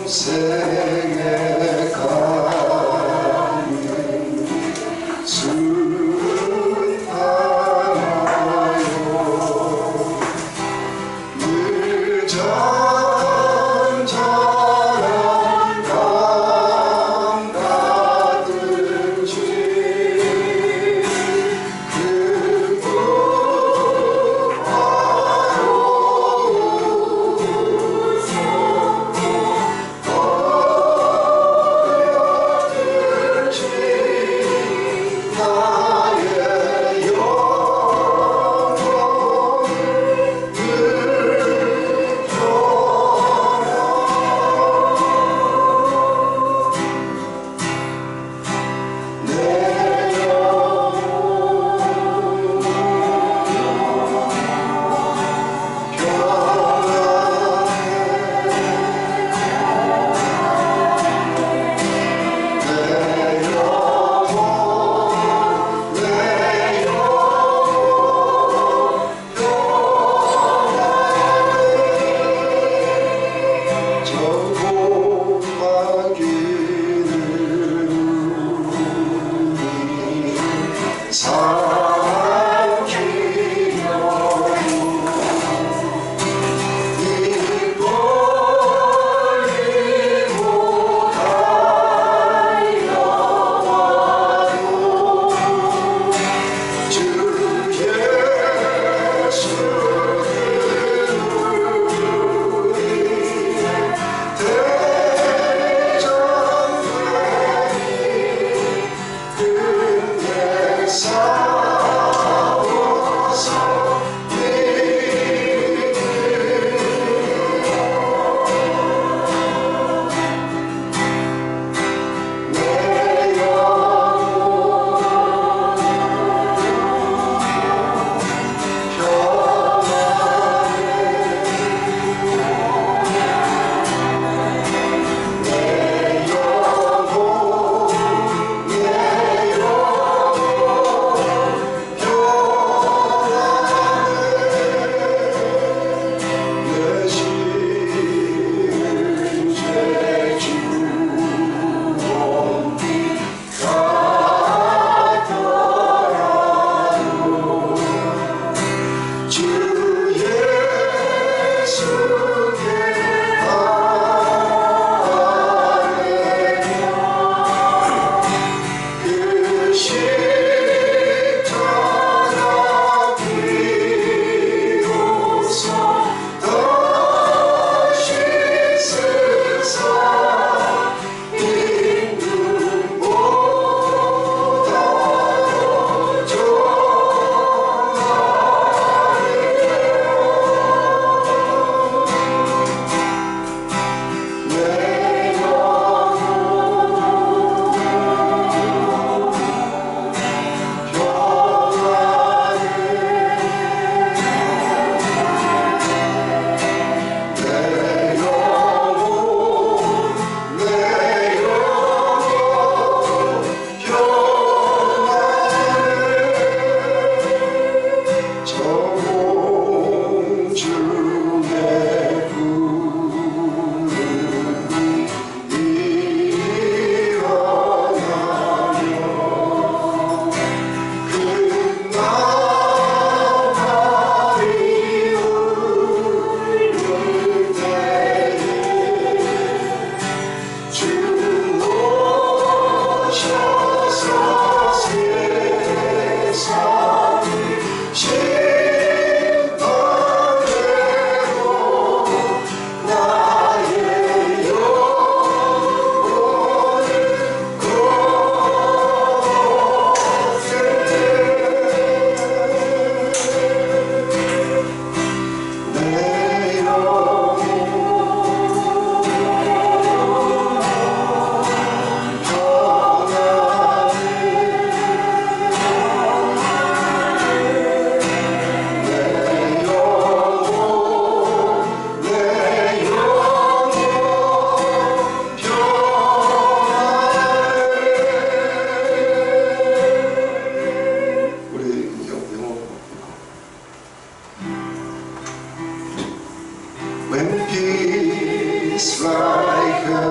평생에 가는 순하여 늘 잔잔한 감 가든지 When peace like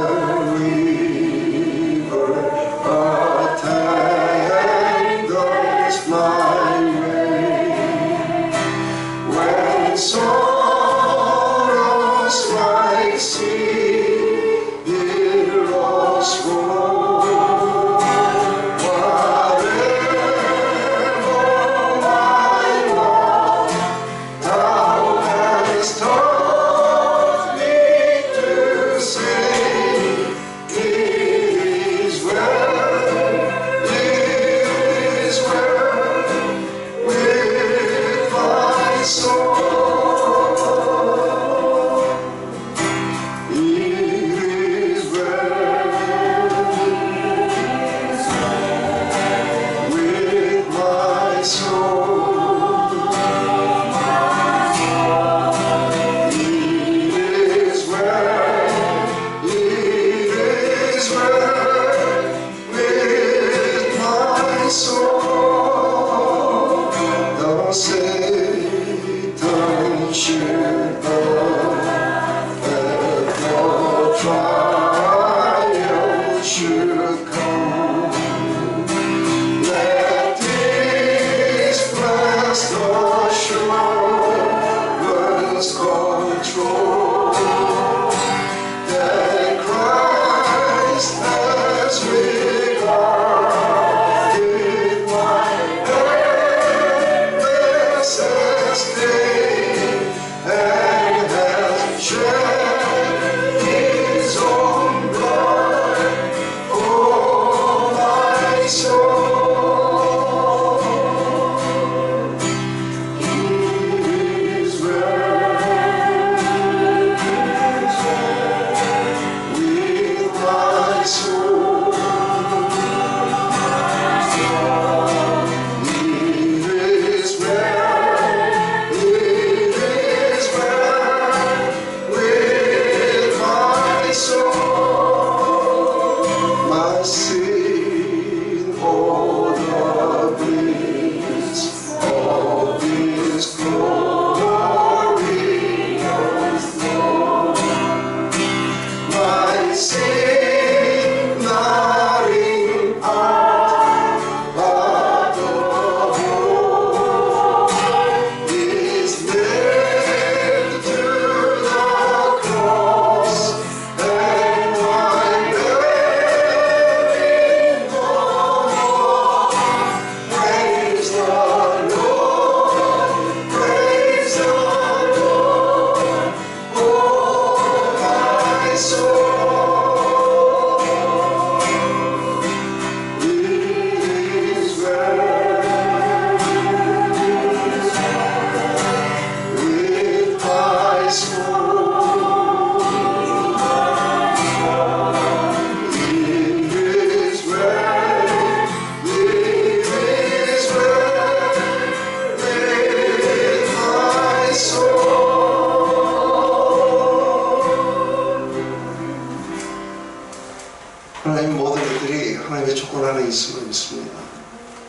하나님 모든 것들이 하나님의 조건 안에 있음을 믿습니다.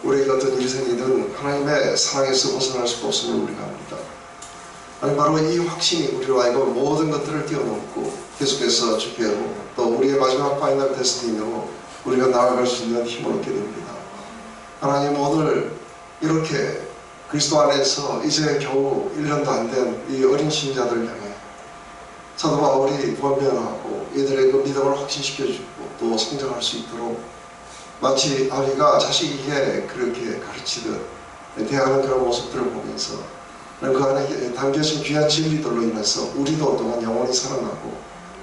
우리가 어떤 인생이든 하나님의 사랑에서 벗어날 수가 없음을 우리가 압니다. 하나님 바로 이 확신이 우리로 하여금 모든 것들을 뛰어넘고 계속해서 주께로 또 우리의 마지막 파이널 데스티니로 우리가 나아갈 수 있는 힘을 얻게 됩니다. 하나님 오늘 이렇게 그리스도 안에서 이제 겨우 1년도 안 된 이 어린 신자들 향해 사도 바울이 권면하고 이들의 그 믿음을 확신시켜주고 또 성장할 수 있도록 마치 아비가 자식에게 그렇게 가르치듯 대하는 그런 모습들을 보면서 그 안에 담겨진 귀한 진리들로 인해서 우리도 또한 영원히 살아나고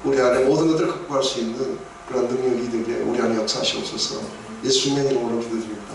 우리 안에 모든 것들을 극복할 수 있는 그런 능력이 되게 우리 안에 역사하시옵소서. 예수님의 이름으로 기도드립니다.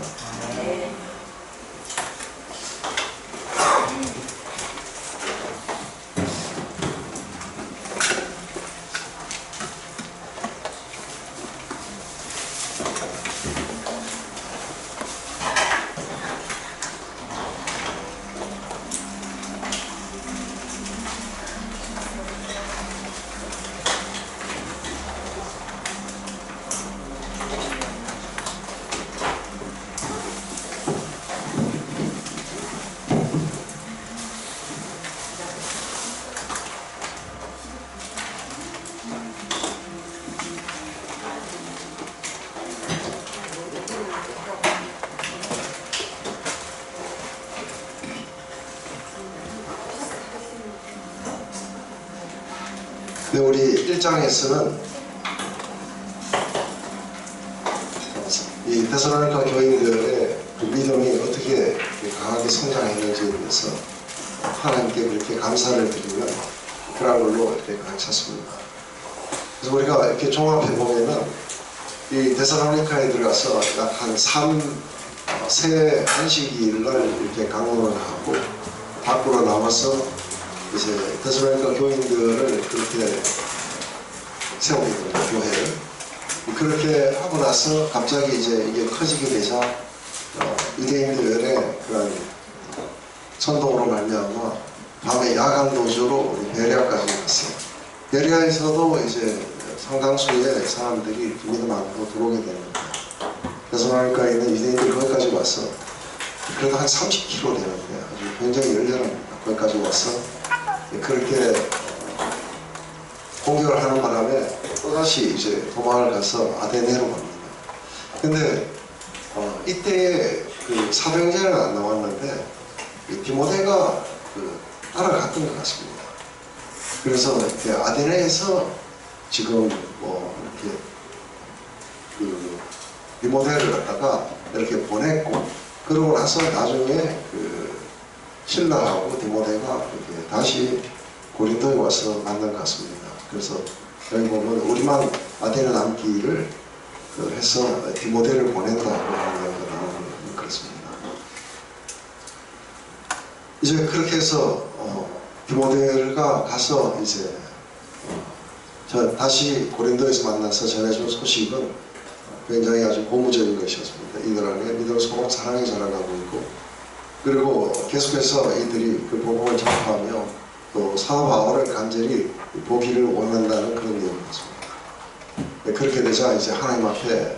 우리 1장에서는 이 데살로니가 교인들의 그 믿음이 어떻게 강하게 성장했는지에 대해서 하나님께 그렇게 감사를 드리는 그런 걸로 이렇게 가르쳤습니다. 그래서 우리가 이렇게 종합해 보면은 이 데살로니카에 들어가서 약 한 세 안식일을 이렇게 강론을 하고 밖으로 나와서 이제 데살로니가 교인들을 그렇게 세우게 됩니다. 교회를 그렇게 하고 나서 갑자기 이제 이게 커지게 되자 유대인들의 그런 선동으로 말미암아 밤에 야간 도주로 베레아까지 갔어요. 베레아에서도 이제 상당수의 사람들이 믿음 안으로 들어오게 됩니다. 데살로니카에 있는 유대인들이 거기까지 와서 그래도 한 30km 되는데 아주 굉장히 열렬합니다. 거기까지 와서 그렇게 공격을 하는 바람에 또다시 이제 도망을 가서 아데네로 갑니다. 근데 이때에 그 사도행전은 안 나왔는데 디모데가 따라갔던 것 같습니다. 그래서 이렇게 아데네에서 지금 이렇게 디모데를 갖다가 이렇게 보냈고, 그러고 나서 나중에 신라하고 디모데가 이렇게 다시 고린도에 와서 만난 것 같습니다. 그래서 여기 보면 우리만 아테네 남기를 해서 디모데를 보낸다고 하는 이야기가 나오는 그렇습니다. 이제 그렇게 해서 디모데가 가서 이제 다시 고린도에서 만나서 전해준 소식은 굉장히 아주 고무적인 것이었습니다. 이들 안에 믿음의 소망 사랑이 자라가고 있고, 그리고 계속해서 이들이 그 복음을 전파하며 또 사도 바울을 간절히 보기를 원한다는 그런 내용이었습니다. 그렇게 되자 이제 하나님 앞에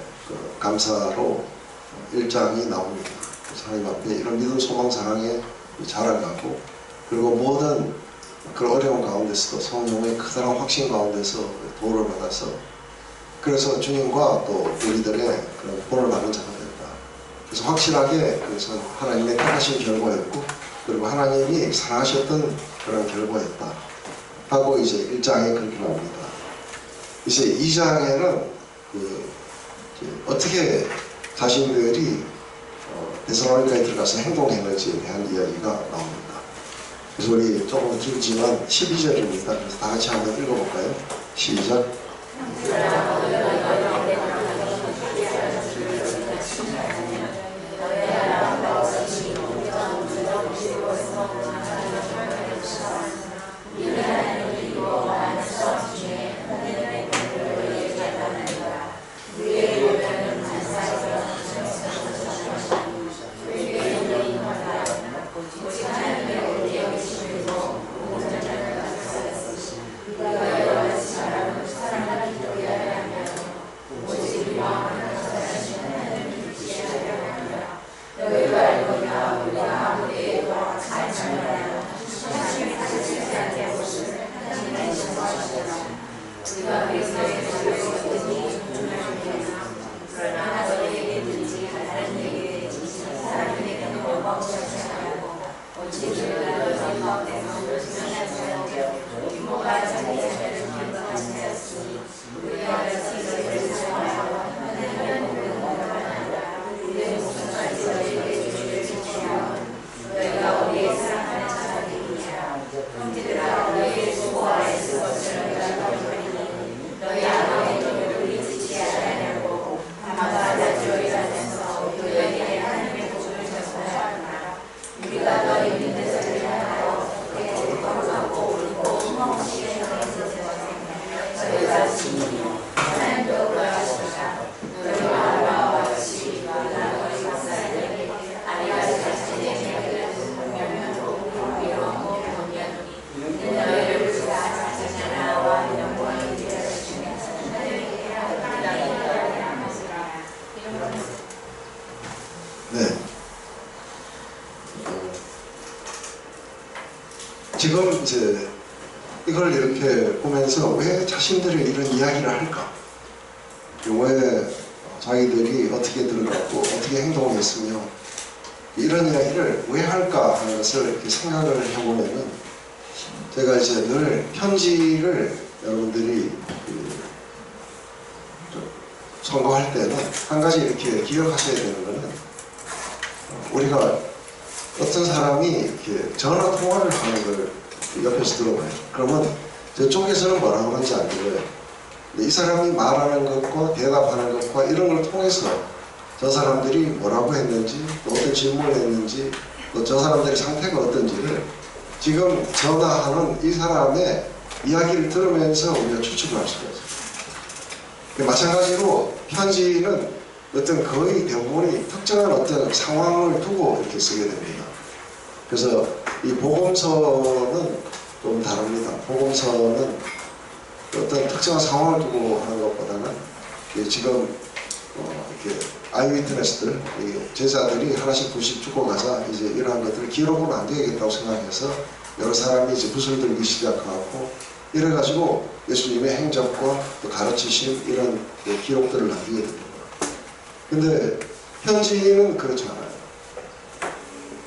감사로 1장이 나옵니다. 그래서 하나님 앞에 이런 믿음, 소망, 사랑에 자라가고, 그리고 모든 그런 어려운 가운데서도 성령의 크다란 확신 가운데서 도를 받아서, 그래서 주님과 또 우리들의 그런 본을 받는 자가 된다. 그래서 확실하게 그것은 하나님의 택하신 결과였고, 그리고 하나님이 사랑하셨던 그런 결과였다 하고 이제 1장에 그렇게 나옵니다. 이제 2장에는 어떻게 자신들이 데살로니카에 들어가서 행동했는지에 대한 이야기가 나옵니다. 그래서 우리 조금 길지만 12절입니다. 그래서 다 같이 한번 읽어볼까요? 시작. 지금 이제 이걸 이렇게 보면서 왜 자신들이 이런 이야기를 할까? 왜 자기들이 어떻게 들어갔고 어떻게 행동했으며 이런 이야기를 왜 할까 하는 것을 이렇게 생각을 해보면은, 제가 이제 늘 편지를 여러분들이 선거할 때는 한 가지 이렇게 기억하셔야 되는 것은 우리가 어떤 사람이 이렇게 전화 통화를 하는 걸 옆에서 들어봐요. 그러면 저쪽에서는 뭐라고 하는지 안 들어요. 이 사람이 말하는 것과 대답하는 것과 이런 걸 통해서 저 사람들이 뭐라고 했는지, 또 어떤 질문을 했는지, 또 저 사람들의 상태가 어떤지를 지금 전화하는 이 사람의 이야기를 들으면서 우리가 추측을 할 수가 있어요. 마찬가지로 편지는 어떤 거의 대부분이 특정한 어떤 상황을 두고 이렇게 쓰게 됩니다. 그래서 이 복음서는 좀 다릅니다. 복음서는 어떤 특정한 상황을 두고 하는 것보다는 지금 이렇게 아이위트네스들, 제자들이 하나씩 둘씩 죽고 가자 이제 이러한 것들을 기록으로 안 되겠다고 생각해서 여러 사람이 이제 붓을 들기 시작하고 이래가지고 예수님의 행적과 또 가르치신 이런 기록들을 남기게 됩니다. 근데 편지는 그렇지 않아요.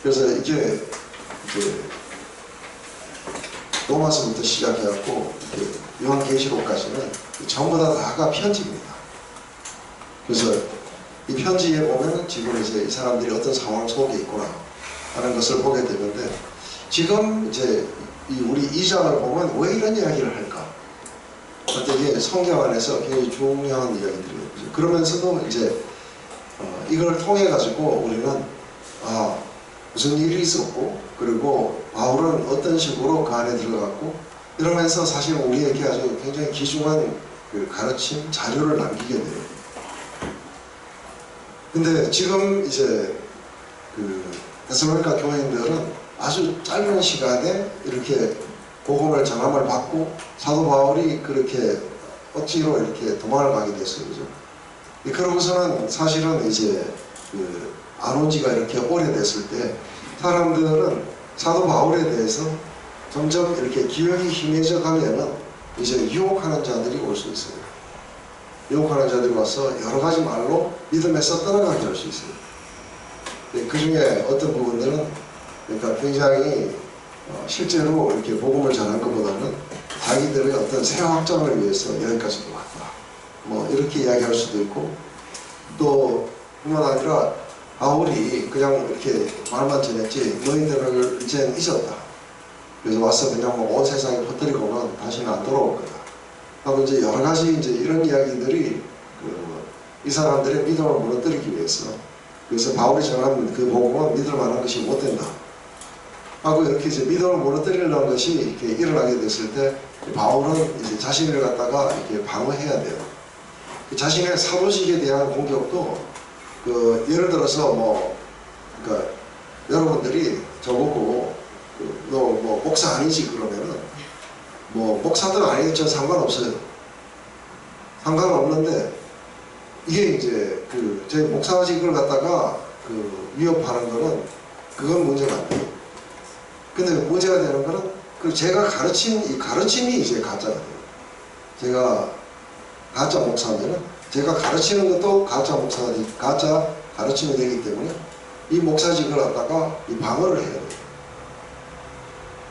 그래서 이게 로마서부터 시작해갖고 요한계시록까지는 전부 다가 편지입니다. 그래서 이 편지에 보면 지금 이제 이 사람들이 어떤 상황 속에 있구나 하는 것을 보게 되는데 지금 이제 우리 2장을 보면 왜 이런 이야기를 할까? 이게 성경 안에서 굉장히 중요한 이야기들이에요. 그러면서도 이제 이걸 통해 가지고 우리는 무슨 일이 있었고 그리고 바울은 어떤 식으로 그 안에 들어갔고 이러면서 사실 우리에게 아주 굉장히 귀중한 그 가르침 자료를 남기게 돼요. 근데 지금 이제 데살로니가 교회인들은 아주 짧은 시간에 이렇게 복음을 전함을 받고 사도 바울이 그렇게 억지로 이렇게 도망을 가게 됐어요. 그죠? 그러고서는 사실은 이제 안 온 지가 이렇게 오래됐을 때 사람들은 사도 바울에 대해서 점점 이렇게 기억이 희미해져 가면은 이제 유혹하는 자들이 올 수 있어요. 유혹하는 자들이 와서 여러 가지 말로 믿음에서 떠나가게 할 수 있어요. 그 중에 어떤 부분들은 그러니까 굉장히 실제로 이렇게 복음을 전한 것보다는 자기들의 어떤 새 확장을 위해서 여기까지도 왔다. 뭐 이렇게 이야기할 수도 있고 또 뿐만 아니라 바울이 그냥 이렇게 말만 전했지 너희들을 이제는 잊었다. 그래서 와서 그냥 뭐 온 세상에 퍼뜨리고는 다시는 안 돌아올 거다. 하고 이제 여러 가지 이제 이런 이야기들이 이 사람들의 믿음을 무너뜨리기 위해서 그래서 바울이 전한 그 복음은 믿을 만한 것이 못 된다. 하고 이렇게 이제 믿음을 무너뜨리려는 것이 이렇게 일어나게 됐을 때 바울은 이제 자신을 갖다가 이렇게 방어해야 돼요. 자신의 사도직에 대한 공격도 예를 들어서 그러니까 여러분들이 저보고 너 뭐 목사 아니지 그러면은 뭐 목사든 아니든 전 상관없어요. 상관없는데 이게 이제 제 목사직을 갖다가 위협하는 거는 그건 문제가 안 돼요. 근데 문제가 되는 거는 제가 가르친 이 가르침이 이제 가짜가 돼요. 제가 가짜 목사면은 제가 가르치는 것도 가짜 가짜 가르침이 되기 때문에 이 목사직을 갖다가 이 방어를 해야 돼요.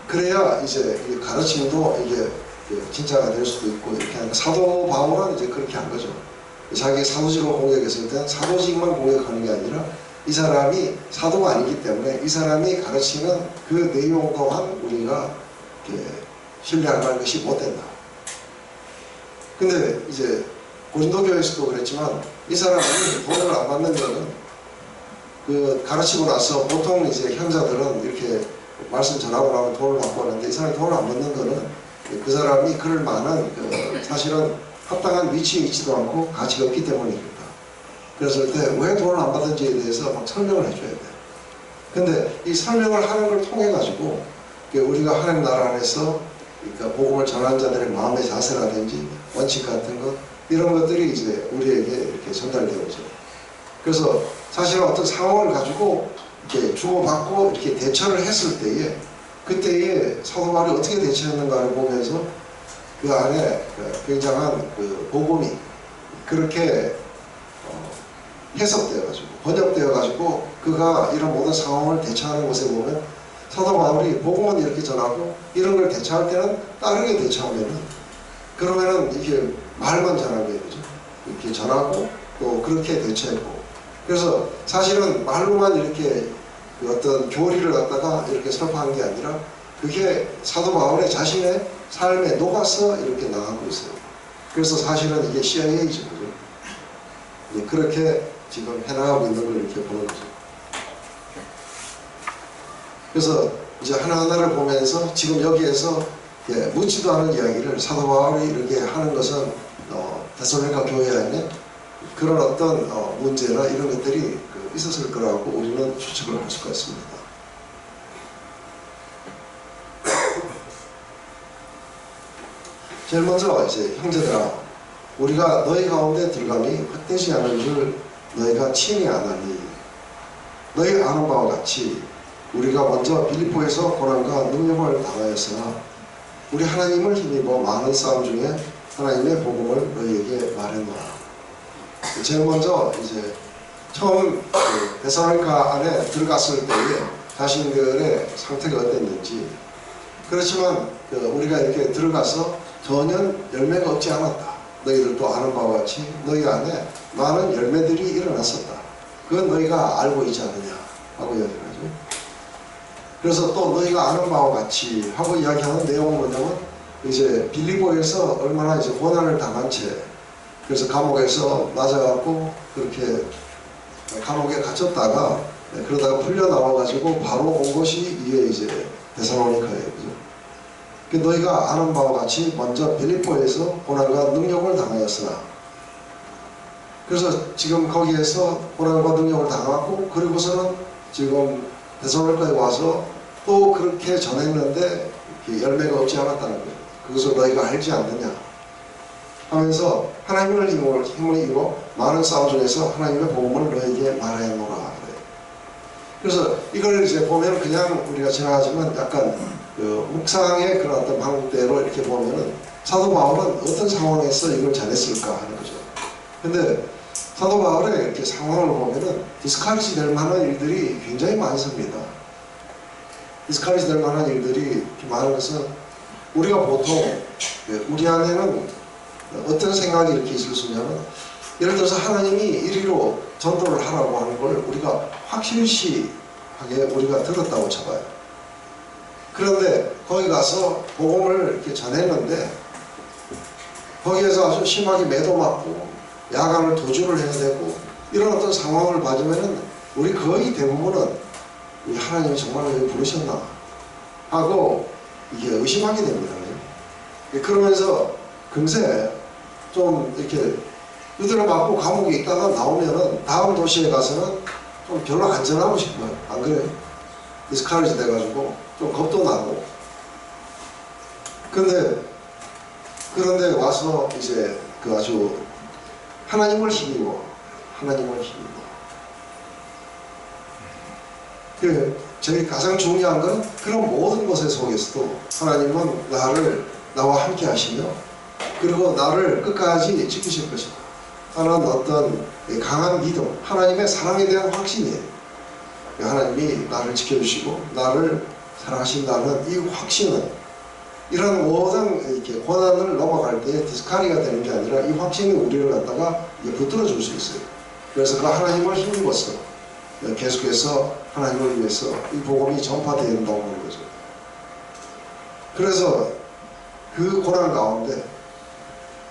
그래야 이제 가르침도 이게 진짜가 될 수도 있고 이렇게 하니까 사도 바울은 이제 그렇게 한 거죠. 자기 사도직을 공격했을 때는 사도직만 공격하는 게 아니라 이 사람이 사도가 아니기 때문에 이 사람이 가르치는 그 내용 또한 우리가 신뢰할 것이 못 된다. 근데 이제 고린도 교회에서도 그랬지만 이 사람이 돈을 안 받는 거는 가르치고 나서 보통 이제 형제들은 이렇게 말씀 전하고 나면 돈을 받고 하는데 이 사람이 돈을 안 받는 거는 그 사람이 그럴 만한 사실은 합당한 위치에 있지도 않고 가치가 없기 때문입니다. 그랬을 때 왜 돈을 안 받은지에 대해서 막 설명을 해줘야 돼요. 근데 이 설명을 하는 걸 통해 가지고 우리가 하나님 나라 안에서 그러니까 복음을 전하는 자들의 마음의 자세라든지 원칙 같은 것 이런 것들이 이제 우리에게 이렇게 전달되어져. 그래서 사실은 어떤 상황을 가지고 이렇게 주고받고 이렇게 대처를 했을 때에 그때에 사도 바울이 어떻게 대처했는가를 보면서 그 안에 굉장한 복음이 그렇게 해석되어가지고 번역되어가지고 그가 이런 모든 상황을 대처하는 것에 보면 사도 바울이 복음은 이렇게 전하고 이런 걸 대처할 때는 다르게 대처하면은 그러면은 이게 말만 전하게 되죠. 이렇게 전하고 또 그렇게 대처했고. 그래서 사실은 말로만 이렇게 어떤 교리를 갖다가 이렇게 설파한 게 아니라 그게 사도 바울의 자신의 삶에 녹아서 이렇게 나가고 있어요. 그래서 사실은 이게 CIA죠. 그죠? 그렇게 지금 해나가고 있는 걸 이렇게 보는 거죠. 그래서 이제 하나하나를 보면서 지금 여기에서 묻지도 않은 이야기를 사도 바울이 이렇게 하는 것은 데살로니가 교회 안에 그런 어떤 문제나 이런 것들이 있었을 거라고 우리는 추측을 할 수가 있습니다. 제일 먼저 이제 형제들아, 우리가 너희 가운데 들감이 헛되지 않은 줄 너희가 친히 아나니, 너희 아는 바와 같이 우리가 먼저 빌립보에서 고난과 능력을 당하였으나 우리 하나님을 힘입어 많은 싸움 중에 하나님의 복음을 너희에게 말했노라. 제일 먼저 이제 처음 데살로니가 안에 들어갔을 때에 자신들의 상태가 어땠는지, 그렇지만 우리가 이렇게 들어가서 전혀 열매가 없지 않았다. 너희들도 아는 바와 같이 너희 안에 많은 열매들이 일어났었다. 그건 너희가 알고 있지 않느냐 하고 이야기를 하죠. 그래서 또 너희가 아는 바와 같이 하고 이야기하는 내용은 뭐냐면 이제 빌립보에서 얼마나 이제 고난을 당한 채, 그래서 감옥에서 맞아갖고 그렇게 감옥에 갇혔다가 그러다가 풀려 나와가지고 바로 온 것이 이게 이제 데살로니카예요. 그죠? 너희가 아는 바와 같이 먼저 빌립보에서 고난과 능력을 당하였으나, 그래서 지금 거기에서 고난과 능력을 당하고 그리고서는 지금 데살로니카에 와서 또 그렇게 전했는데 열매가 없지 않았다는 거예요. 그것을 너희가 알지 않느냐 하면서 하나님을 힘을 입어 많은 싸움 중에서 하나님의 복음을 너희에게 말하노라. 그래서 이걸 이제 보면 그냥 우리가 지나가지만 약간 묵상의 그런 어떤 방법대로 이렇게 보면은 사도 바울은 어떤 상황에서 이걸 잘했을까 하는 거죠. 근데 사도 바울의 이렇게 상황을 보면은 디스카리지 될 만한 일들이 굉장히 많습니다. 디스카리지 될 만한 일들이 이렇게 많은 것은 우리가 보통 우리 안에는 어떤 생각이 이렇게 있을 수 있냐면, 예를 들어서 하나님이 이리로 전도를 하라고 하는 걸 우리가 확실시하게 우리가 들었다고 쳐봐요. 그런데 거기 가서 복음을 이렇게 전했는데 거기에서 아주 심하게 매도맞고 야간을 도주를 해야 되고 이런 어떤 상황을 맞으면은 우리 거의 대부분은 하나님이 정말 왜 부르셨나 하고 이게 의심하게 됩니다. 그러면서 금세 좀 이렇게 두드려 맞고 감옥에 있다가 나오면은 다음 도시에 가서는 좀 별로 안전하고 싶어요. 안 그래요? 디스카리지 돼가지고 좀 겁도 나고. 그런데 와서 이제 그 아주 하나님을 힘입어. 제일 가장 중요한 건 그런 모든 것에 속에서도 하나님은 나와 함께 하시며 그리고 나를 끝까지 지키실 것이다 하는 어떤 강한 믿음, 하나님의 사랑에 대한 확신이에요. 하나님이 나를 지켜주시고 나를 사랑하신다는 이 확신은 이런 모든 이렇게 고난을 넘어갈 때 디스카리가 되는 게 아니라 이 확신이 우리를 갖다가 붙들어 줄 수 있어요. 그래서 그 하나님을 힘입어서 계속해서 하나님을 위해서 이 복음이 전파되어야 된다고 하는 거죠. 그래서 그 고난 가운데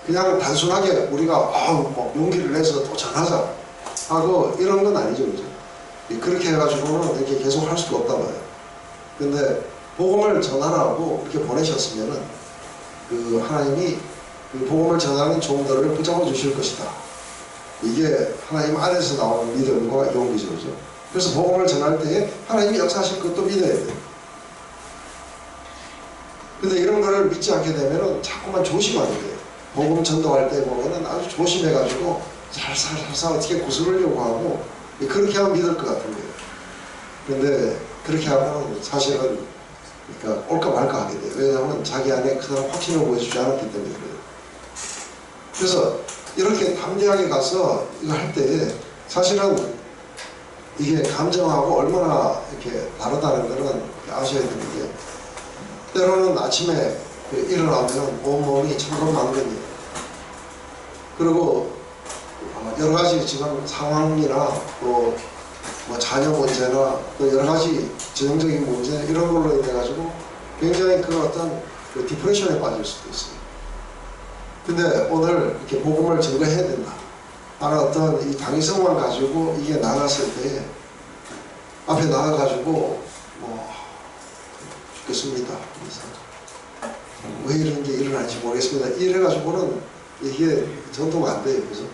그냥 단순하게 우리가 뭐 용기를 내서 또 전하자 하고 이런 건 아니죠. 그죠? 그렇게 해가지고는 이렇게 계속 할 수가 없다 봐요. 근데 복음을 전하라고 이렇게 보내셨으면은 그 하나님이 그 복음을 전하는 종들을 붙잡아 주실 것이다. 이게 하나님 안에서 나오는 믿음과 용기죠. 그죠? 그래서 복음을 전할 때에 하나님이 역사하실 것도 믿어야 돼요. 근데 이런 거를 믿지 않게 되면은 자꾸만 조심하게 돼요. 복음 전도할 때 보면은 아주 조심해가지고 살살 어떻게 구슬으려고 하고 그렇게 하면 믿을 것 같은 거예요. 근데 그렇게 하면 사실은 그러니까 올까 말까 하게 돼요. 왜냐하면 자기 안에 그런 확신을 보여주지 않았기 때문에 그래요. 그래서 이렇게 담대하게 가서 이거 할 때 사실은 이게 감정하고 얼마나 이렇게 다르다는 거는 아셔야 되는 게, 때로는 아침에 일어나면 온몸이 천근만근이에요. 그리고 여러 가지 지금 상황이나 또 뭐 자녀 문제나 또 여러 가지 재정적인 문제 이런 걸로 인해 가지고 굉장히 그 어떤 그 디프레션에 빠질 수도 있어요. 근데 오늘 이렇게 복음을 증거해야 된다 하는 어떤 이 당위성만 가지고 이게 나갔을 때 앞에 나가가지고 뭐 죽겠습니다. 그래서 왜 이런 게 일어날지 모르겠습니다. 이래가지고는 이게 전도가 안 돼요. 그죠?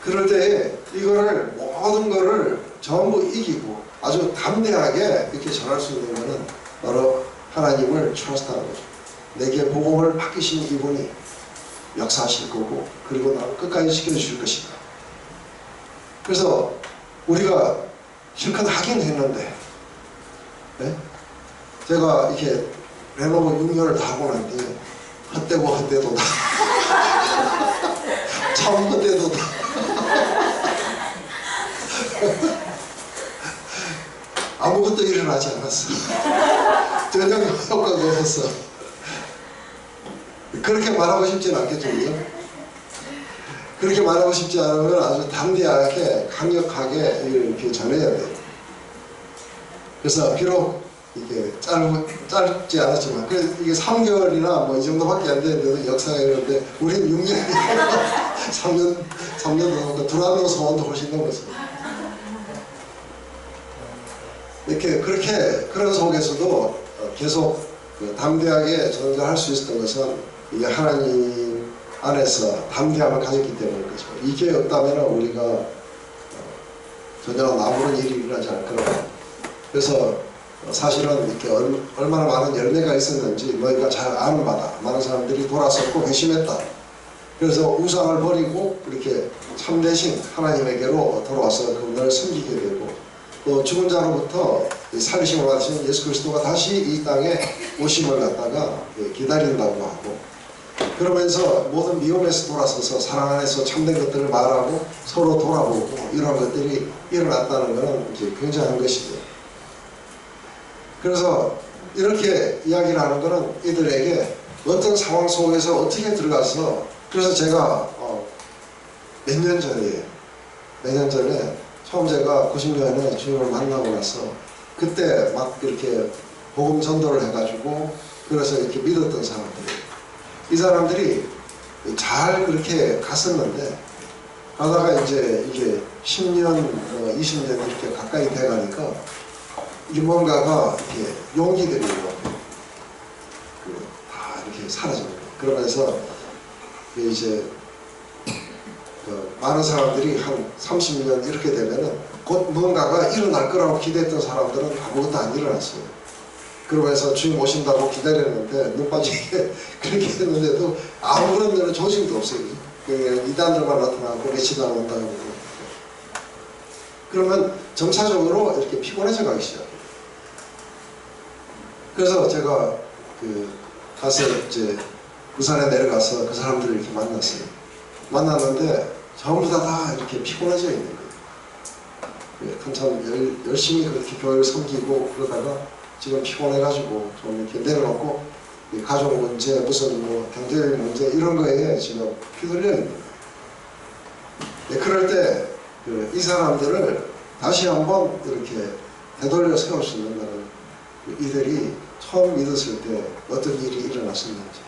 그럴 때 이거를 모든 거를 전부 이기고 아주 담대하게 이렇게 전할 수 있는 것은 바로 하나님을 트러스트하는 거죠. 내게 복음을 맡기신 이분이 역사하실 거고 그리고 나를 끝까지 지켜주실 것이다. 그래서 우리가 실컷 하긴 했는데 네? 제가 이렇게 레노버 6년을 다 하고 난 뒤에 헛되고 헛되도다 참 헛되도다 아무것도 일어나지 않았어. 전혀 효과가 없었어. 그렇게 말하고 싶지는 않겠죠. 그렇게 말하고 싶지 않으면 아주 담대하게 강력하게 이렇게 전해야 돼요. 그래서 비록 이게 짧지 않았지만 이게 3개월이나 뭐 이 정도밖에 안 되는데도 역사가 이러는데 우리는 6년이 3년도 넘고 두란노 소원도 훨씬 넘었어요. 이렇게 그렇게 그런 속에서도 계속 담대하게 전도할 수 있었던 것은 이게 하나님 안에서 담대함을 가졌기 때문인 거죠. 이게 없다면 우리가 전혀 아무런 일이 일어나지 않을 거라고. 그래서 사실은 이렇게 얼마나 많은 열매가 있었는지 너희가 잘 아는 바다. 많은 사람들이 돌아섰고 회심했다. 그래서 우상을 버리고 이렇게 참되신 하나님에게로 돌아와서 그분을 섬기게 되고 또 죽은 자로부터 살리심을 받으신 예수 그리스도가 다시 이 땅에 오심을 갖다가 기다린다고 하고 그러면서 모든 미움에서 돌아서서 사랑 안에서 참된 것들을 말하고 서로 돌아보고 이런 것들이 일어났다는 것은 이제 굉장한 것이죠. 그래서 이렇게 이야기를 하는 것은 이들에게 어떤 상황 속에서 어떻게 들어가서 그래서 제가 몇 년 전에 처음 제가 90년에 주님을 만나고 나서 그때 막 이렇게 복음 전도를 해가지고 그래서 이렇게 믿었던 사람들이 이 사람들이 잘 그렇게 갔었는데 가다가 이제 이게 10년, 20년 이렇게 가까이 돼가니까 이게 뭔가가 이렇게 용기들이 다 이렇게 사라집니다. 그러면서 이제 많은 사람들이 한 30년 이렇게 되면은 곧 뭔가가 일어날 거라고 기대했던 사람들은 아무것도 안 일어났어요. 그러면서 주님 오신다고 기다렸는데 눈 빠지게 그렇게 했는데도 아무런 조짐도 없어요. 이단들만 나타나고 며칠 안 온다고 그러고. 그러면 점차적으로 이렇게 피곤해져 가기 시작해요. 그래서 제가 가서 이제 부산에 내려가서 그 사람들을 이렇게 만났어요. 만났는데 전부 다 이렇게 피곤해져 있는 거예요. 한참 열심히 그렇게 교회를 섬기고 그러다가 지금 피곤해가지고 좀 이렇게 내려놓고 가족 문제, 무슨 뭐 경제적인 문제 이런 거에 지금 휘둘려 있는 거예요. 네, 그럴 때 이 사람들을 다시 한번 이렇게 되돌려 세울 수 있는 거는 이들이 처음 믿었을 때 어떤 일이 일어났었는지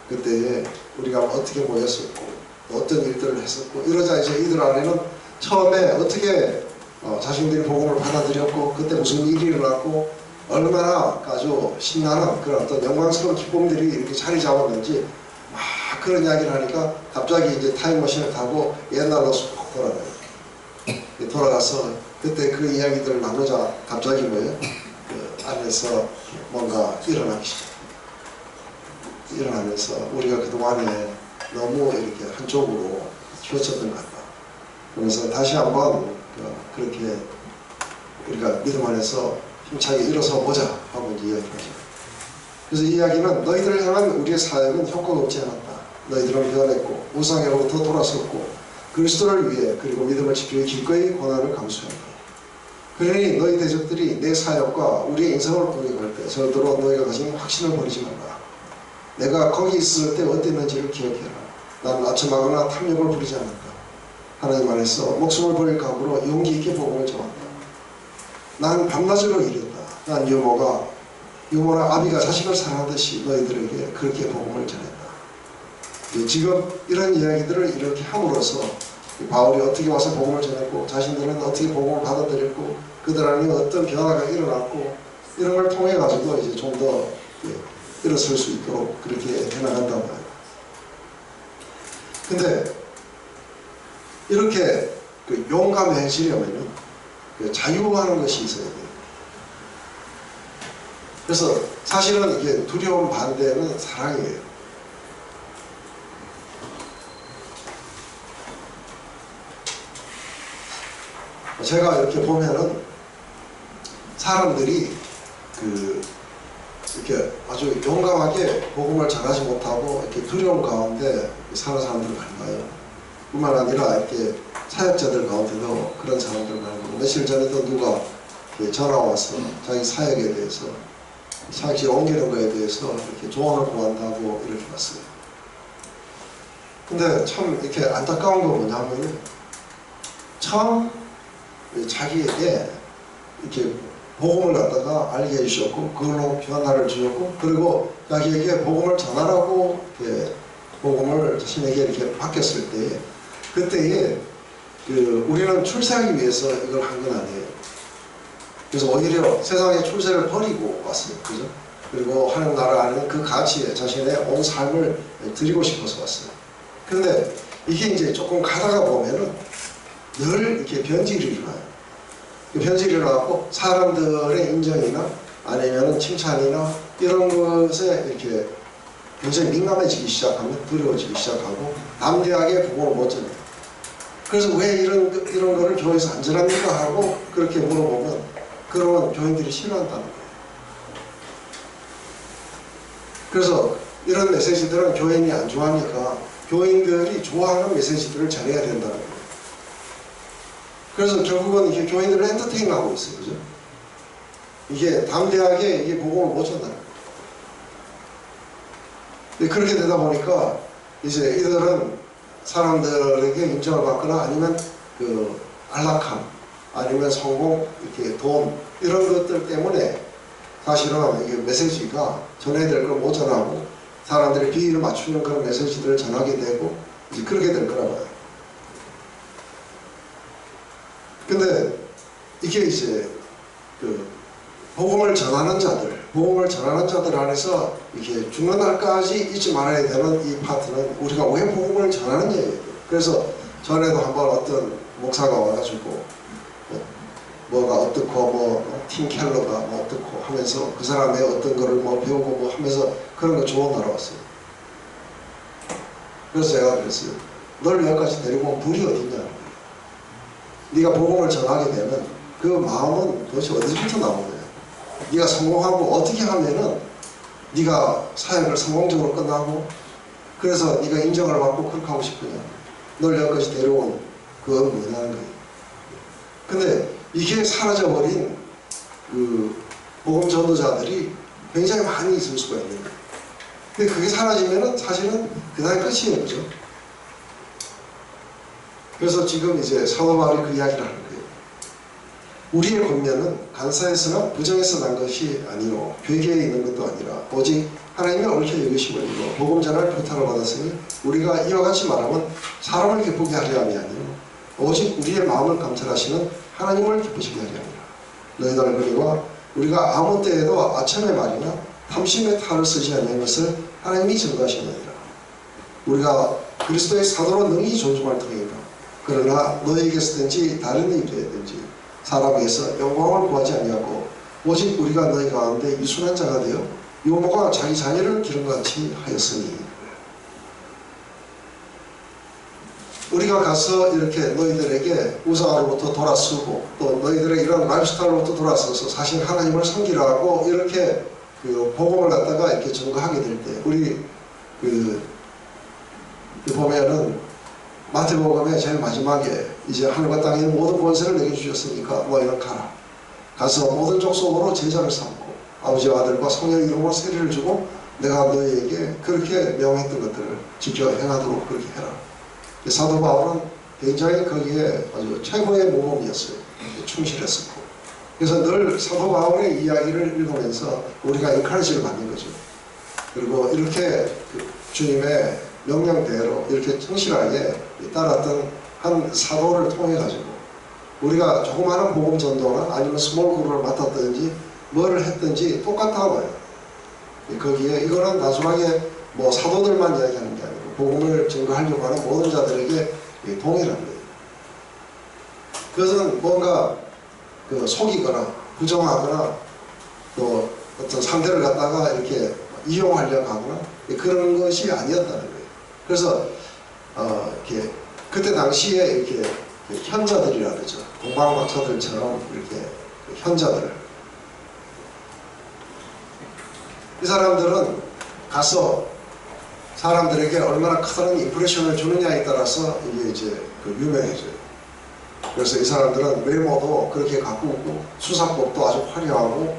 그때 우리가 어떻게 모였었고 어떤 일들을 했었고 이러자 이제 이들 안에는 처음에 어떻게 자신들이 복음을 받아들였고 그때 무슨 일이 일어났고 얼마나 아주 신나는 그런 어떤 영광스러운 기쁨들이 이렇게 자리 잡았는지 막 그런 이야기를 하니까 갑자기 이제 타임머신을 타고 옛날로 쑥 돌아가요. 돌아가서 그때 그 이야기들을 나누자 갑자기 뭐예요? 그 안에서 뭔가 일어나기 시작해요. 일어나면서 우리가 그동안에 너무 이렇게 한쪽으로 치우쳤던 것 같다. 그래서 다시 한번 그렇게 우리가 믿음 안에서 힘차게 일어서 보자 하고 이제 이야기하죠. 그래서 이 이야기는 너희들을 향한 우리의 사역은 효과가 없지 않았다. 너희들은 변했고 우상으로부터 돌아섰고 그리스도를 위해 그리고 믿음을 지키기 기꺼이 고난을 감수한다. 그러니 너희 대적들이 내 사역과 우리의 인생을 공격할 때 절대로 너희가 가진 확신을 버리지 말라. 내가 거기 있을 때 어땠는지를 기억해라. 난 아첨하거나 탐욕을 부리지 않는다. 하나님 안에서 목숨을 버릴 각오로 용기 있게 복음을 전한다. 난 밤낮으로 일했다. 난 유모나 아비가 자식을 사랑하듯이 너희들에게 그렇게 복음을 전했다. 지금 이런 이야기들을 이렇게 함으로써 바울이 어떻게 와서 복음을 전했고 자신들은 어떻게 복음을 받아들였고 그들 안에 어떤 변화가 일어났고 이런 걸 통해 가지고 이제 좀 더 일어설 수 있도록 그렇게 해나간다고 해요. 근데 이렇게 용감해지려면은 자유하는 것이 있어야 돼요. 그래서 사실은 이게 두려움 반대는 사랑이에요. 제가 이렇게 보면은 사람들이 이렇게 아주 용감하게 복음을 전하지 못하고 이렇게 두려움 가운데 사는 사람들 많아요. 뿐만 아니라 이렇게 사역자들 가운데도 그런 사람들 많고, 며칠 전에도 누가 전화 와서 자기 사역에 대해서 사역지에 옮기는 거에 대해서 이렇게 조언을 구한다고 이렇게 왔어요. 근데 참 이렇게 안타까운 건 뭐냐면 처음 자기에게 이렇게 복음을 갖다가 알게 해주셨고 그걸로 변화를 주셨고 그리고 자기에게 복음을 전하라고 이렇게 복음을 자신에게 이렇게 바뀌었을 때 그때에 우리는 출세하기 위해서 이걸 한 건 아니에요. 그래서 오히려 세상의 출세를 버리고 왔어요. 그죠? 그리고 하나님 나라 안에 그 가치에 자신의 온 삶을 드리고 싶어서 왔어요. 그런데 이게 이제 조금 가다가 보면은 늘 이렇게 변질이 일어나요. 변질이 일어나고 사람들의 인정이나 아니면 칭찬이나 이런 것에 이렇게 굉장히 민감해지기 시작하면 두려워지기 시작하고 담대하게 복음을 못 전해요. 그래서 왜 이런 거를 교회에서 안 전합니까 하고 그렇게 물어보면 그러면 교인들이 싫어한다는 거예요. 그래서 이런 메시지들은 교인이 안 좋아하니까 교인들이 좋아하는 메시지들을 전해야 된다는 거예요. 그래서 결국은 이게 교인들을 엔터테인하고 있어요. 그죠? 이게 담대하게 이게 복음을 못 전하는 거예요. 그렇게 되다 보니까 이제 이들은 사람들에게 인정을 받거나 아니면 안락함 아니면 성공 이렇게 돈 이런 것들 때문에 사실은 이게 메시지가 전해야 될 걸 못 전하고 사람들의 비위를 맞추는 그런 메시지들을 전하게 되고 이제 그렇게 될 거라고 해요. 근데 이게 이제 복음을 전하는 자들 안에서 이렇게 죽는 날까지 잊지 말아야 되는 이 파트는 우리가 왜 복음을 전하느냐예요. 그래서 전에도 한번 어떤 목사가 와가지고 뭐가 어떻고 팀 켈러가 어떻고 하면서 그 사람의 어떤 거를 배우고 하면서 그런 거 조언 알아왔어요. 그래서 제가 그랬어요. 널 여기까지 데리고 온 불이 어딨냐. 네가 복음을 전하게 되면 그 마음은 도대체 어디서부터 나오는 거야. 네가 성공하고 어떻게 하면은 네가 사역을 성공적으로 끝나고 그래서 네가 인정을 받고 그렇게 하고 싶으냐. 널 여기까지 데려온 그건 뭐냐는 거예요. 근데 이게 사라져버린 복음 전도자들이 굉장히 많이 있을 수가 있는 거예요. 근데 그게 사라지면은 사실은 그다음에 끝이에요. 그죠? 그래서 지금 이제 사도 바울이 그 이야기를 하는 거예요. 우리의 권면은 간사에서나 부정에서 난 것이 아니요 괴계에 있는 것도 아니라 오직 하나님의 옳게 여기심을 이루어 복음 전할 부탁을 받았으니 우리가 이와 같이 말하면 사람을 기쁘게 하려 함이 아니요 오직 우리의 마음을 감찰하시는 하나님을 기쁘시게 하려 함이라. 너희들 그리와 우리가 아무 때에도 아첨의 말이나 탐심의 탈을 쓰지 않는 것을 하나님이 증거하시느니라. 우리가 그리스도의 사도로 능히 존중할 터이다. 그러나 너희에게서든지 다른 이에게든지 사람에게서 영광을 구하지 아니하고 오직 우리가 너희 가운데 유순한 자가 되어 유모가 자기 자녀를 기름같이 하였으니 우리가 가서 이렇게 너희들에게 우상으로부터 돌아서고 또 너희들의 이런 라이프스타일로부터 돌아서서 사실 하나님을 섬기라고 이렇게 복음을 갖다가 이렇게 증거하게 될 때 우리 보면은 마태복음의 제일 마지막에 이제 하늘과 땅에 있는 모든 권세를 내게 주셨으니까 너희는 가라. 가서 모든 족속으로 제자를 삼고 아버지와 아들과 성령의 이름으로 세례를 주고 내가 너희에게 그렇게 명했던 것들을 지켜 행하도록 그렇게 해라. 사도 바울은 굉장히 거기에 아주 최고의 모범이었어요. 충실했었고. 그래서 늘 사도 바울의 이야기를 읽으면서 우리가 인카리지를 받는 거죠. 그리고 이렇게 주님의 명령대로 이렇게 충실하게 따랐던 한 사도를 통해 가지고 우리가 조그마한 복음 전도나 아니면 스몰 그룹을 맡았든지 뭐를 했든지 똑같다고요. 거기에 이거는 단순하게 뭐 사도들만 이야기하는 게 아니고 복음을 증거하려고 하는 모든 자들에게 동일한 거예요. 그것은 뭔가 속이거나 부정하거나 또 어떤 상대를 갖다가 이렇게 이용하려고 하거나 그런 것이 아니었다는 거예요. 그래서 이렇게 그때 당시에 이렇게 현자들이라 그러죠. 동방박사들처럼 이렇게 현자들. 이 사람들은 가서 사람들에게 얼마나 큰 임프레션을 주느냐에 따라서 이게 이제 유명해져요. 그래서 이 사람들은 외모도 그렇게 가꾸고 수사법도 아주 화려하고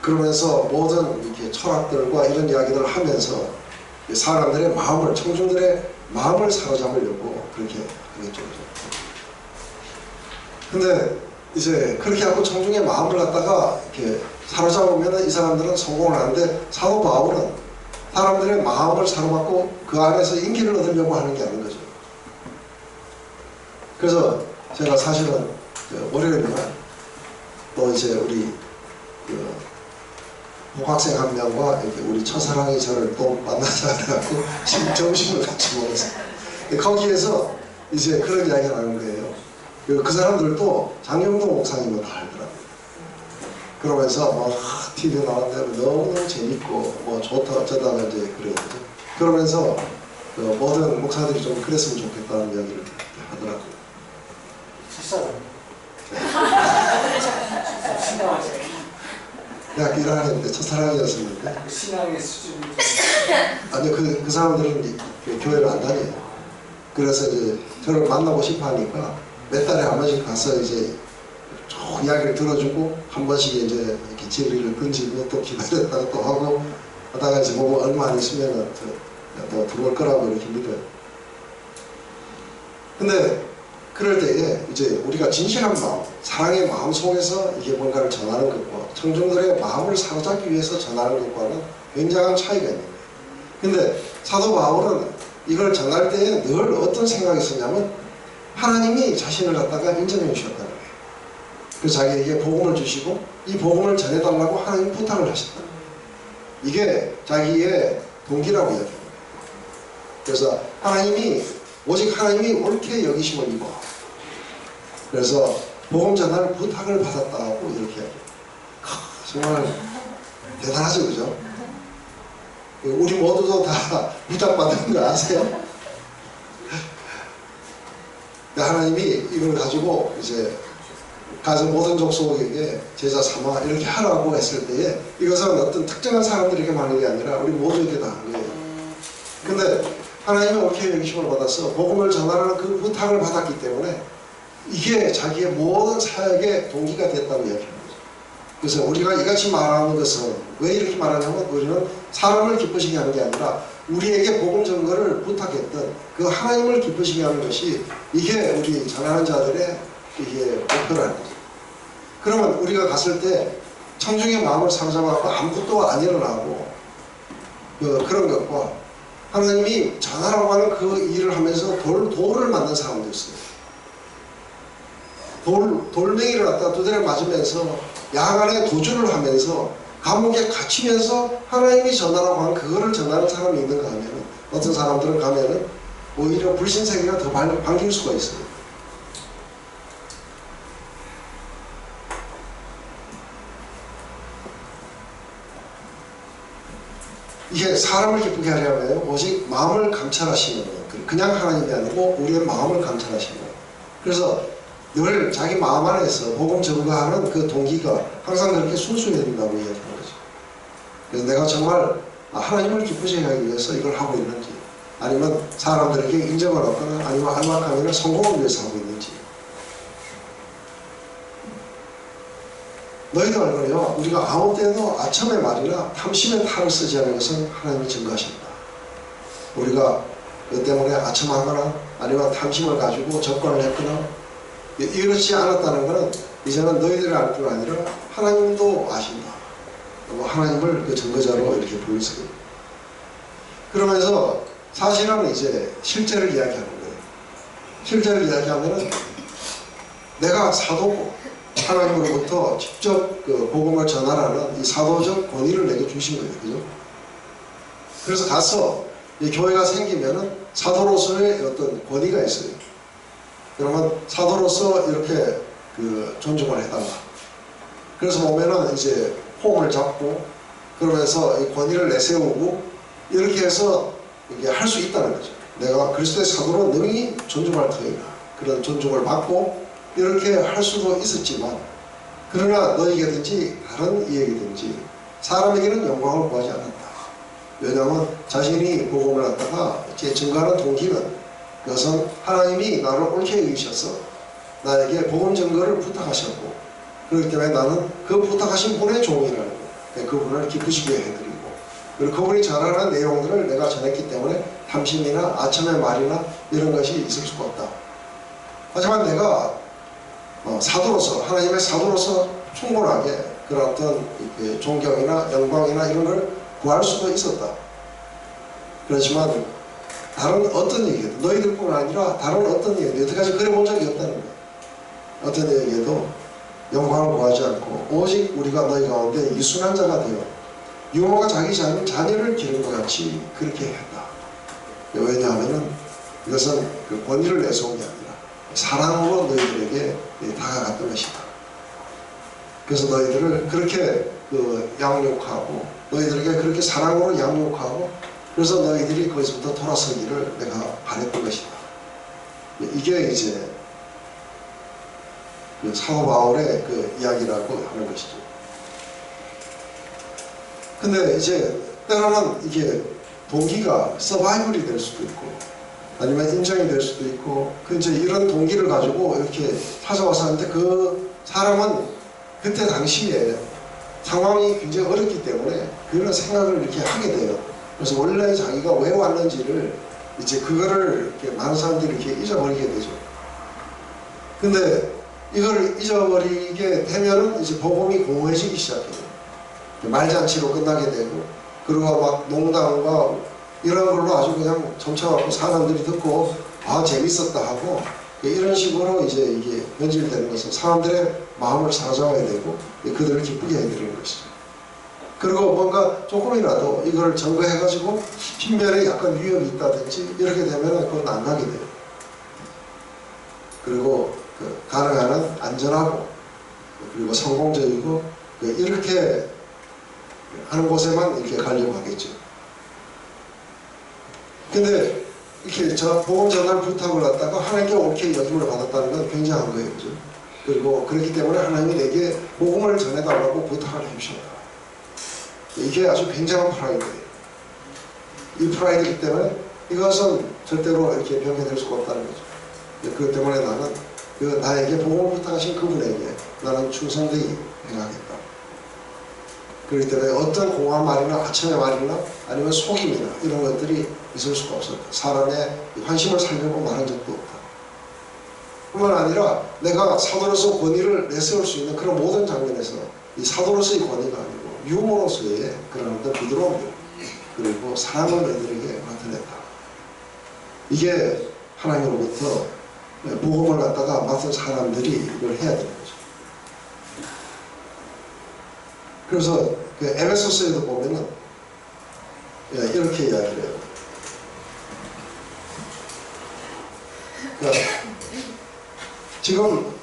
그러면서 모든 이렇게 철학들과 이런 이야기들을 하면서 사람들의 마음을, 청중들의 마음을 사로잡으려고 그렇게 하겠죠. 근데 이제 그렇게 하고 청중의 마음을 갖다가 이렇게 사로잡으면 이 사람들은 성공을 하는데 사도 바울은 사람들의 마음을 사로잡고 그 안에서 인기를 얻으려고 하는 게 아닌 거죠. 그래서 제가 사실은 월요일날 또 이제 우리 복학생 한 명과 이렇게 우리 첫사랑이 저를 또 만나자 그래갖고 점심을 같이 먹었어요. 거기에서 이제 그런 이야기가 나는 거예요. 그 사람들도 장영동 목사님은 다 알더라고요. 그러면서 막 TV에 나왔는데 너무너무 재밌고 뭐 좋다 어쩌다가 이제 그래요. 그러면서 모든 목사들이 좀 그랬으면 좋겠다는 이야기를 하더라고요. 대학교 1학년 때 첫사랑이었었는데 신앙의 수준이 아니요 그 사람들은 교회를 안 다녀요. 그래서 이제 저를 만나고 싶어 하니까 몇 달에 한 번씩 가서 이제 쭉 이야기를 들어주고 한 번씩 이제 이렇게 진리를 던지고 또 기다렸다가 또 하고 하다가 이제 보면 얼마 안 있으면 또 들어올 거라고 이렇게 믿어요. 근데 그럴 때에 이제 우리가 진실한 마음, 사랑의 마음 속에서 이게 뭔가를 전하는 것과 청중들의 마음을 사로잡기 위해서 전하는 것과는 굉장한 차이가 있는 거예요. 근데 사도 바울은 이걸 전할 때에 늘 어떤 생각이 있었냐면 하나님이 자신을 갖다가 인정해 주셨다는 거예요. 그래서 자기에게 복음을 주시고 이 복음을 전해달라고 하나님 부탁을 하셨다. 이게 자기의 동기라고 이야기합니다. 그래서 오직 하나님이 옳게 여기심을 입어. 그래서 복음 전할 부탁을 받았다고 이렇게 해요. 정말 대단하죠, 그죠? 우리 모두도 다 부탁받은 거 아세요? 하나님이 이걸 가지고 이제 가서 모든 족속에게 제자 삼아 이렇게 하라고 했을 때에 이것은 어떤 특정한 사람들에게 하는 게 아니라 우리 모두에게 다 한 거예요. 근데 하나님이 옳게 여기심을 받아서 복음을 전하라는 그 부탁을 받았기 때문에 이게 자기의 모든 사역의 동기가 됐다고 이야기합니다. 그래서 우리가 이같이 말하는 것은 왜 이렇게 말하냐면 우리는 사람을 기쁘시게 하는 게 아니라 우리에게 복음 전거를 부탁했던 그 하나님을 기쁘시게 하는 것이 이게 우리 전하는 자들의 이게 목표라는 거죠. 그러면 우리가 갔을 때 청중의 마음을 사로잡아서 아무것도 안 일어나고 그런 것과 하나님이 전하라고 하는 그 일을 하면서 돌을 만든 사람도 있어요. 돌멩이를 갖다 두드려 맞으면서 야간에 도주를 하면서 감옥에 갇히면서 하나님이 전하라고 하는 그거를 전하는 사람이 있는가 하면 어떤 사람들은 가면은 오히려 불신세계가 더 반길 수가 있어요. 이게 사람을 기쁘게 하려면 오직 마음을 감찰하시는 거예요. 그냥 하나님이 아니고 우리의 마음을 감찰하시는 거예요. 그래서 늘 자기 마음 안에서 복음 전가하는 그 동기가 항상 그렇게 순수해야 된다고 이야기하는 거죠. 그래서 내가 정말 하나님을 기쁘시게 하기 위해서 이걸 하고 있는지 아니면 사람들에게 인정을 얻거나 아니면 안락함이나 성공을 위해서 하고 있는지 너희도 알거니와 우리가 아무 때도 아첨의 말이나 탐심의 탈을 쓰지 않은 것은 하나님이 증거하신다. 우리가 그 때문에 아첨하거나 아니면 탐심을 가지고 접근을 했거나 이렇지 않았다는 것은 이제는 너희들이 알 뿐 아니라 하나님도 아신다. 하나님을 그 증거자로 이렇게 보이세요. 그러면서 사실은 이제 실제를 이야기하는 거예요. 실제를 이야기하면은 내가 사도고 하나님으로부터 직접 그 복음을 전하라는 이 사도적 권위를 내게 주신 거예요. 그죠? 그래서 가서 이 교회가 생기면은 사도로서의 어떤 권위가 있어요. 그러면 사도로서 이렇게 그 존중을 해달라. 그래서 보면은 이제 폼을 잡고 그러면서 이 권위를 내세우고 이렇게 해서 이게 할 수 있다는 거죠. 내가 그리스도의 사도로 능히 존중할 터이다. 그런 존중을 받고 이렇게 할 수도 있었지만 그러나 너에게든지 다른 이에게든지 사람에게는 영광을 구하지 않았다. 왜냐하면 자신이 복음을 갖다가 증거하는 동기는 그것은 하나님이 나를 옳게 여기셔서 나에게 복음 증거를 부탁하셨고 그렇기 때문에 나는 그 부탁하신 분의 종이라는 거, 그분을 기쁘시게 해드리고 그리고 그분이 전하는 내용들을 내가 전했기 때문에 탐심이나 아첨의 말이나 이런 것이 있을 수가 없다. 하지만 내가 사도로서 하나님의 사도로서 충분하게 그런 어떤 존경이나 영광이나 이런 걸 구할 수도 있었다. 그렇지만 다른 어떤 얘기도 너희들뿐 아니라 다른 어떤 얘기도 여태까지 그래 본 적이 없다는 거야. 어떤 얘기에도 영광을 구하지 않고 오직 우리가 너희 가운데 이순한 자가 되어 유모가 자기 자녀를 기른 것 같이 그렇게 했다. 왜냐하면 이것은 그 권위를 내세운 게 아니라 사랑으로 너희들에게 다가갔던 것이다. 그래서 너희들을 그렇게 그 양육하고 너희들에게 그렇게 사랑으로 양육하고 그래서 너희들이 거기서부터 돌아서기를 내가 바랬던 것이다. 이게 이제 그 사도 바울의 그 이야기라고 하는 것이죠. 근데 이제 때로는 이게 동기가 서바이벌이 될 수도 있고 아니면 인정이 될 수도 있고 그 이제 이런 동기를 가지고 이렇게 찾아와서 하는데 그 사람은 그때 당시에 상황이 굉장히 어렵기 때문에 그런 생각을 이렇게 하게 돼요. 그래서 원래 자기가 왜 왔는지를 이제 그거를 이렇게 많은 사람들이 이렇게 잊어버리게 되죠. 근데 이걸 잊어버리게 되면은 이제 복음이 공허해지기 시작해요. 말잔치로 끝나게 되고 그리고 막 농담과 이런 걸로 아주 그냥 점쳐갖고 사람들이 듣고 아 재밌었다 하고 이런 식으로 이제 이게 변질되는 것은 사람들의 마음을 사로잡아야 되고 그들을 기쁘게 해드리는 것이죠. 그리고 뭔가 조금이라도 이걸 점거해가지고 핀면에 약간 위협이 있다든지 이렇게 되면 그건 안 가게 돼요. 그리고 가능한 한 안전하고 그리고 성공적이고 이렇게 하는 곳에만 이렇게 가려고 하겠죠. 근데 이렇게 복음 전달 부탁을 갖다가 하나님께 옳게 여김을 받았다는 건 굉장한 거예요. 그죠? 그리고 그렇기 때문에 하나님이 내게 복음을 전해달라고 부탁을 해주셨다. 이게 아주 굉장한 프라이드예요. 이 프라이드이기 때문에 이것은 절대로 이렇게 변개될 수가 없다는 거죠. 그렇기 때문에 나는 나에게 복음을 부탁하신 그분에게 나는 충성되게 행하겠다. 그렇기 때문에 어떤 공허한 말이나 아첨의 말이나 아니면 속임이나 이런 것들이 있을 수가 없었다. 사람의 환심을 살려고 말한 적도 없다. 뿐만 아니라 내가 사도로서 권위를 내세울 수 있는 그런 모든 장면에서 이 사도로서의 권위가 아니고 유머로서의 그런 어떤 부드러움 그리고 사랑을 너희들에게 나타냈다. 이게 하나님으로부터 복음을 갖다가 맡은 사람들이 이걸 해야 되는 거죠. 그래서 그 에베소서에도 보면은 이렇게 이야기를 해요. 그러니까 지금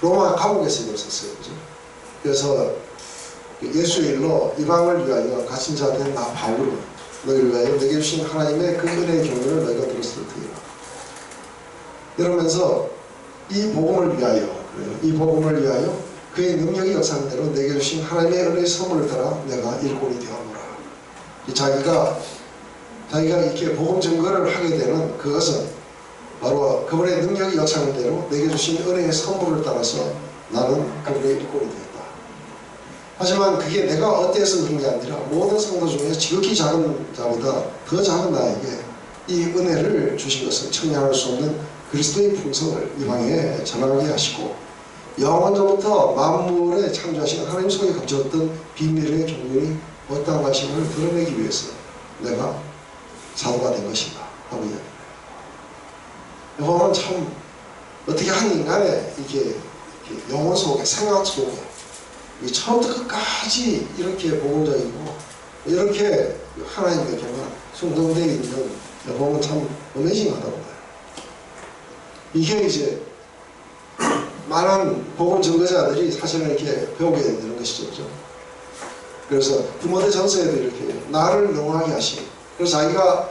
로마 감옥에서 이걸 썼어요. 그죠? 그래서 예수의 일로 이방을 위하여 갇힌 자 된 나 바울은 너희를 위하여 내게 주신 하나님의 그 은혜의 경륜을 너희가 들었을 테니라. 이러면서 이 복음을 위하여 이 복음을 위하여 그의 능력이 역사하는 대로 내게 주신 하나님의 은혜의 선물을 따라 내가 일꾼이 되었노라. 자기가 이렇게 복음 증거를 하게 되는 그것은 바로 그분의 능력이 역사하는 대로 내게 주신 은혜의 선물을 따라서 나는 그분의 일꾼이 되었다. 하지만 그게 내가 어때서 그런 게 아니라 모든 성도 중에 지극히 작은 자보다 더 작은 나에게 이 은혜를 주신 것은 청량할 수 없는 그리스도의 풍성을 이 방에 전하게 하시고 영원전부터 만물에 창조하신 하나님 속에 감추었던 비밀의 종류이 어떠한 것임을 드러내기 위해서 내가 사도가 된 것이다 하고 이야기합니다. 여호와는 참 어떻게 한 인간의 이게 영혼 속에 생각 속에 처음부터 끝까지 이렇게 복음적이고 이렇게 하나님에게만 순종되어 있는 여호와는 참 어메이징하다고 봐요. 이게 이제 많은 복음 증거자들이 사실은 이렇게 배우게 되는 것이죠. 그죠? 그래서 디모데 전서에도 이렇게 나를 영화하게 하시고 그래서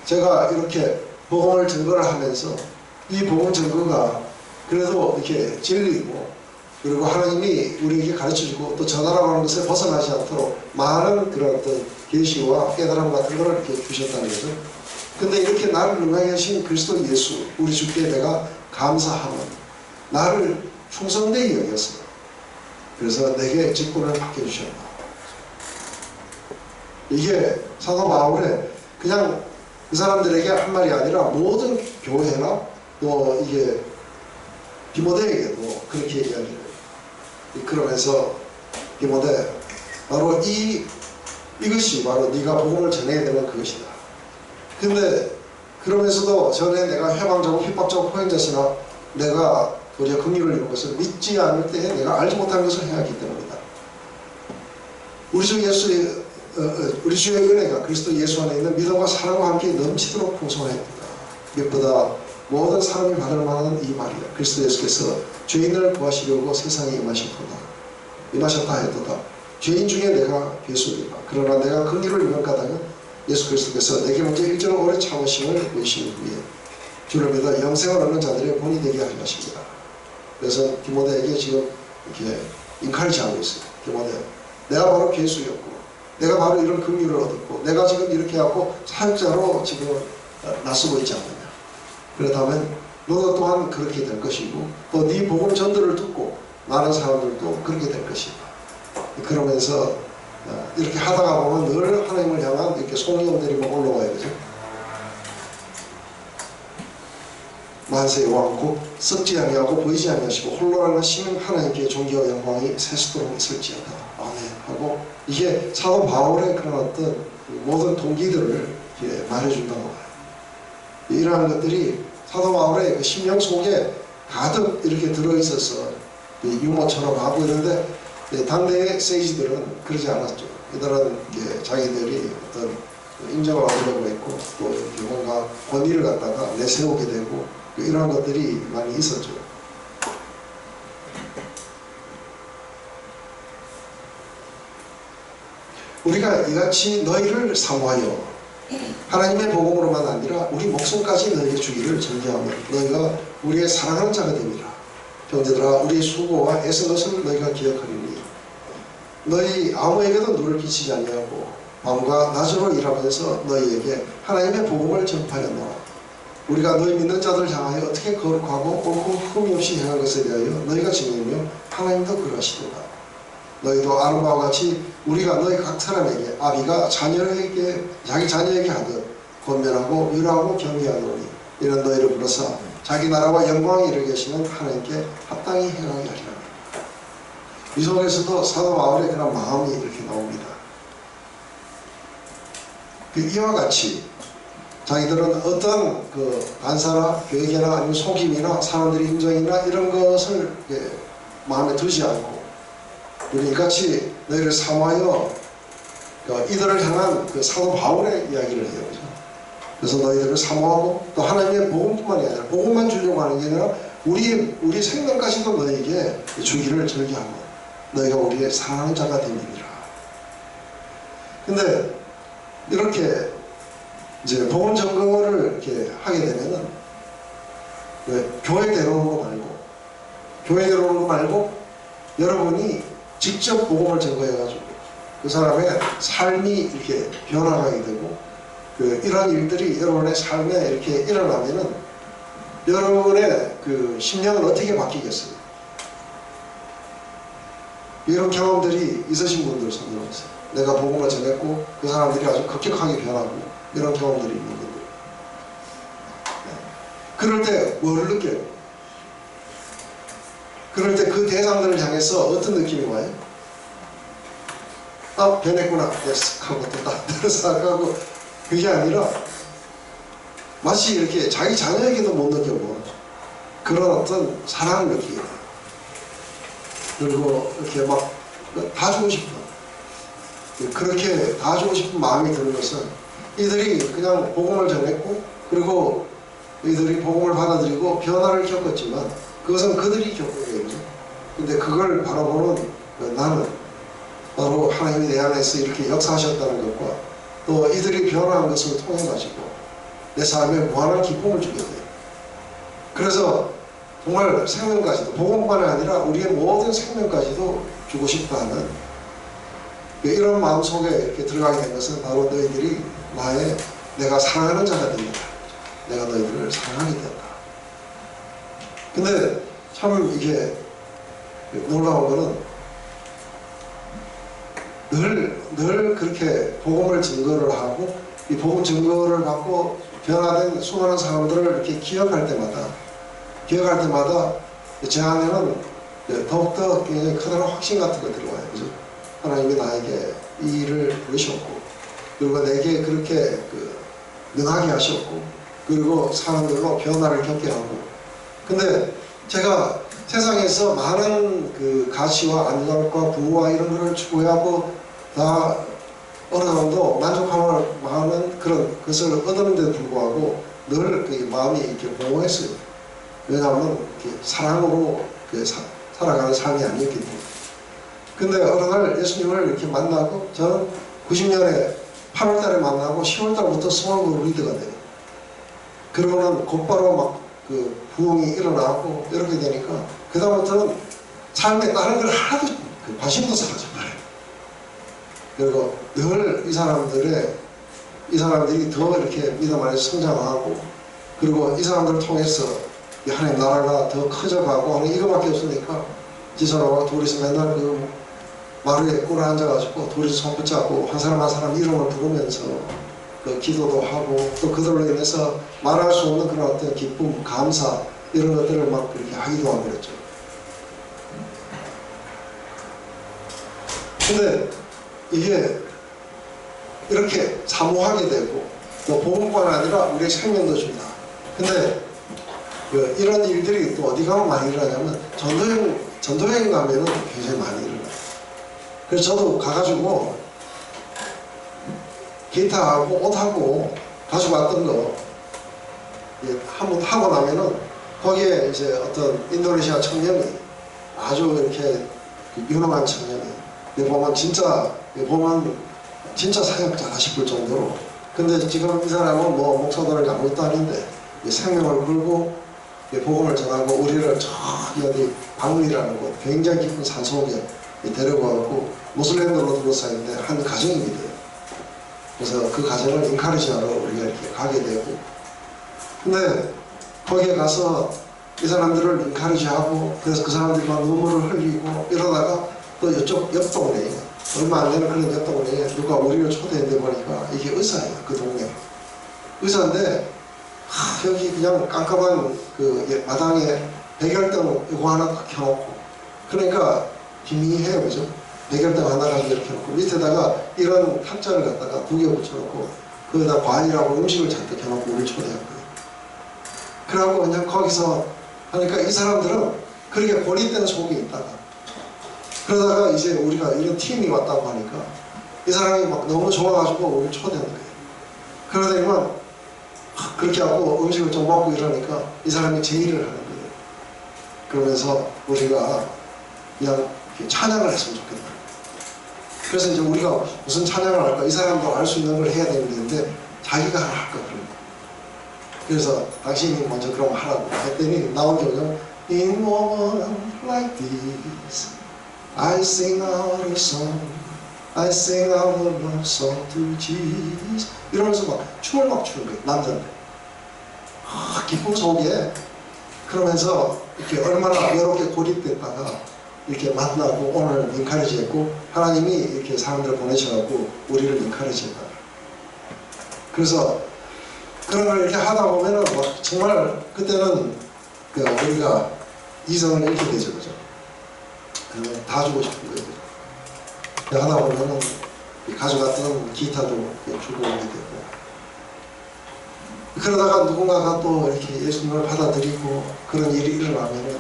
제가 이렇게 복음을 증거를 하면서 이 복음 증거가 그래도 이렇게 진리이고 그리고 하나님이 우리에게 가르쳐주고 또 전하라고 하는 것에 벗어나지 않도록 많은 그런 어떤 계시와 깨달음 같은 걸 이렇게 주셨다는 거죠. 근데 이렇게 나를 능하게 하신 그리스도 예수 우리 주께 내가 감사하면 나를 충성되게 여겼어. 그래서 내게 직분을 맡겨주셨다. 이게 사도 바울의 그냥 그 사람들에게 한 말이 아니라 모든 교회나 또 이게 디모데에게도 그렇게 이야기를 해요. 그러면서 디모데 바로 이것이 바로 네가 복음을 전해야 되는 그것이다. 근데 그러면서도 전에 내가 회방자고 핍박자고 포행자으나 내가 도리어 긍휼을 입은 것을 믿지 않을 때에 내가 알지 못한 것을 행하기 때문이다. 우리 주의 은혜가 그리스도 예수 안에 있는 믿음과 사랑과 함께 넘치도록 풍성하였다. 무엇보다 모든 사람이 받을 만한 이 말이야. 그리스도 예수께서 죄인을 구하시려고 세상에 임하셨다 하였도다. 죄인 중에 내가 괴수이다. 그러나 내가 긍휼을 입은 까닭은 예수 그리스도께서 내게 먼저 일전을 오래 참으심을 보이시는 후에 주를 믿어 영생을 얻는 자들의 본이 되게 하려 하십니다. 그래서 디모데에게 지금 이렇게 인카리지하고 있어요. 디모데, 내가 바로 괴수였고 내가 바로 이런 긍휼을 얻었고 내가 지금 이렇게 하고 사역자로 지금 나서고 있지 않느냐. 그렇다면 너도 또한 그렇게 될 것이고 또 네 복음 전도를 듣고 많은 사람들도 그렇게 될 것이다. 그러면서 이렇게 하다가 보면 늘 하나님을 향한 이렇게 송영 내리고 올라가야 되죠. 만세의 왕 곧 썩지 아니하고 보이지 아니하시고 홀로 하신 하나님께 존귀와 영광이 세수도록 있을지어다. 아멘 하고 이게 사도 바울의 그런 어떤 모든 동기들을 이렇게 말해준다고 봐요. 이러한 것들이 사도 바울의 그 심령 속에 가득 이렇게 들어있어서 유머처럼 하고 이런데 당대의 세이지들은 그러지 않았죠. 이들은 자기들이 어떤 인정을 얻으려고 했고 또 뭔가 권위를 갖다가 내세우게 되고 이러한 것들이 많이 있었죠. 우리가 이같이 너희를 사모하여 하나님의 복음으로만 아니라 우리 목숨까지 너희에게 주기를 전개하며 너희가 우리의 사랑하는 자가 됩니다. 형제들아 우리의 수고와 애쓴 것을 너희가 기억하리니 너희 아무에게도 누를 끼치지 아니하고 밤과 낮으로 일하면서 너희에게 하나님의 복음을 전파하였노라. 우리가 너희 믿는 자들을 향하여 어떻게 거룩하고 옳고 흠이 없이 행한 것에 대하여 너희가 증인이며 하나님도 그러하시도다. 너희도 아는 바와 같이 우리가 너희 각 사람에게 아비가 자기 자녀에게 하듯 권면하고 위로하고 경계하노니 이런 너희를 불러서 자기 나라와 영광에 이르게 계시는 하나님께 합당히 행하게 하리라. 이 속에서도 사도 바울의 그런 마음이 이렇게 나옵니다. 이와 같이 자기들은 어떤 그 간사나 교회계나 아니면 속임이나 사람들의 인정이나 이런 것을 마음에 두지 않고 우리 이같이 너희를 사모하여 이들을 향한 그 사도 바울의 이야기를 해요. 그죠? 그래서 너희들을 사모하고 또 하나님의 복음뿐만이 아니라 복음만 주려고 하는 게 아니라 우리 생명까지도 너희에게 주기를 절기하고 너희가 우리의 사랑하는 자가 됩니다. 근데 이렇게 이제 복음 전거를 이렇게 하게 되면은 교회 데려오는 거 말고 여러분이 직접 복음을 전거해가지고 그 사람의 삶이 이렇게 변화하게 되고 이런 일들이 여러분의 삶에 이렇게 일어나면은 여러분의 그 심령은 어떻게 바뀌겠어요? 이런 경험들이 있으신 분들 손 들어보세요. 내가 복음을 전했고 그 사람들이 아주 급격하게 변하고 이런 경험들이 있는 분들. 그럴 때 뭘 느껴요? 그럴 때 그 대상들을 향해서 어떤 느낌이 와요? 아, 변했구나. 됐어. 하고 또 다른 생각하고 그게 아니라 마치 이렇게 자기 자녀에게도 못 느껴보는 그런 어떤 사랑을 느끼게 돼요. 그리고 이렇게 막 다 주고 싶어. 그렇게 다 주고 싶은 마음이 드는 것은 이들이 그냥 복음을 전했고 그리고 이들이 복음을 받아들이고 변화를 겪었지만 그것은 그들이 겪은 거죠. 근데 그걸 바라보는 나는 바로 하나님이 내 안에서 이렇게 역사하셨다는 것과 또 이들이 변화한 것을 통해 가지고 내 삶에 무한한 기쁨을 주게 돼요. 그래서 정말 생명까지도 복음만이 아니라 우리의 모든 생명까지도 주고 싶다는 이런 마음속에 이렇게 들어가게 된 것은 바로 너희들이 내가 사랑하는 자가 되었다. 내가 너희들을 사랑하게 되었다. 근데 참 이게 놀라운 거는 늘 그렇게 복음을 증거를 하고 이 복음 증거를 받고 변화된 수많은 사람들을 이렇게 기억할 때마다 제 안에는 더욱더 굉장히 커다란 확신 같은 거 들어와요. 그죠? 하나님이 나에게 이 일을 부르셨고 그리고 내게 그렇게 능하게 하셨고 그리고 사람들로 변화를 겪게 하고 근데 제가 세상에서 많은 그 가치와 안정과 부와 이런 거를 추구하고 다 어느 정도 만족함을 많은 그런 것을 얻었는데도 불구하고 늘 그 마음이 이렇게 공허했어요. 왜냐하면 이렇게 사랑으로 살아가는 삶이 아니었기 때문에. 근데 어느 날 예수님을 이렇게 만나고 저는 90년에 8월 달에 만나고 10월 달부터 스몰그룹 리더가 돼요. 그러고는 곧바로 막 부흥이 일어나고 이렇게 되니까 그다음부터는 삶에 다른 걸 하나도 관심도 사라져버려요. 그리고 늘 이 사람들이 더 이렇게 믿음 안에서 성장하고 그리고 이 사람들을 통해서 하나님 나라가 더 커져가고 하는 이거밖에 없으니까 지선하고 둘이서 맨날 마루에 꿇어 앉아가지고 둘이서 손 붙잡고 한 사람 한 사람 이름을 부르면서 기도도 하고 또 그들로 인해서 말할 수 없는 그런 어떤 기쁨, 감사 이런 것들을 막 그렇게 하기도 하고 그랬죠. 근데 이게 이렇게 사모하게 되고 또 복음뿐 아니라 우리의 생명도 준다. 근데 이런 일들이 또 어디 가면 많이 일어나냐면 전도여행 가면은 굉장히 많이 일어나요. 그래서 저도 가가지고 기타하고 옷하고 가지고 왔던 거 한번 하고 나면은 거기에 이제 어떤 인도네시아 청년이 아주 이렇게 유능한 청년이 보면 진짜 사역자라 싶을 정도로 근데 지금 이 사람은 뭐 목사들을 아무것도 아닌데 생명을 걸고 복음을 전하고 우리를 저기 어디 방문이라는 곳 굉장히 깊은 산속에 데려가고 모슬렘들로 둘러싸인데 한 가정입니다. 그래서 그 가정을 인카리지하러 우리가 이렇게 가게 되고 근데 거기에 가서 이 사람들을 인카리지하고 그래서 그 사람들이 막 눈물을 흘리고 이러다가 또 이쪽 옆 동네에 얼마 안 되는 그런 옆 동네에 누가 우리를 초대했는데 보니까 이게 의사예요. 그 동네 의사인데 여기 그냥 깜깜한 마당에 백열등 이거 하나 딱 켜놓고 그러니까 비밀해요. 그죠? 백열등 하나가 이렇게 켜놓고 밑에다가 이런 탁자를 갖다가 2개 붙여놓고 거기다 과일하고 음식을 잔뜩 켜놓고 우리를 초대한 거예요. 그러고 그냥 거기서 하니까 이 사람들은 그렇게 고립된 속에 있다가 그러다가 이제 우리가 이런 팀이 왔다고 하니까 이 사람이 막 너무 좋아가지고 우리를 초대한 거예요. 그러더니만 그렇게 하고 음식을 좀 먹고 이러니까 이 사람이 제의를 하는 거예요. 그러면서 우리가 그냥 찬양을 했으면 좋겠다. 그래서 이제 우리가 무슨 찬양을 할까? 이 사람도 알 수 있는 걸 해야 되는데 자기가 하나 할까? 그런 거예요. 그래서 당신이 먼저 그럼 하라고 했더니 나온 게 뭐냐면 In moments like this I sing out a song I sing out a love song to Jesus 이러면서 막 춤을 막 추는 거예요. 남자인데 기쁨 속에 그러면서 이렇게 얼마나 외롭게 고립됐다가 이렇게 만나고 오늘 인카레지 했고 하나님이 이렇게 사람들을 보내셔갖고 우리를 인카레지 했다. 그래서 그런 걸 이렇게 하다 보면은 막 정말 그때는 우리가 이성을 잃게 되죠. 그죠? 다 주고 싶은 거예요. 그죠? 하다 보면은 가져갔던 기타도 주고 오게 되고 그러다가 누군가가 또 이렇게 예수님을 받아들이고 그런 일이 일어나면은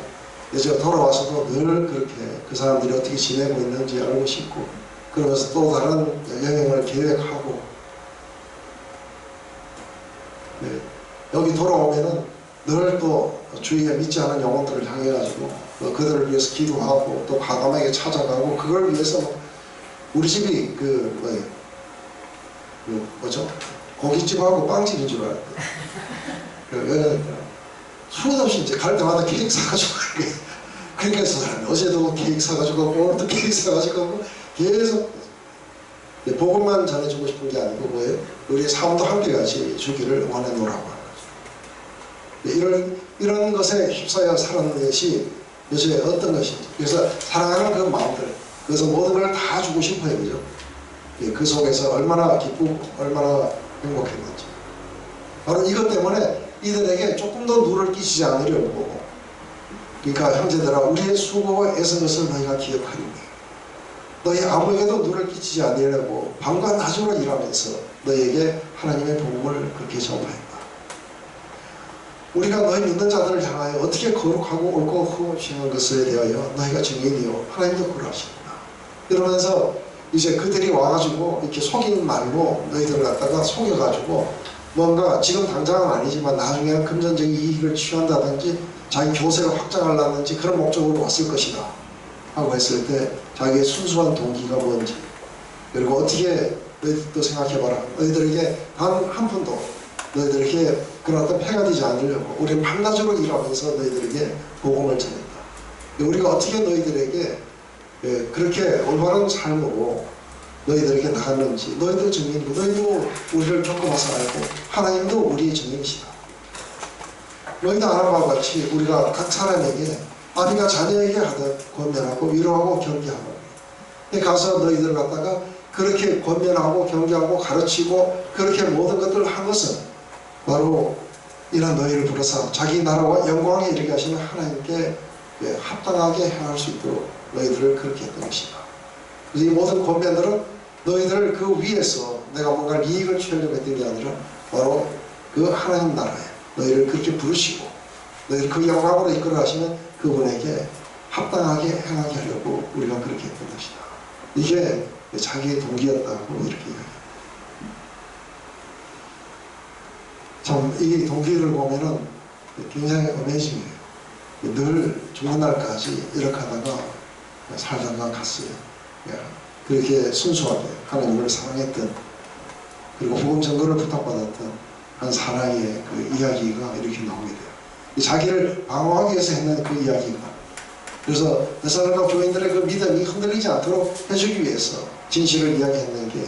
이제 돌아와서도 늘 그렇게 그 사람들이 어떻게 지내고 있는지 알고 싶고 그러면서 또 다른 여행을 계획하고 네. 여기 돌아오면은 늘 또 주위에 믿지 않은 영혼들을 향해 가지고 그들을 위해서 기도하고 또 과감하게 찾아가고 그걸 위해서 우리 집이 뭐죠? 고깃집하고 빵집인 줄 알았대. 수도 없이 이제 갈 때마다 케이크 사가지고 그러니까 어제도 케이크 사가지고 오늘도 케이크 사가지고 계속 복음만 전해주고 싶은 게 아니고 뭐예요? 우리의 삶도 함께같이 주기를 원해 놓으라고 하는 거죠. 이런 것에 휩싸여 사는 것이 요새 어떤 것인지 그래서 사랑하는 그 마음들 그래서 모든 걸 다 주고 싶어요. 그죠? 그 속에서 얼마나 기쁘고 얼마나 행복했는지 바로 이것 때문에 이들에게 조금 더 누를 끼치지 않으려고 그러니까 형제들아 우리의 수고와 애쓴 것을 너희가 기억하리니 너희 아무에게도 누를 끼치지 않으려고 밤과 낮으로 일하면서 너희에게 하나님의 복음을 그렇게 전파했다. 우리가 너희 믿는 자들을 향하여 어떻게 거룩하고 옳고 흠없는 것에 대하여 너희가 증인이요 하나님도 그러하십니다. 이러면서 이제 그들이 와가지고 이렇게 속이는 말로 너희들을 갖다가 속여가지고 뭔가 지금 당장은 아니지만 나중에는 금전적인 이익을 취한다든지 자기 교세를 확장하려든지 그런 목적으로 왔을 것이다 하고 했을 때 자기의 순수한 동기가 뭔지 그리고 어떻게 너희들도 생각해봐라. 너희들에게 단 한 푼도 너희들에게 그런 어떤 폐가 되지 않으려고 우리는 밤낮으로 일하면서 너희들에게 복음을 전했다. 우리가 어떻게 너희들에게 그렇게 올바른 삶으로 너희들에게 나갔는지 너희도 증인이고 너희도 우리를 겪어봐서 알고 하나님도 우리의 증인이시다. 너희도 아는 바와 같이 우리가 각 사람에게 아비가 자녀에게 하듯 권면하고 위로하고 경계하고 가서 너희들을 갖다가 그렇게 권면하고 경계하고 가르치고 그렇게 모든 것들을 한 것은 바로 이런 너희를 불러서 자기 나라와 영광에 이르게 하시는 하나님께 합당하게 행할 수 있도록 너희들을 그렇게 했던 것이다. 그래서 이 모든 권면들은 너희들을 그 위에서 내가 뭔가 이익을 취하려고 했던 게 아니라 바로 그 하나님 나라에 너희를 그렇게 부르시고 너희를 그 영광으로 이끌어 가시는 그분에게 합당하게 행하게 하려고 우리가 그렇게 했던 것이다. 이게 자기의 동기였다고 이렇게 이야기합니다. 참 이 동기를 보면은 굉장히 어메이징해요. 늘 죽는 날까지 이렇게 하다가 살다가 갔어요. 그렇게 순수하게 하나님을 사랑했던 그리고 복음 전거를 부탁받았던 한 사나이의 그 이야기가 이렇게 나오게 돼요. 자기를 방어하기 위해서 했는 그 이야기가 그래서 데살로니가 교인들의 그 믿음이 흔들리지 않도록 해주기 위해서 진실을 이야기했는 게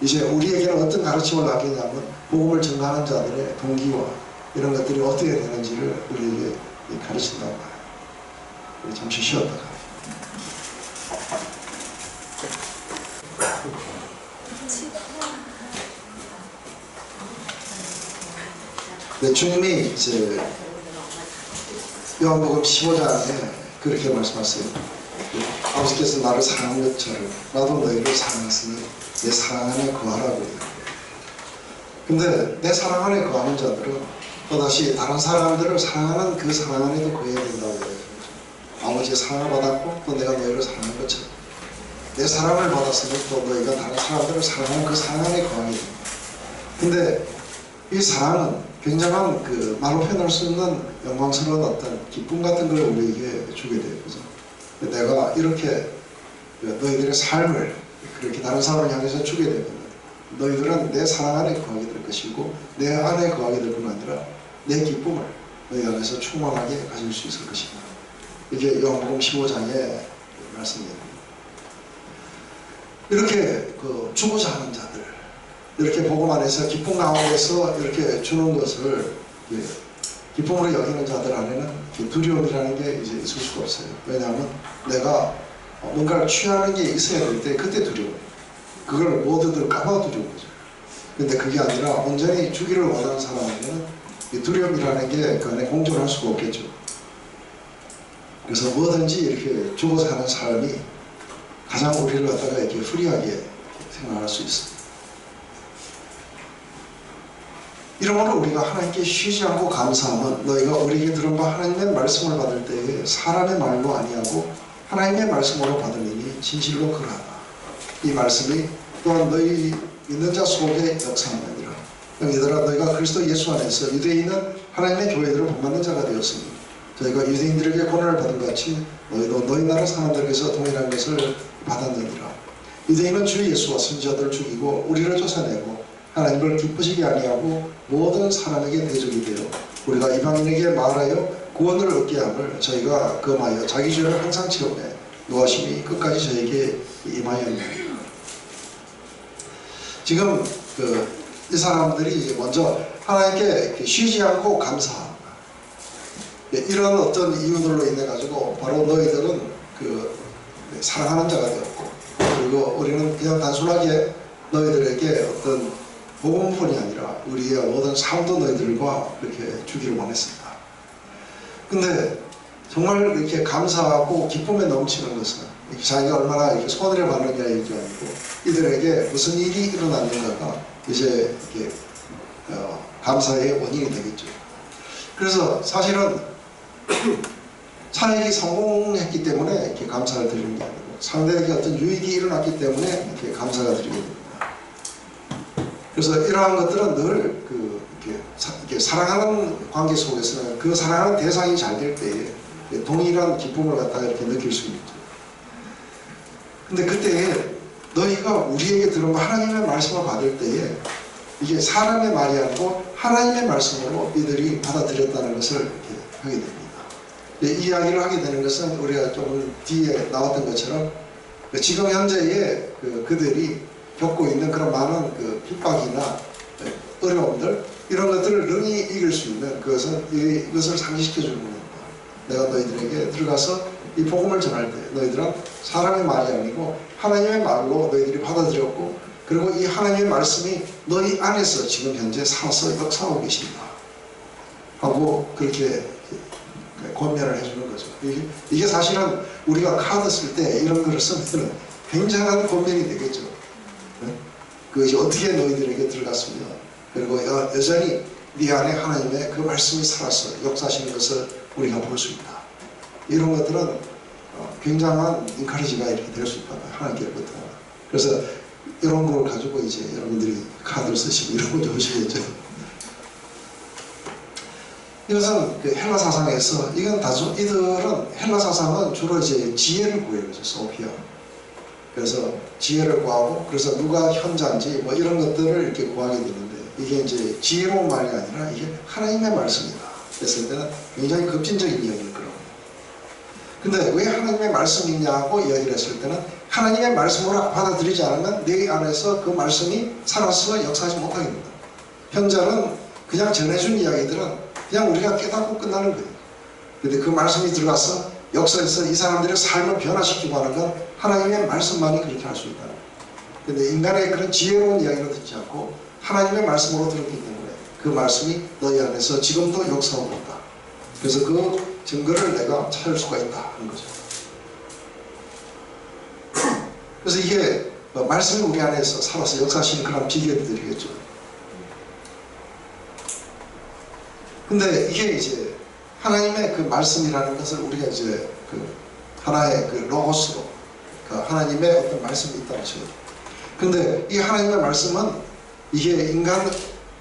이제 우리에게는 어떤 가르침을 나겠냐면 복음을 전가하는 자들의 동기와 이런 것들이 어떻게 되는지를 우리에게 가르친다고 봐요. 잠시 쉬었다가 네, 주님이 이제 요한복음 15장에 그렇게 말씀하세요. 아버지께서 나를 사랑한 것처럼 나도 너희를 사랑했으니 내 사랑 안에 거하라고. 근데 내 사랑 안에 거하는 자들은 또다시 다른 사람들을 사랑하는 그 사랑 안에도 거해야 된다고 해요. 아버지의 사랑을 받았고 또 내가 너희를 사랑한 것처럼 내 사랑을 받았으니 또 너희가 다른 사람들을 사랑하는 그 사랑 안에 거하게 됩니다. 근데 이 사랑은 굉장한 그 말로 표현할 수 있는 영광스러운 어떤 기쁨 같은 걸 우리에게 주게 돼요. 그죠? 내가 이렇게 너희들의 삶을 그렇게 다른 사람을 향해서 주게 되면 너희들은 내 사랑 안에 거하게 될 것이고 내 안에 거하게 될 뿐 아니라 내 기쁨을 너희 안에서 충만하게 가질 수 있을 것이다. 이게 요한복음 15장의 말씀입니다. 이렇게 주고자 하는 자들 이렇게 복음 안에서 기쁨 가운데서 이렇게 주는 것을 기쁨으로 여기는 자들 안에는 두려움이라는 게 이제 있을 수가 없어요. 왜냐하면 내가 뭔가를 취하는 게 있어야 될 때 그때 두려워요. 그걸 모두들 까봐 두려운 거죠. 근데 그게 아니라 온전히 주기를 원하는 사람에게는 이 두려움이라는 게 그 안에 공존할 수가 없겠죠. 그래서 뭐든지 이렇게 주고 사는 삶이 가장 우리를 갖다가 이렇게 프리하게 생각할 수 있습니다. 이러므로 우리가 하나님께 쉬지 않고 감사하면 너희가 우리에게 들은 바 하나님의 말씀을 받을 때에 사람의 말로 아니하고 하나님의 말씀으로 받으리니 진실로 그러하다. 이 말씀이 또한 너희 믿는 자 속에 역사하느니라. 얘들아 너희가 그리스도 예수 안에서 유대인은 하나님의 교회들을 본받는 자가 되었으니 저희가 유대인들에게 고난을 받은 같이 너희도 너희 나라 사람들에게서 동일한 것을 받았느니라. 유대인은 주 예수와 선지자들을 죽이고 우리를 쫓아내고 하나님을 기쁘시게 아니하고 모든 사람에게 대적이 되어 우리가 이방인에게 말하여 구원을 얻게 함을 저희가 금하여 자기 죄를 항상 채우매 노하심이 끝까지 저에게 임하였느니라. 지금 이 사람들이 먼저 하나님께 쉬지 않고 감사합니다. 이런 어떤 이유들로 인해 가지고 바로 너희들은 사랑하는 자가 되었고 그리고 우리는 그냥 단순하게 너희들에게 어떤 복음뿐이 아니라 우리의 모든 삶도 너희들과 이렇게 주기를 원했습니다. 근데 정말 이렇게 감사하고 기쁨에 넘치는 것은 자기가 얼마나 이렇게 손해를 받느냐 얘기 아니고 이들에게 무슨 일이 일어났는가가 이제 이렇게 감사의 원인이 되겠죠. 그래서 사실은 사역이 성공했기 때문에 이렇게 감사를 드리는 게 아니고 상대에게 어떤 유익이 일어났기 때문에 이렇게 감사가 드리게 됩니다. 그래서 이러한 것들은 늘 이렇게 사랑하는 관계 속에서는 그 사랑하는 대상이 잘 될 때에 동일한 기쁨을 갖다가 이렇게 느낄 수 있죠. 근데 그때 너희가 우리에게 들은 하나님의 말씀을 받을 때에 이게 사람의 말이 아니고 하나님의 말씀으로 이들이 받아들였다는 것을 이렇게 하게 됩니다. 이 이야기를 하게 되는 것은 우리가 좀 뒤에 나왔던 것처럼 지금 현재의 그들이 겪고 있는 그런 많은 핍박이나 어려움들 이런 것들을 능히 이길 수 있는 이것을 상기시켜 주는 겁니다. 내가 너희들에게 들어가서 이 복음을 전할 때 너희들은 사람의 말이 아니고 하나님의 말로 너희들이 받아들였고 그리고 이 하나님의 말씀이 너희 안에서 지금 현재 살아서 역사하고 계신다 하고 그렇게 권면을 해주는 거죠. 이게 사실은 우리가 카드 쓸 때 이런 글을 쓰면 굉장한 권면이 되겠죠. 그것이 어떻게 너희들에게 들어갔으며 그리고 여전히 네 안에 하나님의 그 말씀이 살아서 역사하시는 것을 우리가 볼 수 있다. 이런 것들은 굉장한 인카리지가 이렇게 될 수 있다. 하나님께로부터. 그래서 이런 걸 가지고 이제 여러분들이 카드를 쓰시고 이런 거 좋으시겠죠. 이것은 헬라 사상에서 이들은 헬라 사상은 주로 이제 지혜를 구해요. 소피아. 그래서 지혜를 구하고 그래서 누가 현자인지 뭐 이런 것들을 이렇게 구하게 되는데 이게 이제 지혜로운 말이 아니라 이게 하나님의 말씀이다. 그랬을 때는 굉장히 급진적인 이야기를 그럽니다. 근데 왜 하나님의 말씀이냐고 이야기를 했을 때는 하나님의 말씀으로 받아들이지 않으면 내 안에서 그 말씀이 살아서 역사하지 못하게 됩니다. 현자는 그냥 전해준 이야기들은 그냥 우리가 깨닫고 끝나는 거예요. 근데 그 말씀이 들어가서 역사에서 이 사람들의 삶을 변화시키고 하는 건 하나님의 말씀만이 그렇게 할 수 있다. 근데 인간의 그런 지혜로운 이야기를 듣지 않고 하나님의 말씀으로 들었기 때문에 그 말씀이 너희 안에서 지금도 역사하고 있다. 그래서 그 증거를 내가 찾을 수가 있다 하는 거죠. 그래서 이게 말씀이 우리 안에서 살아서 역사하시는 그런 비결들이겠죠. 근데 이게 이제 하나님의 그 말씀이라는 것을 우리가 이제 하나의 로고스로 하나님의 어떤 말씀이 있다고 쳐요. 근데 이 하나님의 말씀은 이게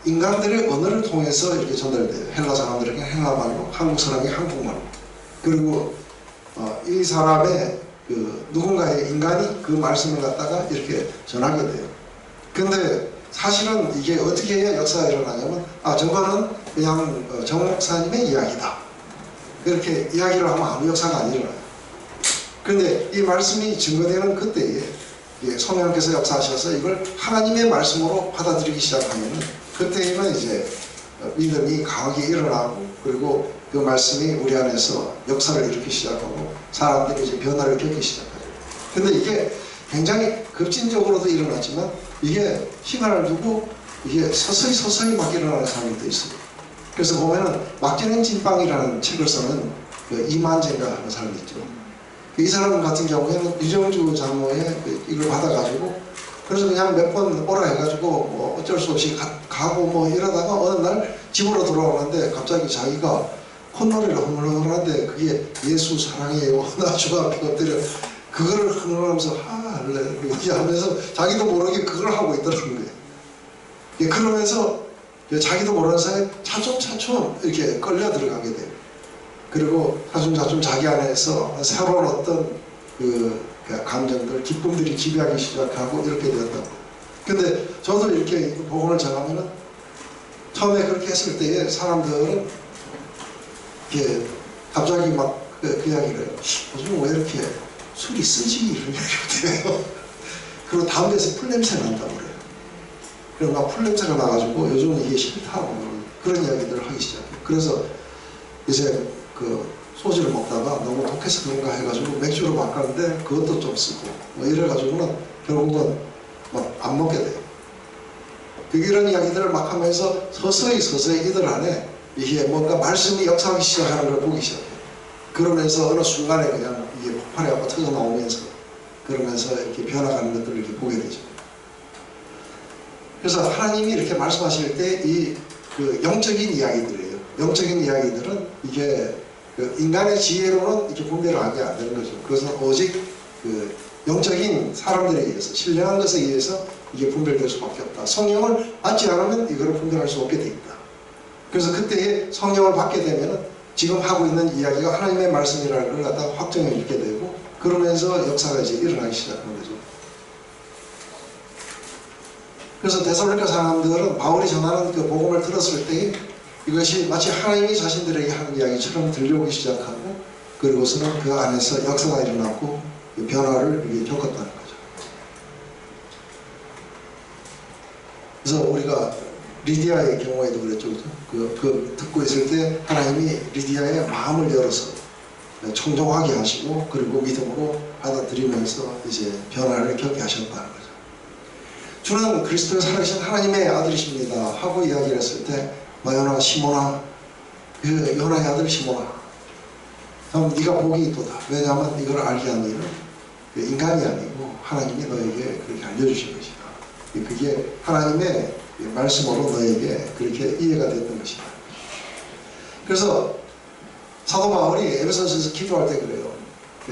인간들의 언어를 통해서 이렇게 전달돼요. 헬라 사람들에게 헬라말로, 한국 사람이 한국말로. 그리고 이 사람의 누군가의 인간이 그 말씀을 갖다가 이렇게 전하게 돼요. 근데 사실은 이게 어떻게 해야 역사가 일어나냐면 저거는 그냥 정 목사님의 이야기다. 그렇게 이야기를 하면 아무 역사가 안 일어나요. 그런데 이 말씀이 증거되는 그때에 성령께서 역사하셔서 이걸 하나님의 말씀으로 받아들이기 시작하면 그때에는 이제 믿음이 강하게 일어나고 그리고 그 말씀이 우리 안에서 역사를 일으키기 시작하고 사람들이 이제 변화를 겪기 시작하죠. 근데 이게 굉장히 급진적으로도 일어나지만 이게 시간을 두고 이게 서서히 막 일어나는 사람들도 있어요. 그래서 보면은 막지는 찐빵이라는 책을 쓰는 그 이만재인가 하는 사람이 있죠. 이 사람 같은 경우에는 유정주 장로의 이걸 받아가지고 그래서 그냥 몇 번 오라 해가지고 뭐 어쩔 수 없이 가고 뭐 이러다가 어느 날 집으로 돌아오는데 갑자기 자기가 콧노래를 흥얼흥얼하는데 그게 예수 사랑해요 나 주 앞에 엎드려 그거를 흥얼하면서 할렐루야 하면서 자기도 모르게 그걸 하고 있더라는 거예요. 예, 그러면서 자기도 모르는 사이에 차츰 이렇게 끌려 들어가게 돼요. 그리고 차츰 자기 안에서 새로운 어떤 그 감정들, 기쁨들이 지배하기 시작하고 이렇게 되었다고. 근데 저도 이렇게 복음을 전하면은 처음에 그렇게 했을 때에 사람들은 이렇게 갑자기 막 그 이야기를 해요. 요즘 왜 이렇게 술이 쓰지? 이런 얘기를 해요. 그리고 다음 데서 풀냄새 난다고 그래요. 그리고 막 풀냄새가 나가지고 요즘은 이게 싫다고 그런 이야기들을 하기 시작해요. 그래서 이제 그 소주를 먹다가 너무 독해서 그런가 해가지고 맥주로 바꿨는데 그것도 좀 쓰고 뭐 이래가지고는 결국은 막 안 먹게 돼요. 이런 이야기들을 막 하면서 서서히 이들 안에 이게 뭔가 말씀이 역사하기 시작하는 걸 보기 시작해요. 그러면서 어느 순간에 그냥 이게 폭발해갖고 터져 나오면서 그러면서 이렇게 변화가는 것들을 이렇게 보게 되죠. 그래서 하나님이 이렇게 말씀하실 때 이 그 영적인 이야기들이에요. 영적인 이야기들은 이게 그 인간의 지혜로는 이렇게 분별을 하게 안 되는 거죠. 그것은 오직 그 영적인 사람들에 의해서 신령한 것에 의해서 이게 분별될 수밖에 없다. 성령을 받지 않으면 이거를 분별할 수 없게 돼 있다. 그래서 그때에 성령을 받게 되면 지금 하고 있는 이야기가 하나님의 말씀이라는 걸 갖다가 확정해 주게 되고 그러면서 역사가 이제 일어나기 시작하는 거죠. 그래서 데살로니가 사람들은 바울이 전하는 그 복음을 들었을 때 이것이 마치 하나님이 자신들에게 하는 이야기처럼 들려오기 시작하고 그리고서는 그 안에서 역사가 일어나고 그 변화를 겪었다는 거죠. 그래서 우리가 리디아의 경우에도 그랬죠. 그 듣고 있을 때 하나님이 리디아의 마음을 열어서 청정하게 하시고 그리고 믿음으로 받아들이면서 이제 변화를 겪게 하셨다는 거죠. 주는 그리스도의 살아계신 하나님의 아들이십니다 하고 이야기를 했을 때 요나 시몬아 그 요나의 아들 시몬아 그럼 네가 복이 있도다. 왜냐하면 이걸 알게 한 일은 인간이 아니고 하나님이 너에게 그렇게 알려주신 것이다. 그게 하나님의 말씀으로 너에게 그렇게 이해가 됐던 것이다. 그래서 사도 바울이 에베소서에서 기도할 때 그래요.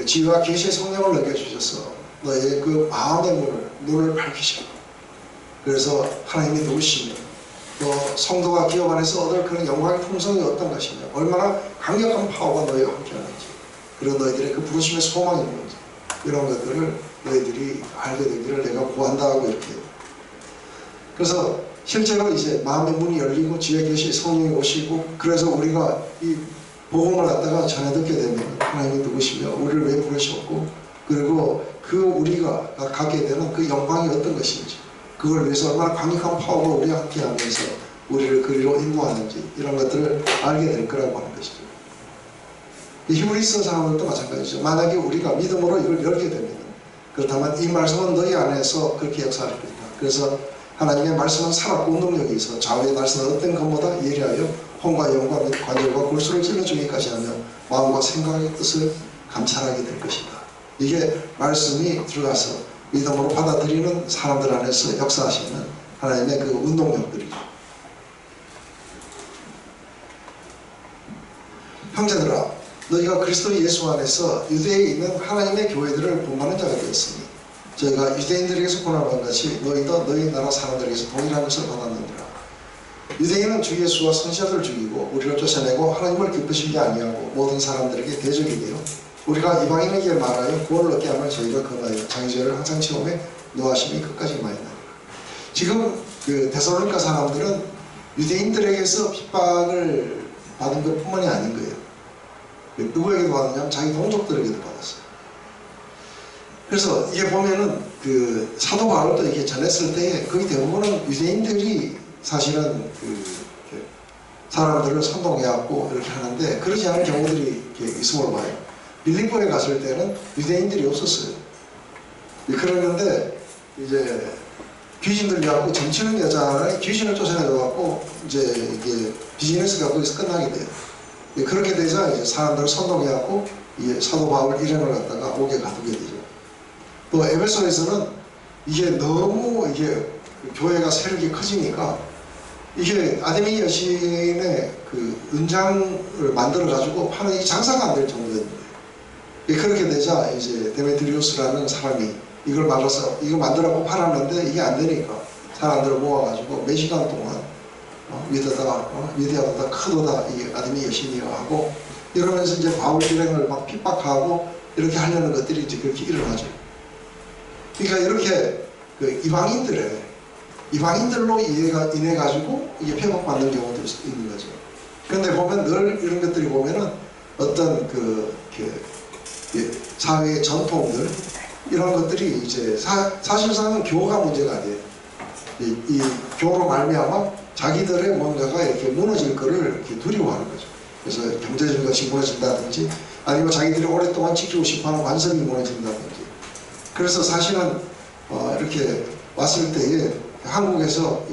지혜와 계시의 성령을 넘겨주셔서 너의 그 마음의 눈을 밝히시고 그래서 하나님이 누구시며 또 성도가 기업 안에서 얻을 그런 영광의 풍성이 어떤 것이냐 얼마나 강력한 파워가 너희와 함께하는지 그리고 너희들의 그 부르심의 소망이 뭔지 이런 것들을 너희들이 알게 되기를 내가 구한다 하고 이렇게 해요. 그래서 실제로 이제 마음의 문이 열리고 지혜 계시 성령이 오시고 그래서 우리가 이 복음을 갖다가 전해 듣게 되면 하나님이 누구시며 우리를 왜 부르셨고 그리고 그 우리가 갖게 되는 그 영광이 어떤 것인지 그걸 위해서 얼마나 강력한 파워가 우리와 함께 하면서 우리를 그리로 인도하는지 이런 것들을 알게 될 거라고 하는 것이죠. 히브리서 사람들도 마찬가지죠. 만약에 우리가 믿음으로 이걸 열게 되면 그렇다면 이 말씀은 너희 안에서 그렇게 역사할 것이다. 그래서 하나님의 말씀은 살았고 운동력이 있어 좌우의 날선 어떤 것보다 예리하여 혼과 영과 및 관절과 골수를 찔러주기까지 하며 마음과 생각의 뜻을 감찰하게 될 것이다. 이게 말씀이 들어가서 믿음으로 받아들이는 사람들 안에서 역사하시는 하나님의 그 운동력들이죠. 형제들아 너희가 그리스도 예수 안에서 유대에 있는 하나님의 교회들을 본받는 자가 되었으니 저희가 유대인들에게서 고난받은 같이 너희도 너희 나라 사람들에게서 동일한 것을 받았느니라. 유대인은 주 예수와 선지자들을 죽이고 우리를 쫓아내고 하나님을 기쁘시게 아니하고 모든 사람들에게 대적이 되어 우리가 이방인에게 말하여 구원을 얻게 하면 저희가 금하여 자기 죄를 항상 체험해 노하심이 끝까지 마이나니라. 지금 그 데살로니가 사람들은 유대인들에게서 핍박을 받은 것 뿐만이 아닌 거예요. 누구에게도 받았냐면 자기 동족들에게도 받았어요. 그래서 이게 보면은 그 사도 바울도 이렇게 전했을 때 거의 대부분은 유대인들이 사실은 사람들을 선동해갖고 이렇게 하는데 그러지 않은 경우들이 이렇게 있음을 봐요. 빌립보에 갔을 때는 유대인들이 없었어요. 그러는데 이제 귀신들 갖고 점치는 여자를 귀신을 쫓아내갖고 이제 이게 비즈니스가 거기서 끝나게 돼요. 그렇게 되자 이제 사람들을 선동해갖고 이 사도 바울 일행을 갖다가 옥에 가두게 되죠. 또 에베소에서는 이게 너무 이게 교회가 세력이 커지니까 이게 아데미 여신의 그 은장을 만들어 가지고 파는 이 장사가 안 될 정도였는데 그렇게 되자 이제 데메트리우스라는 사람이 이걸 말아서 이거 만들라고 팔았는데 이게 안 되니까 사람들을 모아가지고 몇 시간 동안 위대하다 크도다 이 아데미 여신이라 하고 이러면서 이제 바울 일행을 막 핍박하고 이렇게 하려는 것들이 이제 그렇게 일어나죠. 그러니까 이렇게 그 이방인들로 인해 가지고 이게 폐박받는 경우도 있는 거죠. 그런데 보면 늘 이런 것들이 보면은 어떤 사회의 전통들 이런 것들이 이제 사실상은 교가 문제가 아니에요. 이 교로 말미암아 자기들의 뭔가가 이렇게 무너질 거를 이렇게 두려워하는 거죠. 그래서 경제적인 것이 무너진다든지 아니면 자기들이 오랫동안 지키고 싶어하는 관습이 무너진다든지. 그래서 사실은 이렇게 왔을 때에 한국에서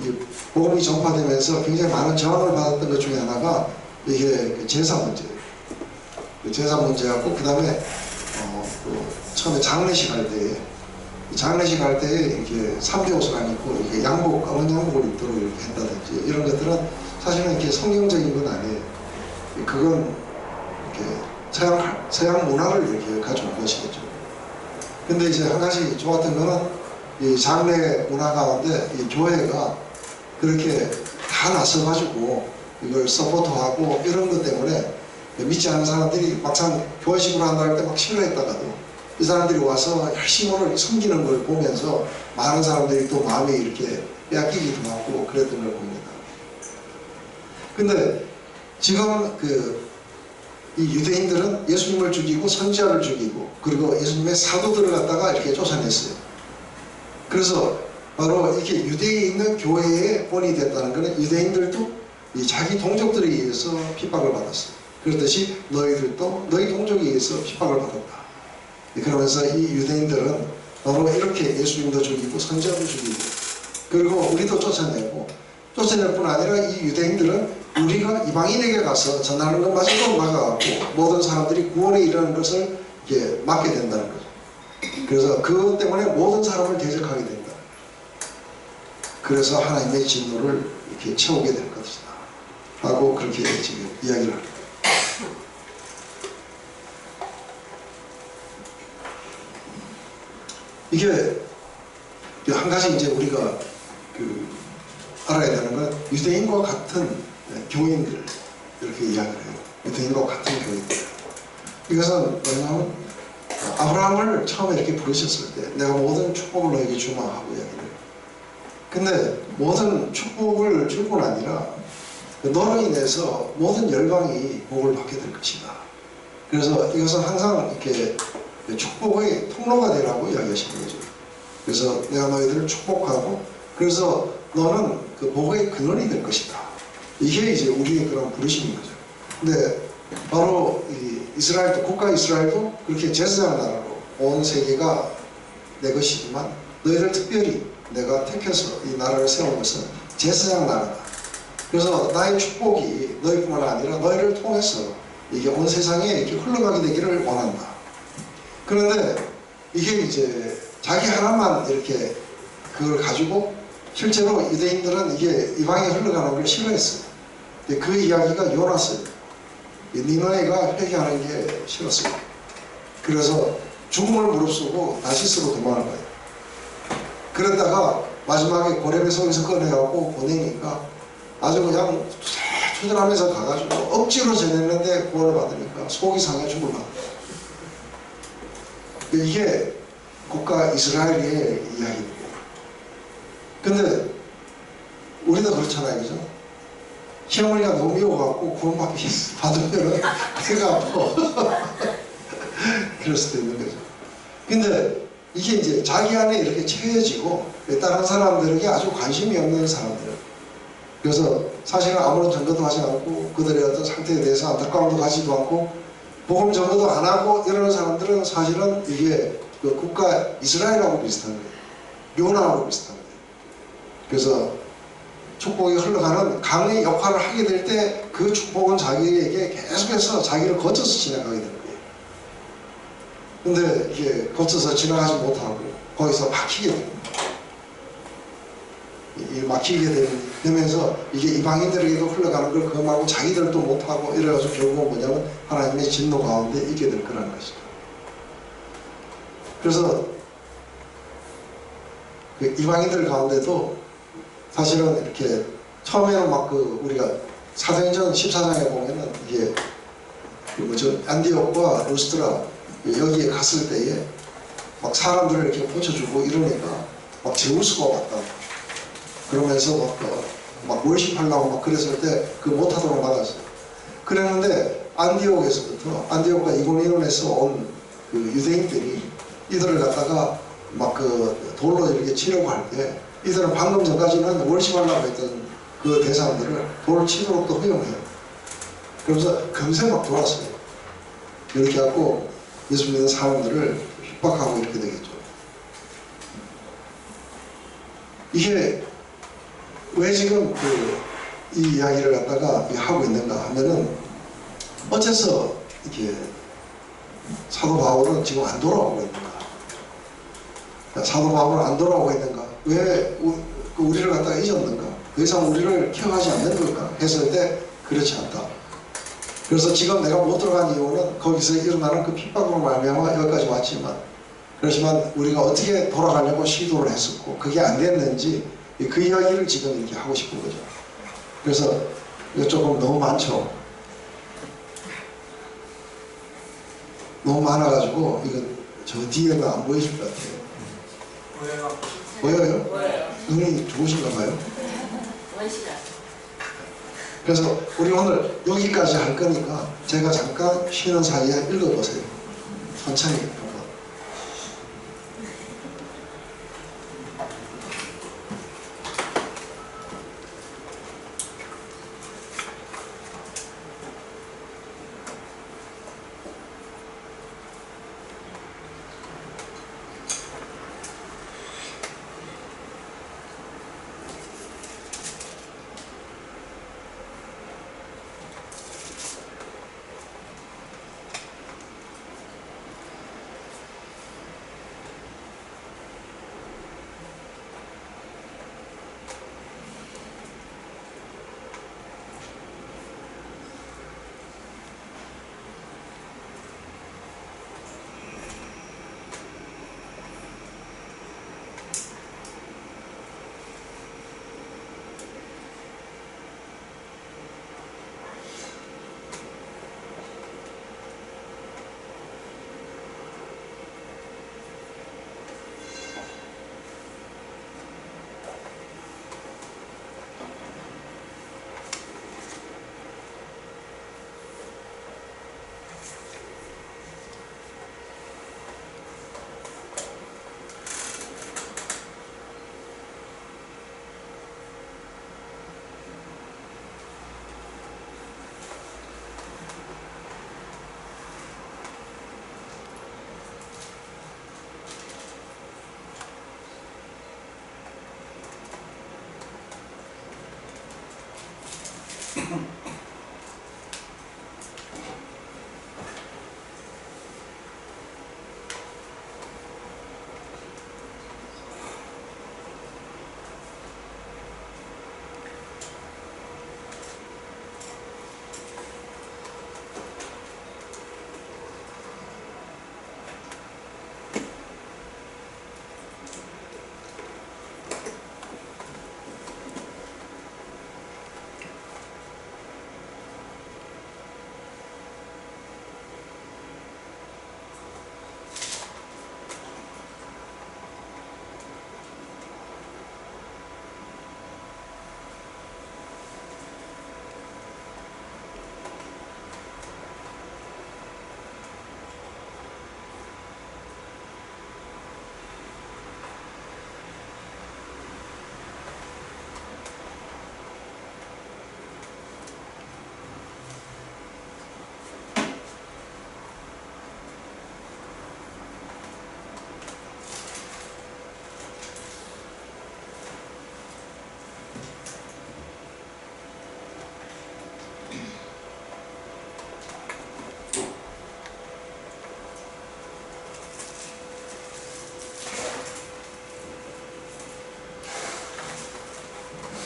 복음이 전파되면서 굉장히 많은 저항을 받았던 것 중에 하나가 이게 제사 문제예요. 제사 문제하고 그 다음에 처음에 장례식 할 때에 이렇게 3대 옷을 안 입고 이렇게 양복, 검은 양복을 입도록 이렇게 한다든지 이런 것들은 사실은 이렇게 성경적인 건 아니에요. 그건 이렇게 서양 문화를 이렇게 가져온 것이겠죠. 근데 이제 한 가지 좋았던 거는 이 장례 문화 가운데 이 교회가 그렇게 다 나서가지고 이걸 서포트하고 이런 것 때문에 믿지 않는 사람들이 막상 교회식으로 한다 할 때 막 싫어했다가도 이 사람들이 와서 열심히 섬기는 걸 보면서 많은 사람들이 또 마음이 이렇게 빼앗기기도 하고 그랬던 걸 봅니다. 근데 지금 이 유대인들은 예수님을 죽이고 선지자를 죽이고 그리고 예수님의 사도들을 갖다가 이렇게 쫓아냈어요. 그래서 바로 이렇게 유대에 있는 교회의 본이 됐다는 것은 유대인들도 이 자기 동족들에 의해서 핍박을 받았어요. 그렇듯이 너희들도 너희 동족에 의해서 핍박을 받았다. 그러면서 이 유대인들은 바로 이렇게 예수님도 죽이고 선지자도 죽이고 그리고 우리도 쫓아내고 쫓아낼 뿐 아니라 이 유대인들은 우리가 이방인에게 가서 전하는 것마저도 막아갖고 모든 사람들이 구원에 이르는 것을 이렇게 막게 된다는 거죠. 그래서 그것 때문에 모든 사람을 대적하게 된다. 그래서 하나님의 진노를 이렇게 채우게 될 것이다. 하고 그렇게 지금 이야기를 합니다. 이게 한 가지 이제 우리가 알아야 되는 건 유대인과 같은 교인들 이렇게 이야기를 해요. 유대인과 같은 교인들. 이것은 뭐냐면 아브라함을 처음에 이렇게 부르셨을 때 내가 모든 축복을 너에게 주마 하고 이야기를 해요. 근데 모든 축복을 줄 뿐 아니라 너로 인해서 모든 열방이 복을 받게 될 것이다. 그래서 이것은 항상 이렇게 축복의 통로가 되라고 이야기하시는 거죠. 그래서 내가 너희들을 축복하고 그래서 너는 그 복의 근원이 될 것이다. 이게 이제 우리의 그런 부르심인 거죠. 근데 바로 이 이스라엘도 국가 이스라엘도 그렇게 제사장 나라로 온 세계가 내 것이지만 너희들 특별히 내가 택해서 이 나라를 세운 것은 제사장 나라다. 그래서 나의 축복이 너희뿐만 아니라 너희를 통해서 이게 온 세상에 이렇게 흘러가게 되기를 원한다. 그런데 이게 이제 자기 하나만 이렇게 그걸 가지고 실제로 유대인들은 이게 이방에 흘러가는 걸 싫어했어요. 그 이야기가 요나스예요. 니느웨가 회개하는 게 싫었어요. 그래서 죽음을 무릅쓰고 다시스로 도망을 가요. 그러다가 마지막에 고레베 속에서 꺼내갖고 보내니까 아주 그냥 투덜하면서 가가지고 억지로 전했는데 구원을 받으니까 속이 상해 죽을 만큼. 이게 국가 이스라엘의 이야기입니다. 근데 우리도 그렇잖아요, 그죠? 시어머니가 너무 미워갖고 구원받기 받으면은 배가 아파. 그럴 수도 있는 거죠. 근데 이게 이제 자기 안에 이렇게 채워지고 다른 사람들에게 아주 관심이 없는 사람들. 그래서 사실은 아무런 전도도 하지 않고 그들의 어떤 상태에 대해서 안타까움도 가지도 않고 복음 전도도 안 하고 이러는 사람들은 사실은 이게 그 국가 이스라엘하고 비슷한 거예요. 요나하고 비슷한 거예요. 그래서 축복이 흘러가는 강의 역할을 하게 될 때 그 축복은 자기에게 계속해서 자기를 거쳐서 지나가게 되는 거예요. 근데 이게 거쳐서 지나가지 못하고 거기서 막히게 됩니다. 이 막히게 되면서 이게 이방인들에게도 흘러가는 걸 금하고 자기들도 못하고 이래가지고 결국은 뭐냐면 하나님의 진노 가운데 있게 될 거라는 것이죠. 그래서 그 이방인들 가운데도 사실은 이렇게 처음에는 막 그 우리가 사도행전 14장에 보면은 이게 뭐죠 안디옥과 루스드라 여기에 갔을 때에 막 사람들을 이렇게 붙여주고 이러니까 막 제우스가 왔다 그러면서 막 월십하려고 막 그랬을 때 그 못하도록 막았어요. 그랬는데 안디옥과 이고니온에서 온 그 유대인들이 이들을 갖다가 막 그 돌로 이렇게 치려고 할 때 이들은 방금 전까지는 월십하려고 했던 그 대상들을 돌을 치도록 또 허용해요. 그러면서 금세 막 돌았어요. 이렇게 갖고 예수 믿는 사람들을 핍박하고 이렇게 되겠죠. 이게 왜 지금 이 이야기를 갖다가 하고 있는가 하면은 어째서 이렇게 사도 바울은 지금 안 돌아오고 있는가? 사도 바울은 안 돌아오고 있는가? 왜 우리를 갖다가 잊었는가? 더 이상 우리를 기억하지 않는 걸까? 했을 때 그렇지 않다. 그래서 지금 내가 못 들어간 이유는 거기서 일어나는 그 핍박으로 말미암아 여기까지 왔지만 그렇지만 우리가 어떻게 돌아가려고 시도를 했었고 그게 안 됐는지 그 이야기를 지금 이렇게 하고 싶은 거죠. 그래서 이거 조금 너무 많죠. 너무 많아가지고 이거 저 뒤에는 안 보이실 것 같아요. 보여요? 눈이 좋으신가 봐요. 그래서 우리 오늘 여기까지 할 거니까 제가 잠깐 쉬는 사이에 읽어보세요. 천천히 한번.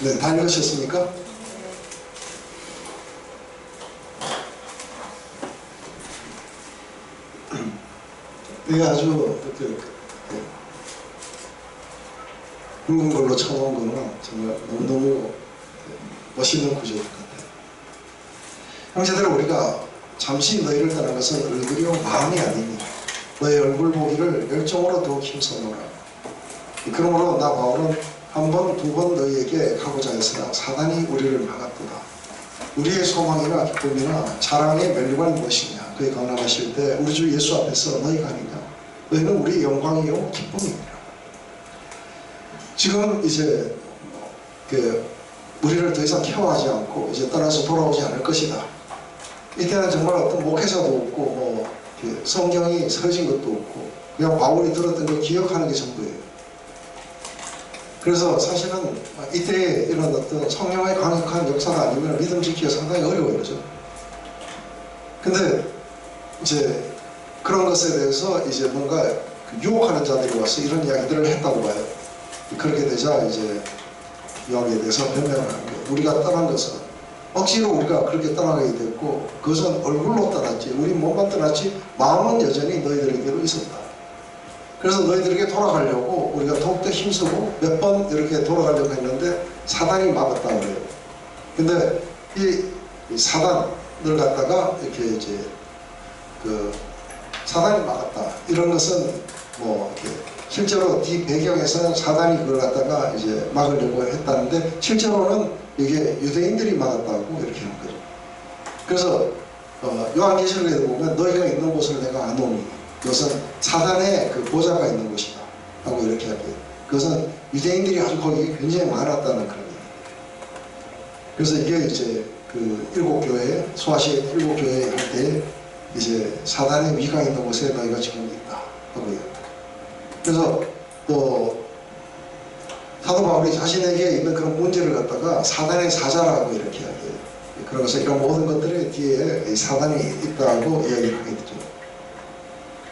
네, 다 읽으셨습니까? 이게 아주 굵은 걸로 쳐놓은 거는 정말 너무너무 멋있는 구조일 것 같아요. 형제들, 우리가 잠시 너희를 떠난 것은 얼굴이요 마음이 아니니 너희 얼굴 보기를 열정으로 더욱 힘써노라. 그러므로 나 바울은 한 번, 두 번 너희에게 가고자 했으나 사단이 우리를 막았도다. 우리의 소망이나 기쁨이나 자랑의 멸류관이 무엇이냐? 그에 강론하실 때 우리 주 예수 앞에서 너희가 아니냐? 너희는 우리의 영광이요 기쁨이니라. 지금 이제 우리를 더 이상 케어하지 않고 이제 떠나서 돌아오지 않을 것이다. 이때는 정말 어떤 목회자도 없고 성경이 서진 것도 없고 그냥 바울이 들었던 걸 기억하는 게 전부예요. 그래서 사실은 이때에 이런 어떤 성령의 강력한 역사가 아니면 믿음 지키기가 상당히 어려워요. 그죠? 근데 이제 그런 것에 대해서 이제 뭔가 유혹하는 자들이 와서 이런 이야기들을 했다고 봐요. 그렇게 되자 이제 여기에 대해서 변명을 하는 거예요. 우리가 떠난 것은 억지로 우리가 그렇게 떠나게 됐고 그것은 얼굴로 떠났지 우리 몸만 떠났지 마음은 여전히 너희들에게로 있었다. 그래서 너희들에게 돌아가려고 우리가 더욱더 힘쓰고 몇 번 이렇게 돌아가려고 했는데 사단이 막았다 그래요. 근데 이 사단을 갖다가 이렇게 이제 사단이 막았다. 이런 것은 뭐 이렇게 실제로 이 배경에서는 사단이 그걸 갖다가 이제 막으려고 했다는데 실제로는 이게 유대인들이 막았다고 이렇게 하는 거죠. 그래서 요한계시록에 보면 너희가 있는 곳을 내가 아노니 그것은 사단의 그 보좌가 있는 곳이다 하고 이렇게 하고요. 그것은 유대인들이 아주 거기 굉장히 많았다는 그런 얘기예요. 그래서 이게 이제 그 일곱 교회 소아시아 일곱 교회 할 때 이제 사단의 위가 있는 곳에 너희가 지금 있다 하고요. 그래서 또 사도 바울이 자신에게 있는 그런 문제를 갖다가 사단의 사자라고 이렇게 하고요. 그러면서 이런 모든 것들의 뒤에 사단이 있다고 이야기를 하게 되죠.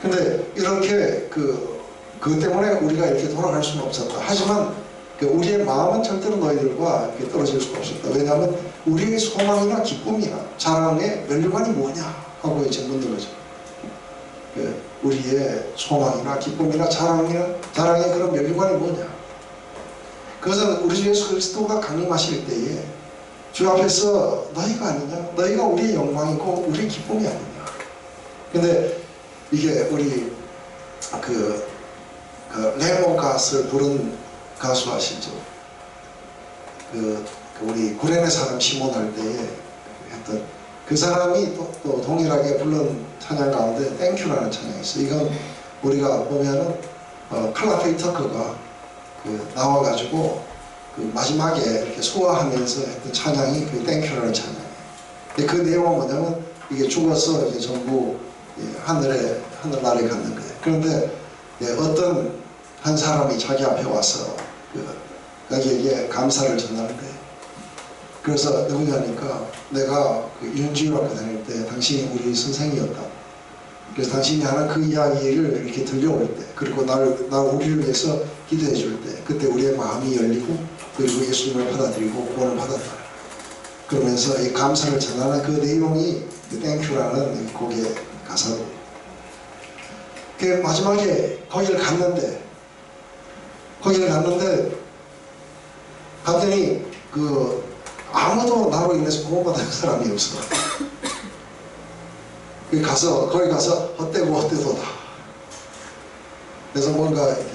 근데 이렇게 그것 때문에 우리가 이렇게 돌아갈 수는 없었다. 하지만 우리의 마음은 절대로 너희들과 이렇게 떨어질 수가 없었다. 왜냐하면 우리의 소망이나 기쁨이나 자랑의 멸류관이 뭐냐 하고 이제 묻는 거죠. 우리의 소망이나 기쁨이나 자랑의 그런 멸류관이 뭐냐? 그것은 우리 주 예수 그리스도가 강림하실 때에 주 앞에서 너희가 아니냐? 너희가 우리의 영광이고 우리의 기쁨이 아니냐? 근데 이게 우리 레몬 갓을 부른 가수 아시죠? 우리 구레네 사람 시몬 할 때에 했던 그 사람이 또 동일하게 부른 찬양 가운데 땡큐라는 찬양이 있어요. 이건 우리가 보면은 클라페이 터커가 나와가지고 마지막에 이렇게 소화하면서 했던 찬양이 그 땡큐라는 찬양이에요. 근데 그 내용은 뭐냐면 이게 죽어서 이제 전부 하늘나라에 갔는 거예요. 그런데 어떤 한 사람이 자기 앞에 와서 자기에게 감사를 전하는 거예요. 그래서 누구냐니까 내가 윤지유학교 다닐 때 당신이 우리 선생이었다. 그래서 당신이 하는 그 이야기를 이렇게 들려올 때 그리고 우리를 위해서 기도해 줄 때 그때 우리의 마음이 열리고 그리고 예수님을 받아들이고 구원을 받았다. 그러면서 이 감사를 전하는 그 내용이 땡큐라는 곡의 가사로 그 마지막에 거기를 갔는데 갔더니 아무도 나로 인해서 구원받은 사람이 없어. 거기 가서 헛되도다. 그래서 뭔가 이렇게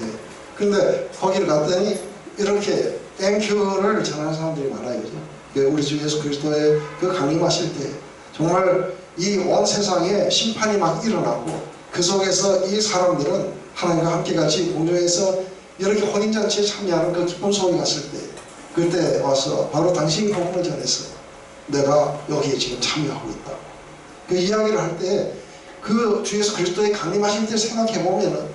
근데 거기를 갔더니 이렇게 땡큐를 전하는 사람들이 많아요. 그죠? 우리 주 예수 그리스도의 그 강림하실 때 정말 이 온 세상에 심판이 막 일어나고 그 속에서 이 사람들은 하나님과 함께 같이 공중에서 이렇게 혼인잔치에 참여하는 그 기쁜 소리 갔을 때 그때 와서 바로 당신이 복음을 전해서 내가 여기에 지금 참여하고 있다. 그 이야기를 할 때 그 주 예수 그리스도의 강림하실 때 생각해 보면은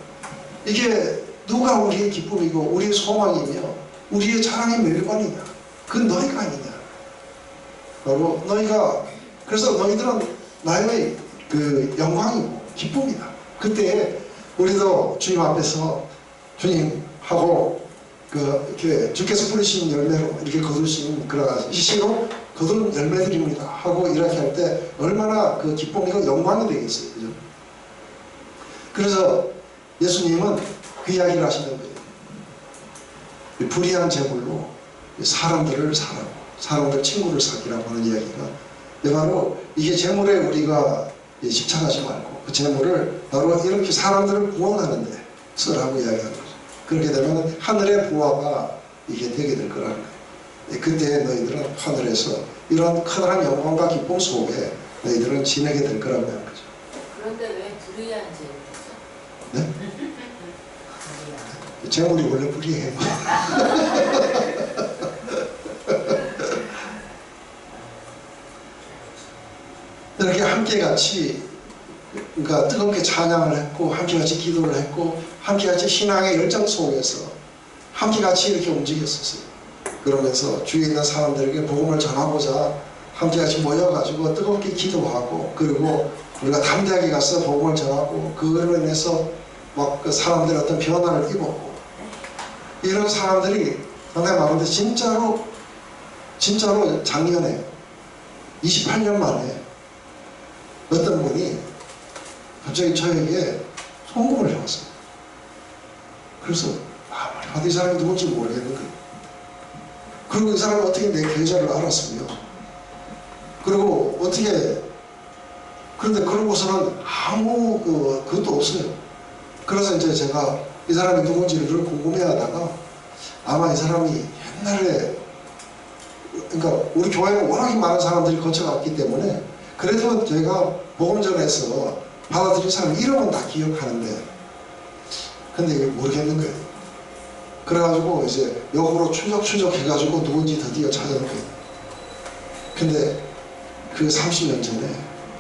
이게 누가 우리의 기쁨이고 우리의 소망이며 우리의 자랑의 멸관이냐? 그건 너희가 아니냐? 바로 너희가 그래서 너희들은 나의 그 영광이고 기쁨이다. 그때 우리도 주님 앞에서 주님하고 이렇게 주께서 뿌리신 열매로 이렇게 거두신 그런 이 씨로 거둔 열매들입니다 하고 이렇게 할 때 얼마나 그 기쁨이고 영광이 되겠어요. 그죠? 그래서 예수님은 그 이야기를 하시는 거예요. 이 불의한 제물로 사람들을 사라고, 사람들 친구를 사귀라고 하는 이야기가 바로 이게 제물에 우리가 집착하지 말고 그 제물을 바로 이렇게 사람들을 구원하는 데 쓰라고 이야기하는 거죠. 그렇게 되면 하늘의 부하가 이게 되게 될 거라는 거예요. 그때 너희들은 하늘에서 이런 커다란 영광과 기쁨 속에 너희들은 지내게 될 거라고 하는 거죠. 그런데 왜 불의한 제물이죠? 네? 제물이 원래 불의해요. 이렇게 함께 같이 그러니까 뜨겁게 찬양을 했고 함께 같이 기도를 했고 함께 같이 신앙의 열정 속에서 함께 같이 이렇게 움직였었어요. 그러면서 주위에 있는 사람들에게 복음을 전하고자 함께 같이 모여가지고 뜨겁게 기도하고 그리고 우리가 담대하게 가서 복음을 전하고 그걸로 인해서 막 그 사람들의 어떤 변화를 입었고 이런 사람들이 상당히 많은데 진짜로 작년에 28년 만에 어떤 분이 갑자기 저에게 송금을 해왔어요. 그래서 이 사람이 누군지 모르겠는 거예요. 그리고 이 사람이 어떻게 내 계좌를 알았으며 그리고 어떻게 그런데 그러고서는 아무 그것도 없어요. 그래서 이제 제가 이 사람이 누군지를 궁금해하다가 아마 이 사람이 옛날에 그러니까 우리 교회는 워낙에 많은 사람들이 거쳐갔기 때문에 그래도 제가 복음전에서 받아들인 사람 이름은 다 기억하는데 근데 이게 모르겠는 거예요. 그래가지고 이제 역으로 추적해가지고 누군지 드디어 찾은 거예요. 근데 그 30년 전에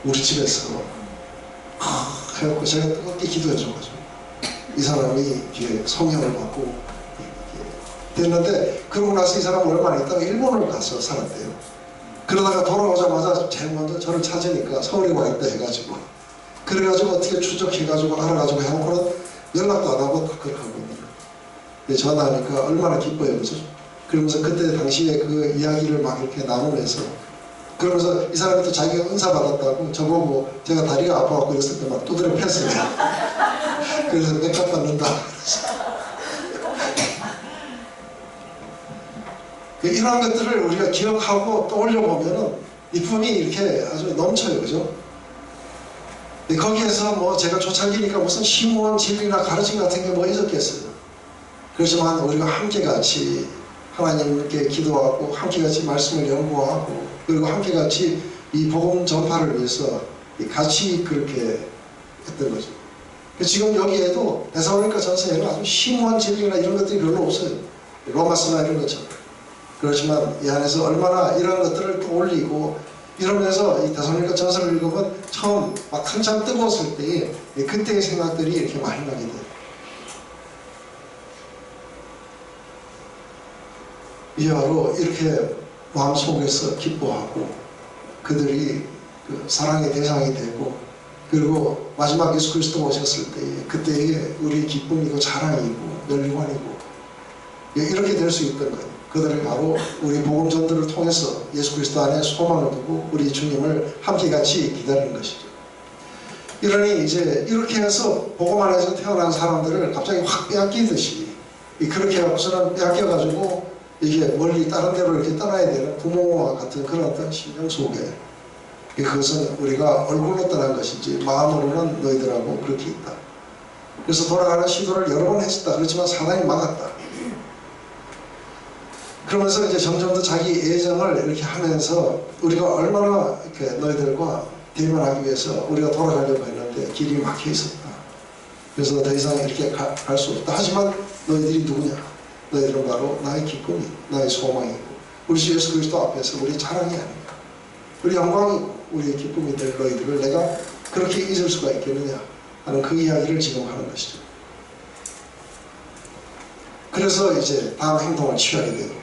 우리 집에서 해갖고 제가 뜨겁게 기도해줘가지고 이 사람이 이렇게 성령을 받고 됐는데 그러고 나서 이 사람은 얼마 안 있다가 일본을 가서 살았대요. 그러다가 돌아오자마자 제일 먼저 저를 찾으니까 서울에 와 있다 해가지고 그래가지고 어떻게 추적해가지고 알아가지고 해놓고는 연락도 안 하고 그걸 하고 있는 거예요. 전화하니까 얼마나 기뻐요. 그죠? 그러면서 그때 당시에 그 이야기를 막 이렇게 나누면서 그러면서 이 사람이 또 자기가 은사 받았다고 저보고 제가 다리가 아파갖고 이랬을 때 막 두드려 팼어요. 그래서 맥값 받는다. 이러한 것들을 우리가 기억하고 떠올려 보면은 이쁨이 이렇게 아주 넘쳐요. 그죠? 거기에서 뭐 제가 초창기니까 무슨 심오한 진리나 가르침 같은 게 뭐 있었겠어요. 그렇지만 우리가 함께 같이 하나님께 기도하고 함께 같이 말씀을 연구하고 그리고 함께 같이 이 복음 전파를 위해서 같이 그렇게 했던 거죠. 지금 여기에도 데살로니가 전서에는 아주 심오한 진리나 이런 것들이 별로 없어요. 로마서나 이런 것처럼. 그렇지만 이 안에서 얼마나 이런 것들을 떠올리고 이러면서 이 데살로니가 전서를 읽으면 처음 막 한참 뜨거웠을 때에 그때의 생각들이 이렇게 많이 나게 돼요. 이게 바로 이렇게 마음속에서 기뻐하고 그들이 그 사랑의 대상이 되고 그리고 마지막 예수 그리스도가 오셨을 때에 그때의 우리 기쁨이고 자랑이고 열관이고 이렇게 될 수 있던 거예요. 그들이 바로 우리 복음전들을 통해서 예수 그리스도 안에 소망을 두고 우리 주님을 함께 같이 기다리는 것이죠. 이러니 이제 이렇게 해서 복음 안에서 태어난 사람들을 갑자기 확 빼앗기듯이 그렇게 해서는 빼앗겨가지고 이게 멀리 다른 데로 이렇게 떠나야 되는 부모와 같은 그런 어떤 심령 속에 그것은 우리가 얼굴로 떠난 것이지 마음으로는 너희들하고 그렇게 있다. 그래서 돌아가는 시도를 여러 번 했었다. 그렇지만 사단이 막았다. 그러면서 이제 점점 더 자기 애정을 이렇게 하면서 우리가 얼마나 이렇게 너희들과 대면하기 위해서 우리가 돌아가려고 했는데 길이 막혀 있었다. 그래서 더 이상 이렇게 갈 수 없다. 하지만 너희들이 누구냐? 너희들은 바로 나의 기쁨이, 나의 소망이고 우리 주 예수 그리스도 앞에서 우리의 자랑이 아닌가. 우리 영광이고 우리의 기쁨이 될 너희들을 내가 그렇게 잊을 수가 있겠느냐 하는 그 이야기를 지금 하는 것이죠. 그래서 이제 다음 행동을 취하게 돼요.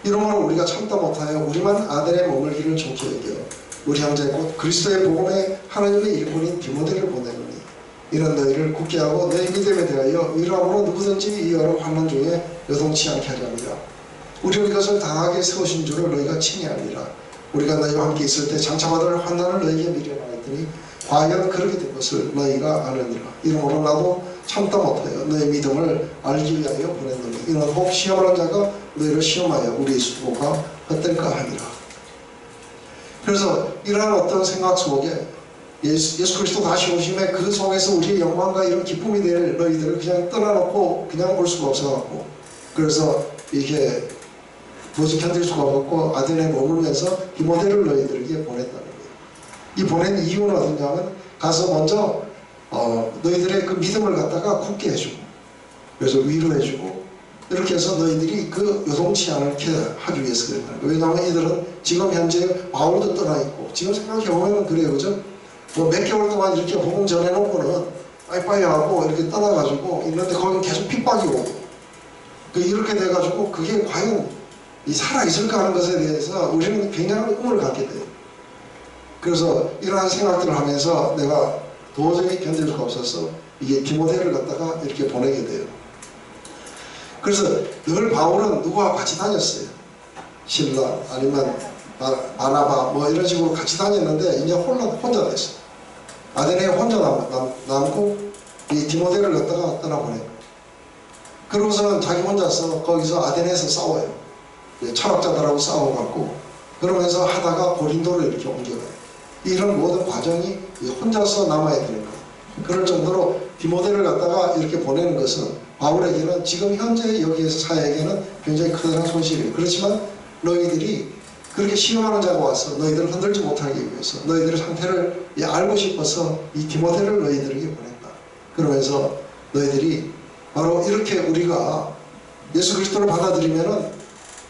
이러므로 우리가 참다 못하여 우리만 아들의 머물기를 좋게 여겨 우리 형제 곧 그리스도의 복음에 하나님의 일꾼인 디모데를 보내노니 이런 너희를 굳게 하고 너희 믿음에 대하여 위로함으로 누구든지 이 여러 환난 중에 요동치 않게 하려 합니다. 우리는 이것을 당하게 세우신 줄을 너희가 칭의하리라. 우리가 너희와 함께 있을 때 장차받을 환난을 너희에게 미련하였더니 과연 그렇게 된 것을 너희가 아느니라. 이러므로 나도 참다 못하여 너희 믿음을 알기 위하여 보냈노니 이는 혹 시험하는 자가 너희를 시험하여 우리의 수고가 헛될까 하니라. 그래서 이러한 어떤 생각 속에 예수 그리스도 다시 오심에 그 속에서 우리의 영광과 이런 기쁨이 될 너희들을 그냥 떠나놓고 그냥 올 수가 없어갖고, 그래서 이게 도저히 견딜 수가 없었고 아덴에 머물면서 디모데를 너희들에게 보냈다는 거예요. 이 보낸 이유는 어떠냐면 가서 먼저 너희들의 그 믿음을 갖다가 굳게 해주고, 그래서 위로해주고, 이렇게 해서 너희들이 그 요동치 않게 하기 위해서 그랬다는 거예요. 왜냐하면 이들은 지금 현재 바울도 떠나있고, 지금 생각해보면 그래요, 그죠? 뭐 몇 개월 동안 이렇게 복음 전해놓고는 빠이빠이 하고 이렇게 떠나가지고 있는데 거기 계속 핍박이 오고, 이렇게 돼가지고 그게 과연 살아있을까 하는 것에 대해서 우리는 굉장한 꿈을 갖게 돼요. 그래서 이러한 생각들을 하면서 내가 도저히 견딜 수가 없어서 이게 디모데를 갖다가 이렇게 보내게 돼요. 그래서 늘 바울은 누구와 같이 다녔어요. 신라 아니면 바나바 뭐 이런 식으로 같이 다녔는데 이제 혼자 됐어요. 아데네에 혼자 남고 이 디모데를 갖다가 떠나보내요. 그러고서는 자기 혼자서 거기서 아데네에서 싸워요. 철학자들하고 싸워갖고, 그러면서 하다가 고린도로 이렇게 옮겨가요. 이런 모든 과정이 혼자서 남아야 되는 거예요. 그럴 정도로 디모데를 갖다가 이렇게 보내는 것은 바울에게는 지금 현재 여기에서 사역에게는 굉장히 커다란 손실이에요. 그렇지만 너희들이 그렇게 시험하는 자가 와서 너희들을 흔들지 못하기 위해서 너희들의 상태를 알고 싶어서 이 디모데를 너희들에게 보냈다. 그러면서 너희들이 바로 이렇게 우리가 예수 그리스도를 받아들이면은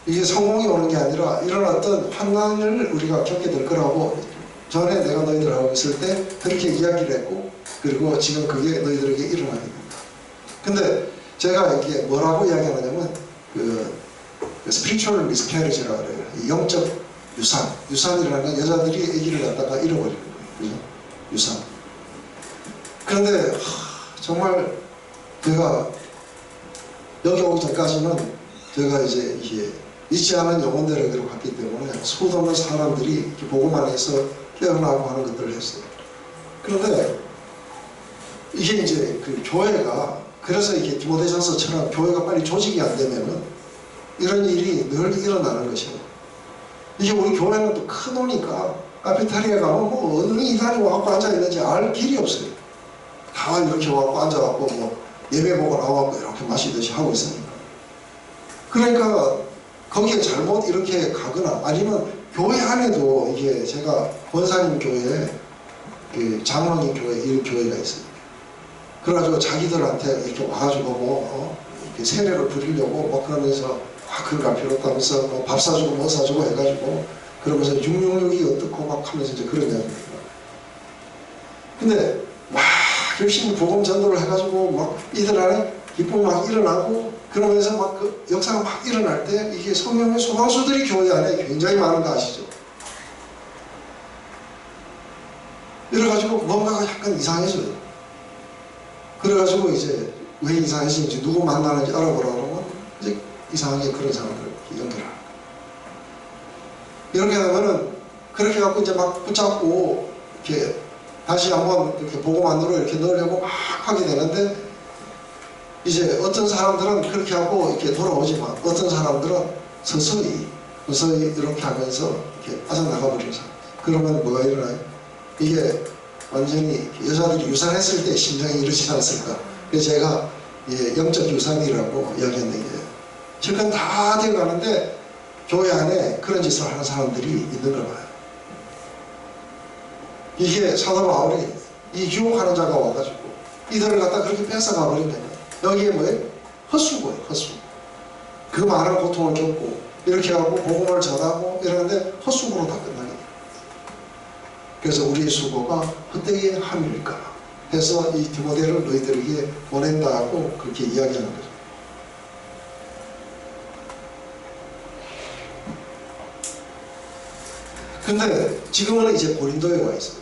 이게 성공이 오는 게 아니라 이런 어떤 환난을 우리가 겪게 될 거라고 전에 내가 너희들하고 있을 때 그렇게 이야기를 했고, 그리고 지금 그게 너희들에게 일어나게 됩니다. 근데 제가 이게 뭐라고 이야기하냐면 스피리추얼 미스캐리지라고 그래요. 영적 유산이라는 건 여자들이 아기를 갖다가 잃어버리는 거예요. 그죠? 유산. 그런데 정말 제가 여기 오기 전까지는 제가 이제 이게 잊지 않은 영혼들에게로 갔기 때문에 수도 없는 사람들이 이렇게 보고만 해서 깨어나고 하는 것들을 했어요. 그런데 이게 이제 그 교회가, 그래서 이게 디모데전서처럼 교회가 빨리 조직이 안 되면은 이런 일이 늘 일어나는 것이에요. 이게 우리 교회는 또 크노니까 카페테리아에 가면 뭐 어느 이단이 와갖고 앉아있는지 알 길이 없어요. 다 이렇게 와갖고 앉아갖고 뭐 예배 보고 나와갖고 이렇게 마시듯이 하고 있으니까. 그러니까 거기에 잘못 이렇게 가거나 아니면 교회 안에도 이게 제가 권사님 교회에 그 장로님 교회 이 교회가 있어요. 그래가지고 자기들한테 이렇게 와가지고 뭐 이렇게 세례를 부리려고 뭐 그러면서 그걸 필요 없다면서 뭐 밥 사주고 뭐 사주고 해가지고 그러면서 666이 어떻고 막 하면서 이제 그런 이야기입니다. 근데 막 열심히 복음 전도를 해가지고 막 이들 안에 기쁨이 막 일어나고 그러면서 막 그 역사가 막 일어날 때 이게 성령의 소방수들이 교회 안에 굉장히 많은 거 아시죠? 이래가지고 뭔가가 약간 이상해져요. 그래가지고 이제 왜 이상해지는지 누구 만나는지 알아보라고 하면 이제 이상하게 그런 사람들을 연결하는 거예요. 이렇게 하면은 그렇게 갖고 이제 막 붙잡고 이렇게 다시 한번 이렇게 보고만으로 이렇게 넣으려고 막 하게 되는데 이제 어떤 사람들은 그렇게 하고 이렇게 돌아오지만 어떤 사람들은 서서히 이렇게 하면서 이렇게 빠져나가버리는 사람. 그러면 뭐가 일어나요? 이게 완전히 여자들이 유산했을 때 심장이 이러지 않았을까. 그래서 제가 영적 유산이라고 이야기했는데 게 실컷 다 되어가는데 교회 안에 그런 짓을 하는 사람들이 있는 걸 봐요. 이게 사도 바울이 이 유혹하는 자가 와가지고 이들을 갖다 그렇게 뺏어가 버리면 여기에 뭐예요? 헛수고예요. 헛수고. 그 많은 고통을 겪고 이렇게 하고 복음을 전하고 이러는데 헛수고로 다 끝나게 돼요. 그래서 우리의 수고가 헛되게 함일까 해서 이 디모데를 너희들에게 보낸다고 그렇게 이야기하는 거죠. 근데 지금은 이제 고린도에 와 있어요.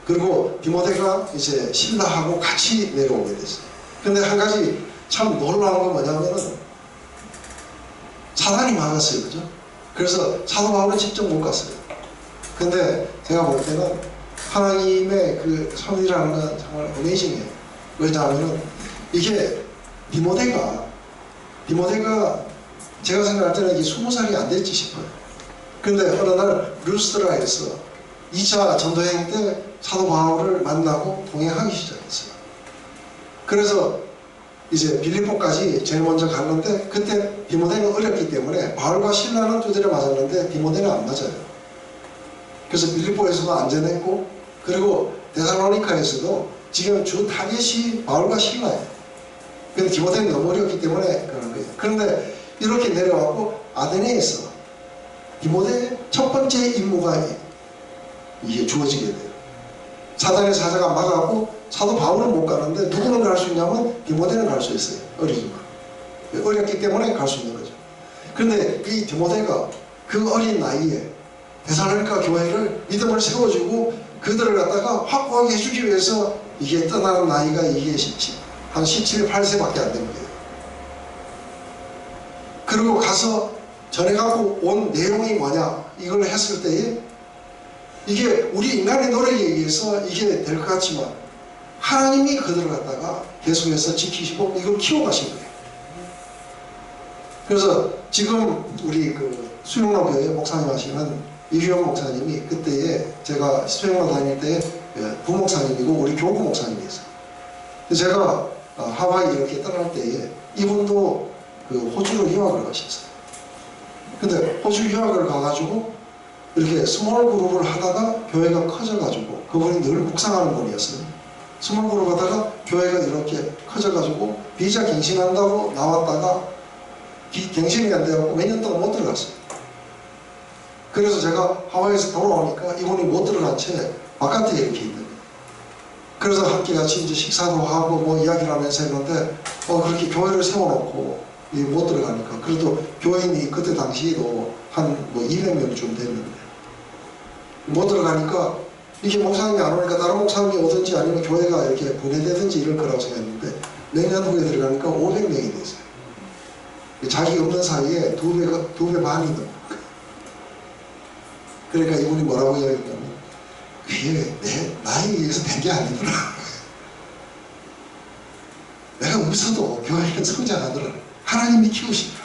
그리고 디모데가 이제 신라하고 같이 내려오게 됐어요. 근데 한 가지 참 놀라운 건 뭐냐면은 사단이 막았어요. 그죠? 그래서 사도 바울은 직접 못 갔어요. 근데 제가 볼 때는 하나님의 그 섭리라는 건 정말 어메이징해요. 왜냐하면은 이게 디모데가 제가 생각할 때는 이게 20살이 안 됐지 싶어요. 근데 어느 날 루스드라에서 2차 전도여행 때 사도 바울을 만나고 동행하기 시작했어요. 그래서 이제 빌립보까지 제일 먼저 갔는데 그때 디모데는 어렸기 때문에 바울과 실라는 두드려 맞았는데 디모데는 안 맞아요. 그래서 빌립보에서도 안전했고 그리고 데살로니카에서도 지금 주 타겟이 바울과 실라예요. 근데 디모데는 너무 어렸기 때문에 그런 거예요. 그런데 이렇게 내려왔고 아데네에서 디모데의 첫 번째 임무가 이게 주어지게 돼요. 사단의 사자가 막아갖고 사도 바울은 못 가는데 누구는 갈 수 있냐면 디모데는 갈 수 있어요. 어리지만 어렸기 때문에 갈 수 있는 거죠. 그런데 이 디모데가 그 어린 나이에 데살로니가 교회를 믿음을 세워주고 그들을 갖다가 확고하게 해주기 위해서 이게 떠나는 나이가 이게 한 17, 8세밖에 안 된 거예요. 그리고 가서 전해가고 온 내용이 뭐냐 이걸 했을 때에 이게 우리 인간의 노력에 의해서 이게 될 것 같지만 하나님이 그들을 갖다가 계속해서 지키시고 이걸 키워가신 거예요. 그래서 지금 우리 그 수영로 교회 목사님 하시는 이휘영 목사님이 그때에 제가 수영로 다닐 때 부목사님이고 우리 교구 목사님이었어요. 제가 하와이 이렇게 떠날 때에 이분도 그 호주로 유학을 가셨어요. 근데 호주 유학을 가가지고 이렇게 스몰 그룹을 하다가 교회가 커져가지고 그분이 늘 묵상하는 분이었어요. 스몰 그룹 하다가 교회가 이렇게 커져가지고 비자 갱신한다고 나왔다가 갱신이 안 돼갖고 몇 년 동안 못 들어갔어요. 그래서 제가 하와이에서 돌아오니까 이분이 못 들어간 채 바깥에 이렇게 있는 거예요. 그래서 함께 같이 이제 식사도 하고 뭐 이야기를 하면서 했는데 그렇게 교회를 세워놓고 못 들어가니까 그래도 교인이 그때 당시에도 한 뭐 200명쯤 됐는데 못 들어가니까 이게 목사님이 안 오니까 다른 목사님이 오든지 아니면 교회가 이렇게 분해되든지 이럴 거라고 생각했는데 몇 년 후에 들어가니까 500명이 됐어요. 자기 없는 사이에 두 배 반이 넘어. 그러니까 이분이 뭐라고 이야기했냐면 그게 내 나에 의해서 된 게 아니구나. 내가 웃어도 교회는 성장하더라. 하나님이 키우시더라.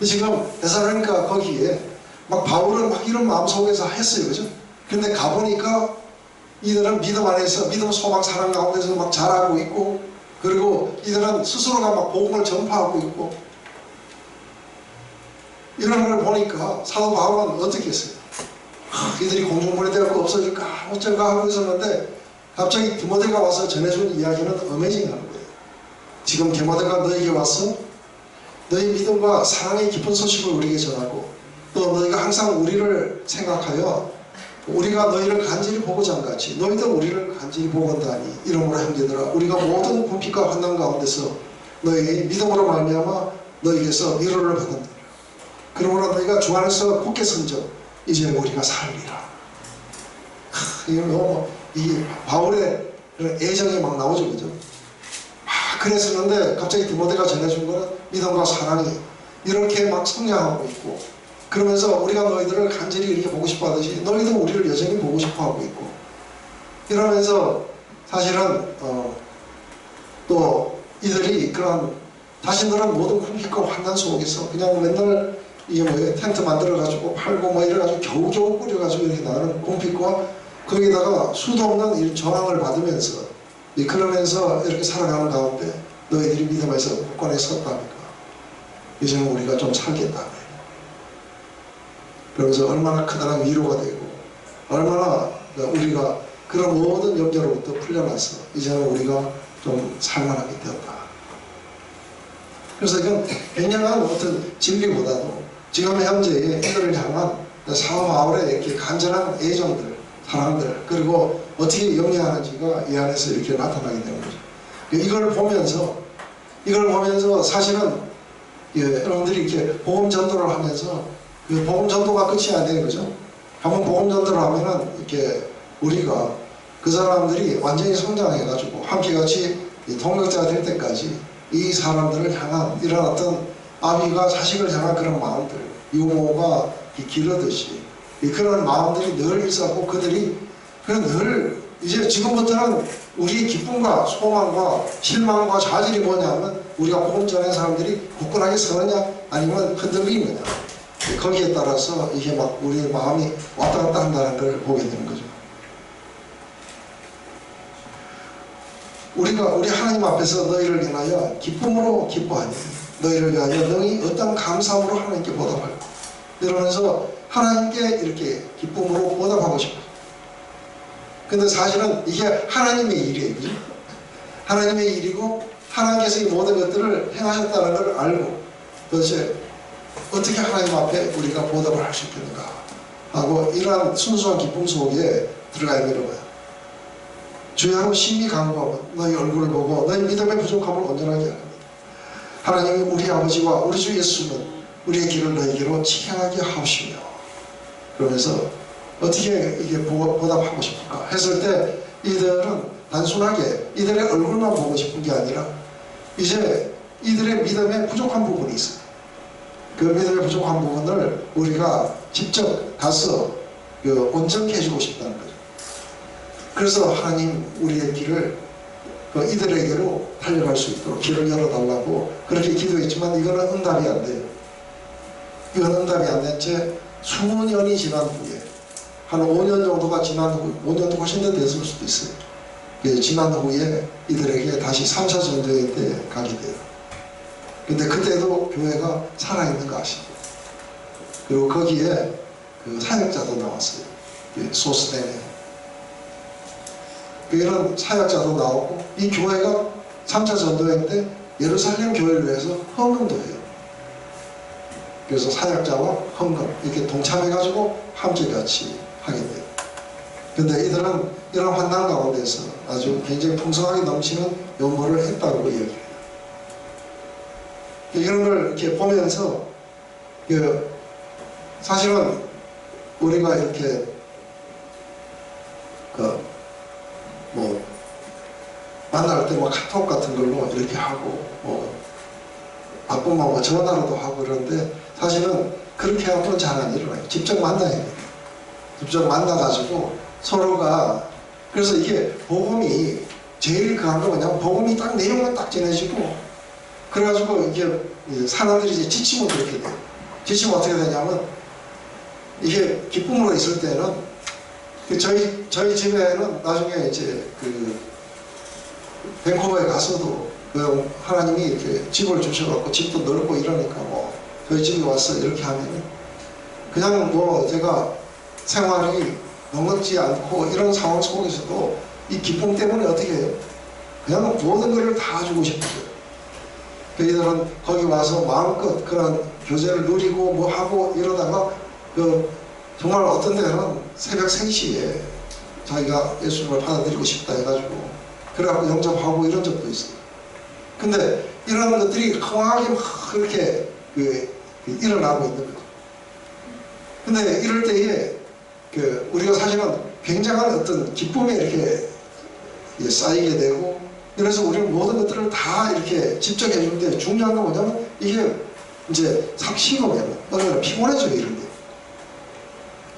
지금 데살로니가 거기에 막 바울은 막 이런 마음속에서 했어요. 그죠? 근데 가보니까 이들은 믿음 안에서 믿음, 소망, 사랑 가운데서 막 자라고 있고 그리고 이들은 스스로가 막 복음을 전파하고 있고 이런 걸 보니까 사도 바울은 어떻게 했어요? 이들이 공중분해되고 없어질까 어쩔까 하고 있었는데 갑자기 디모데가 와서 전해준 이야기는 어메이징한 거예요. 지금 디모데가 너에게 와서 너희 믿음과 사랑의 깊은 소식을 우리에게 전하고 또 너희가 항상 우리를 생각하여 우리가 너희를 간절히 보고자 한 같이 너희도 우리를 간절히 보건다니 이러므로 형제들아 우리가 모든 궁핍과 환난 가운데서 너희 믿음으로 말미암아 너희에게서 위로를 받는다. 그러므로 너희가 주 안에서 굳게 선적 이제 우리가 살리라. 이거 너무 이 바울의 애정이 막 나오죠. 그죠? 그랬었는데 갑자기 디모데가 전해준 거는 믿음과 사랑이 이렇게 막 성장하고 있고 그러면서 우리가 너희들을 간절히 이렇게 보고 싶어 하듯이 너희도 우리를 여전히 보고 싶어 하고 있고 이러면서 사실은 또 이들이 그런 자신들은 모든 궁핍과 환난 속에서 그냥 맨날 이게 뭐예요? 텐트 만들어가지고 팔고 뭐 이래가지고 겨우겨우 꾸려가지고 이렇게 나가는 궁핍과 거기다가 수도 없는 이 전황을 받으면서 그러면서 이렇게 살아가는 가운데 너희들이 믿음에서 굳건히 섰다니까 이제는 우리가 좀 살겠다. 그러면서 얼마나 크다란 위로가 되고 얼마나 우리가 그런 모든 염려로부터 풀려나서 이제는 우리가 좀 살만하게 되었다. 그래서 이건 굉장한 어떤 진리보다도 지금 현재의 이들을 향한 사도 바울의 이렇게 간절한 애정들, 사랑들 그리고 어떻게 영리하는지가 이 안에서 이렇게 나타나게 되는 거죠. 이걸 보면서 사실은 여러분들이 이렇게 복음 전도를 하면서 그 복음 전도가 끝이 아니에요. 그죠? 한번 복음 전도를 하면은 이렇게 우리가 그 사람들이 완전히 성장해가지고 함께 같이 동역자가 될 때까지 이 사람들을 향한 이런 어떤 아비가 자식을 향한 그런 마음들, 유모가 기르듯이 그런 마음들이 늘 있었고 그들이 늘 이제 지금부터는 우리의 기쁨과 소망과 실망과 좌절이 뭐냐면 우리가 복음 전하는 사람들이 굳건하게 서느냐 아니면 흔들리느냐 거기에 따라서 이게 막 우리의 마음이 왔다 갔다 한다는 걸 보게 되는 거죠. 우리 하나님 앞에서 너희를 인하여 기쁨으로 기뻐하니 너희를 위하여 너희 어떤 감사함으로 하나님께 보답할 이러면서 하나님께 이렇게 기쁨으로 보답하고 싶어요. 근데 사실은 이게 하나님의 일이에요. 그죠? 하나님의 일이고 하나님께서 이 모든 것들을 행하셨다는 걸 알고 도대체 어떻게 하나님 앞에 우리가 보답을 할 수 있겠는가 하고 이러한 순수한 기쁨 속에 들어가야 되는 거예요. 주야로 심히 간구하고 너희 얼굴을 보고 너희 믿음의 부족함을 온전하게 합니다. 하나님이 우리 아버지와 우리 주 예수는 우리의 길을 너희에게로 지향하게 하시며 그러면서 어떻게 이게 보답하고 싶을까 했을 때 이들은 단순하게 이들의 얼굴만 보고 싶은 게 아니라 이제 이들의 믿음에 부족한 부분이 있어요. 그 믿음의 부족한 부분을 우리가 직접 가서 온전케 해주고 싶다는 거죠. 그래서 하나님 우리의 길을 이들에게로 달려갈 수 있도록 길을 열어달라고 그렇게 기도했지만 이거는 응답이 안 돼요. 이건 응답이 안 된 채 수년이 지난 후에 한 5년 정도가 지난 후 5년도 훨씬 더 됐을 수도 있어요. 지난 후에 이들에게 다시 3차 전도회 때 가게 돼요. 근데 그때도 교회가 살아있는 거 아시죠? 그리고 거기에 그 사역자도 나왔어요. 소스덴에. 이런 사역자도 나오고 이 교회가 3차 전도회 때 예루살렘 교회를 위해서 헌금도 해요. 그래서 사역자와 헌금 이렇게 동참해가지고 함께 같이 하게 돼요. 근데 이들은 이런 환난 가운데서 아주 굉장히 풍성하게 넘치는 연보를 했다고 이야기해요. 이런 걸 이렇게 보면서 사실은 우리가 이렇게 만날 때 뭐 카톡 같은 걸로 이렇게 하고 바쁘면 뭐 전화로도 하고 그러는데 사실은 그렇게 하고는 잘 안 일어나요. 직접 만나야 돼요. 직접 만나가지고 서로가 그래서 이게 복음이 제일 그한 거 뭐냐면 복음이 딱 내용만 딱 전해지고 그래가지고 이게 사람들이 이제 지치면 그렇게 돼요. 지치면 어떻게 되냐면 이게 기쁨으로 있을 때는 저희 집에는 나중에 이제 밴쿠버에 가서도 하나님이 이렇게 집을 주셔갖고 집도 넓고 이러니까 뭐 저희 집에 와서 이렇게 하면은 그냥 뭐 제가 생활이 넉넉지 않고 이런 상황 속에서도 이 기쁨 때문에 어떻게 해요? 그냥 모든 것을 다 주고 싶어요. 저희들은 거기 와서 마음껏 그런 교제를 누리고 뭐 하고 이러다가 정말 어떤 데는 새벽 3시에 자기가 예수님을 받아들이고 싶다 해가지고 그래갖고 영접하고 이런 적도 있어요. 근데 이런 것들이 강하게 막 그렇게 일어나고 있는 거죠. 근데 이럴 때에 우리가 사실은 굉장한 어떤 기쁨이 이렇게 쌓이게 되고 그래서 우리는 모든 것들을 다 이렇게 직접 해주는데 중요한 건 뭐냐면 이게 이제 싹 식으면 어느 날 피곤해져요. 이런 게.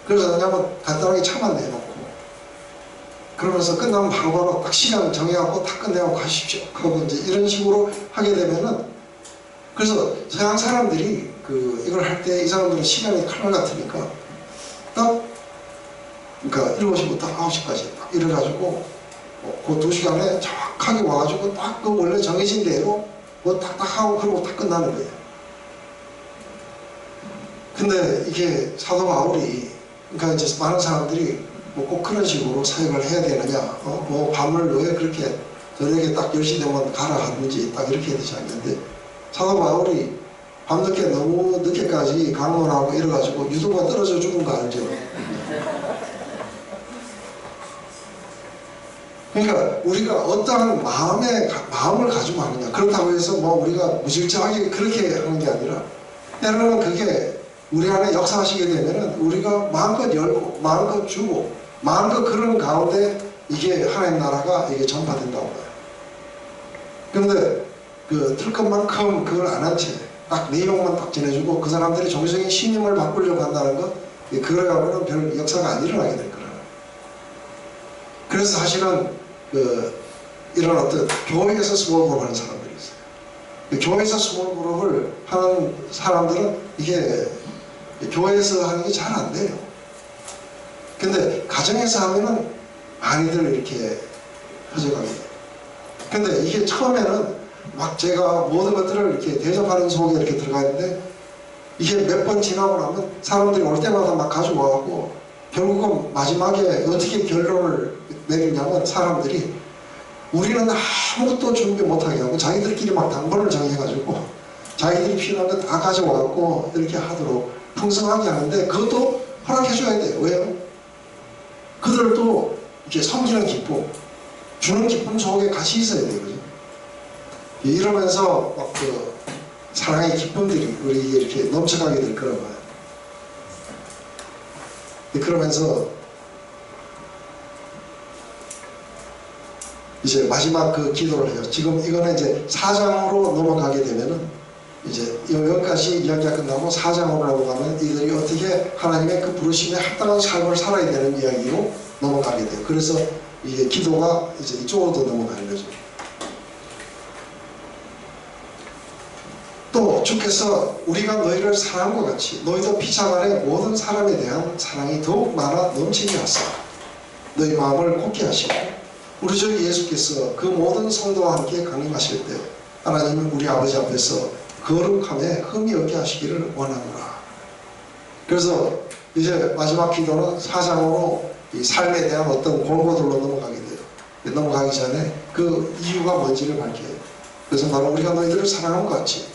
그래서 뭐냐면 간단하게 차만 내놓고 그러면서 끝나면 바로바로 딱 시간 정해갖고 딱 끝내고 가십시오 하고 이제 이런 식으로 하게 되면은 그래서 서양 사람들이 이걸 할 때 이 사람들은 시간이 칼날 같으니까 딱 그러니까 7시부터 9시까지 딱 이래가지고 그 2시간에 정확하게 와가지고 딱 원래 정해진 대로 뭐 딱딱 하고 그러고 딱 끝나는 거예요. 근데 이게 사도 바울이 그러니까 이제 많은 사람들이 뭐 꼭 그런 식으로 사역을 해야 되느냐 뭐 밤을 왜 그렇게 저녁에 딱 10시 되면 가라 하든지 딱 이렇게 해야 되지 않는데 사도 바울이 밤늦게 너무 늦게까지 강론하고 이래가지고 유도가 떨어져 죽은 거 알죠? 그러니까 우리가 어떠한 마음을 가지고 하느냐 그렇다고 해서 뭐 우리가 무질서하게 그렇게 하는 게 아니라 때로는 그게 우리 안에 역사하시게 되면은 우리가 마음껏 열고 마음껏 주고 마음껏 그런 가운데 이게 하나님 나라가 이게 전파된다고 봐요. 그런데 그 틀 것만큼 그걸 안 한 채 딱 내용만 딱 전해주고 그 사람들이 종교적인 신념을 바꾸려고 한다는 것, 그래 가면은 별 역사가 안 일어나게 될 거라. 그래서 사실은 이런 어떤 교회에서 스몰그룹 하는 사람들이 있어요. 교회에서 스몰그룹을 하는 사람들은 이게 교회에서 하는 게 잘 안 돼요. 근데 가정에서 하면은 많이들 이렇게 퍼져가게 돼요. 근데 이게 처음에는 막 제가 모든 것들을 이렇게 대접하는 속에 이렇게 들어가 있는데 이게 몇 번 지나고 나면 사람들이 올 때마다 막 가져와갖고 결국은 마지막에 어떻게 결론을 내리냐면 사람들이 우리는 아무것도 준비 못하게 하고 자기들끼리 막 당번을 정해가지고 자기들이 필요한 거 다 가져와갖고 이렇게 하도록 풍성하게 하는데 그것도 허락해줘야 돼요. 왜요? 그들도 이렇게 섬기는 기쁨, 주는 기쁨 속에 같이 있어야 돼요. 그죠? 이러면서 막 사랑의 기쁨들이 우리에게 이렇게 넘쳐가게 될 거라고 봐요. 그러면서 이제 마지막 그 기도를 해요. 지금 이거는 이제 4장으로 넘어가게 되면은 이제 여기까지 이야기가 끝나고 4장으로 넘어가면 이들이 어떻게 하나님의 그 부르심에 합당한 삶을 살아야 되는 이야기로 넘어가게 돼요. 그래서 이게 기도가 이제 이쪽으로 넘어가는 거죠. 또 주께서 우리가 너희를 사랑한 것 같이 너희도 피차 간의 모든 사람에 대한 사랑이 더욱 많아 넘치게 하사 너희 마음을 굳게 하시고 우리 주 예수께서 그 모든 성도와 함께 강림하실 때 하나님은 우리 아버지 앞에서 거룩함에 흠이 없게 하시기를 원하노라. 그래서 이제 마지막 기도는 4장으로 이 삶에 대한 어떤 권고들로 넘어가게 돼요. 넘어가기 전에 그 이유가 뭔지를 밝혀요. 그래서 바로 우리가 너희들을 사랑한 것 같이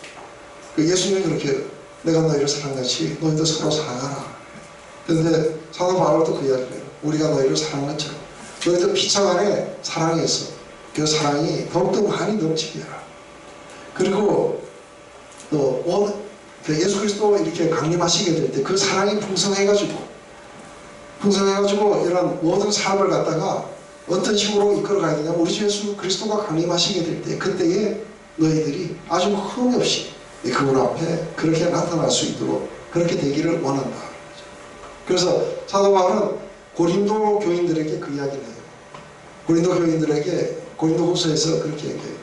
예수님이 그렇게 내가 너희를 사랑같이 너희도 서로 사랑하라. 그런데 사도 바울도 그 이야기를 해요. 우리가 너희를 사랑한 것처럼 너희도 피차간에 사랑해서 그 사랑이 더욱더 많이 넘치게 하라. 그리고 또 예수 그리스도 이렇게 강림하시게 될 때 그 사랑이 풍성해가지고 이런 모든 삶을 갖다가 어떤 식으로 이끌어가야 되냐면 우리 주 예수 그리스도가 강림하시게 될 때 그때에 너희들이 아주 흠이 없이 그분 앞에 그렇게 나타날 수 있도록 그렇게 되기를 원한다. 그래서 사도 바울은 고린도 교인들에게 그 이야기를 해요. 고린도 교인들에게 고린도 후서에서 그렇게 얘기해요.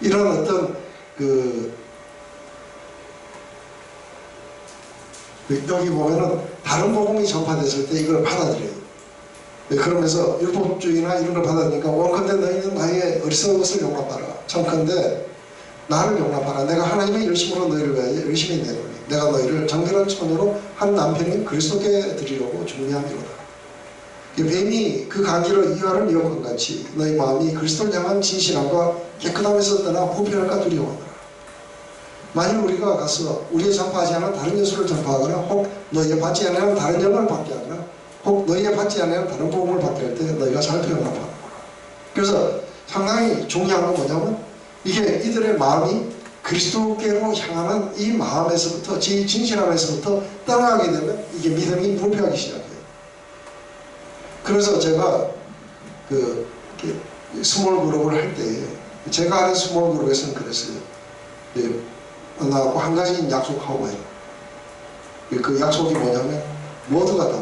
이런 어떤 여기 보면은 다른 복음이 전파됐을 때 이걸 받아들여요. 그러면서 율법주의나 이런 걸 받아들이니까 원컨대 너희는 나의 어리석은 것을 용납하라. 청컨대 나를 용납하라. 내가 하나님의 열심으로 너희를 위하여 열심히 내노니 내가 너희를 정결한 처녀로 한 남편인 그리스도께 드리려고 준비함이로다. 뱀이 그 강기로 이와를 미혹한 같이 너희 마음이 그리스도를 향한 진실함과 깨끗함에서 떠나 부패할까 두려워하노라. 만일 우리가 가서 우리의 전파하지 않은 다른 예수를 전파하거나 혹 너희의 받지 않은 다른 영을 받게 하거나 혹 너희의 받지 않은 다른 복음을 받게 할 때 너희가 살펴보라. 그래서 상당히 중요한 건 뭐냐면 이게 이들의 마음이 그리스도께로 향하는 이 마음에서부터 진실함에서부터 떠나가게 되면 이게 믿음이 부패하기 시작해요. 그래서 제가 스몰 그룹을 할 때 제가 하는 스몰 그룹에서는 그랬어요. 나하고 한 가지 약속하고 해요. 그 약속이 뭐냐면 모두가 다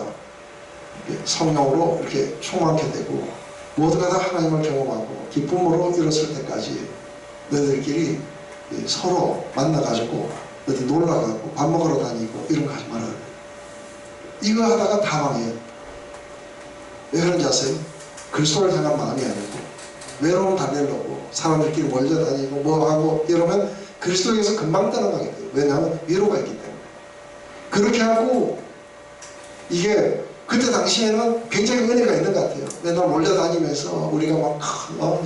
성령으로 이렇게 충만케 되고 모두가 다 하나님을 경험하고 기쁨으로 이뤘을 때까지 너희들끼리 서로 만나가지고 어디 놀러가고 밥 먹으러 다니고 이런 거 하지 말아요. 이거 하다가 다 망해요. 왜 그런지 아세요? 그리스도를 향한 마음이 아니고 외로움 달래려고 사람들끼리 몰려 다니고 뭐 하고 이러면 그리스도에서 금방 떠나가게 돼요. 왜냐하면 위로가 있기 때문에. 그렇게 하고 이게 그때 당시에는 굉장히 은혜가 있는 것 같아요. 맨날 몰려다니면서 우리가 막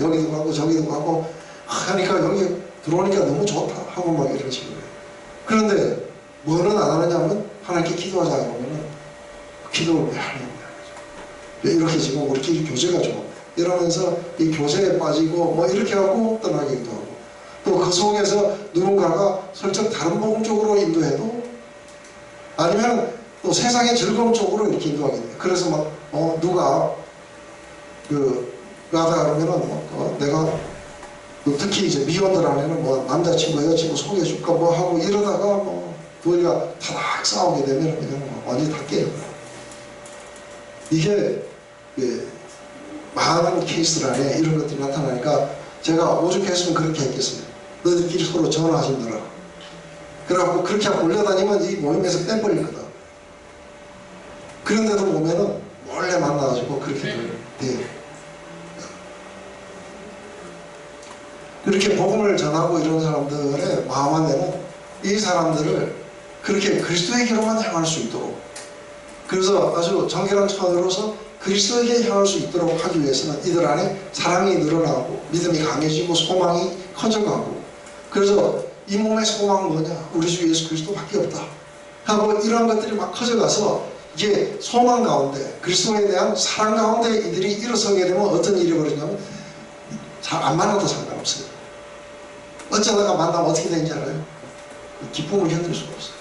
여기도 가고 저기도 가고 하니까 여기 들어오니까 너무 좋다 하고 막 이런 식으로 해요. 그런데 뭐는 안 하느냐면 하나님께 기도하자 그러면은 기도를 왜 하느냐 이렇게 지금 우리끼리 교제가 좋아 이러면서 이 교제에 빠지고 뭐 이렇게 하고 떠나기도 하고 또 그 속에서 누군가가 설령 다른 복음 쪽으로 인도해도 아니면 또 세상의 즐거움 쪽으로 이렇게 인도하게 돼요. 그래서 막 누가 가다 그러면은 내가 특히 이제 미혼들 안에는 뭐 남자친구 여자친구 소개해줄까 뭐 하고 이러다가 뭐 둘이가 타닥 싸우게 되면 그냥 완전히 다 깨요. 이게 많은 케이스들 안에 이런 것들이 나타나니까 제가 오죽했으면 그렇게 했겠어요. 너희들끼리 서로 전화하시느라. 그래갖고 그렇게 몰려다니면 이 모임에서 빼버리거든. 그런데도 보면은 몰래 만나가지고 그렇게 돼요. 그렇게 복음을 전하고 이런 사람들의 마음 안에는 이 사람들을 그렇게 그리스도에게로만 향할 수 있도록, 그래서 아주 정결한 처녀로서 그리스도에게 향할 수 있도록 하기 위해서는 이들 안에 사랑이 늘어나고 믿음이 강해지고 소망이 커져가고, 그래서 이 몸의 소망은 뭐냐? 우리 주 예수 그리스도밖에 없다 하고 이런 것들이 막 커져가서 이게 소망 가운데 그리스도에 대한 사랑 가운데 이들이 일어서게 되면 어떤 일이 벌어지냐면 잘 안 만나도 상관없어요. 어쩌다가 만나면 어떻게 되는지 알아요? 기쁨을 견딜 수가 없어요.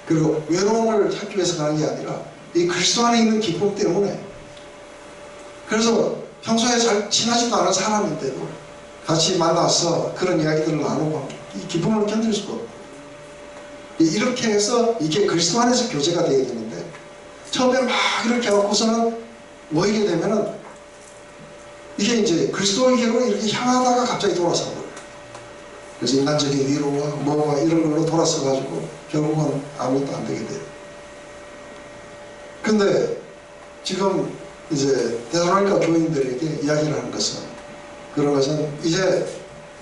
그리고 외로움을 찾기 위해서 가는 게 아니라 이 그리스도 안에 있는 기쁨 때문에, 그래서 평소에 잘 친하지도 않은 사람인데도 같이 만나서 그런 이야기들을 나누고 이 기쁨을 견딜 수가 없어요. 이렇게 해서 이게 그리스도 안에서 교제가 되어야 되는데, 처음에 막 이렇게 하고서는 모이게 되면은 이게 이제 그리스도에게로 이렇게 향하다가 갑자기 돌아서 버려요. 그래서 인간적인 위로와 뭐가 이런 걸로 돌아서 가지고 결국은 아무것도 안 되게 돼요. 근데 지금 이제 데살로니가 교인들에게 이야기를 하는 것은, 그런 것은 이제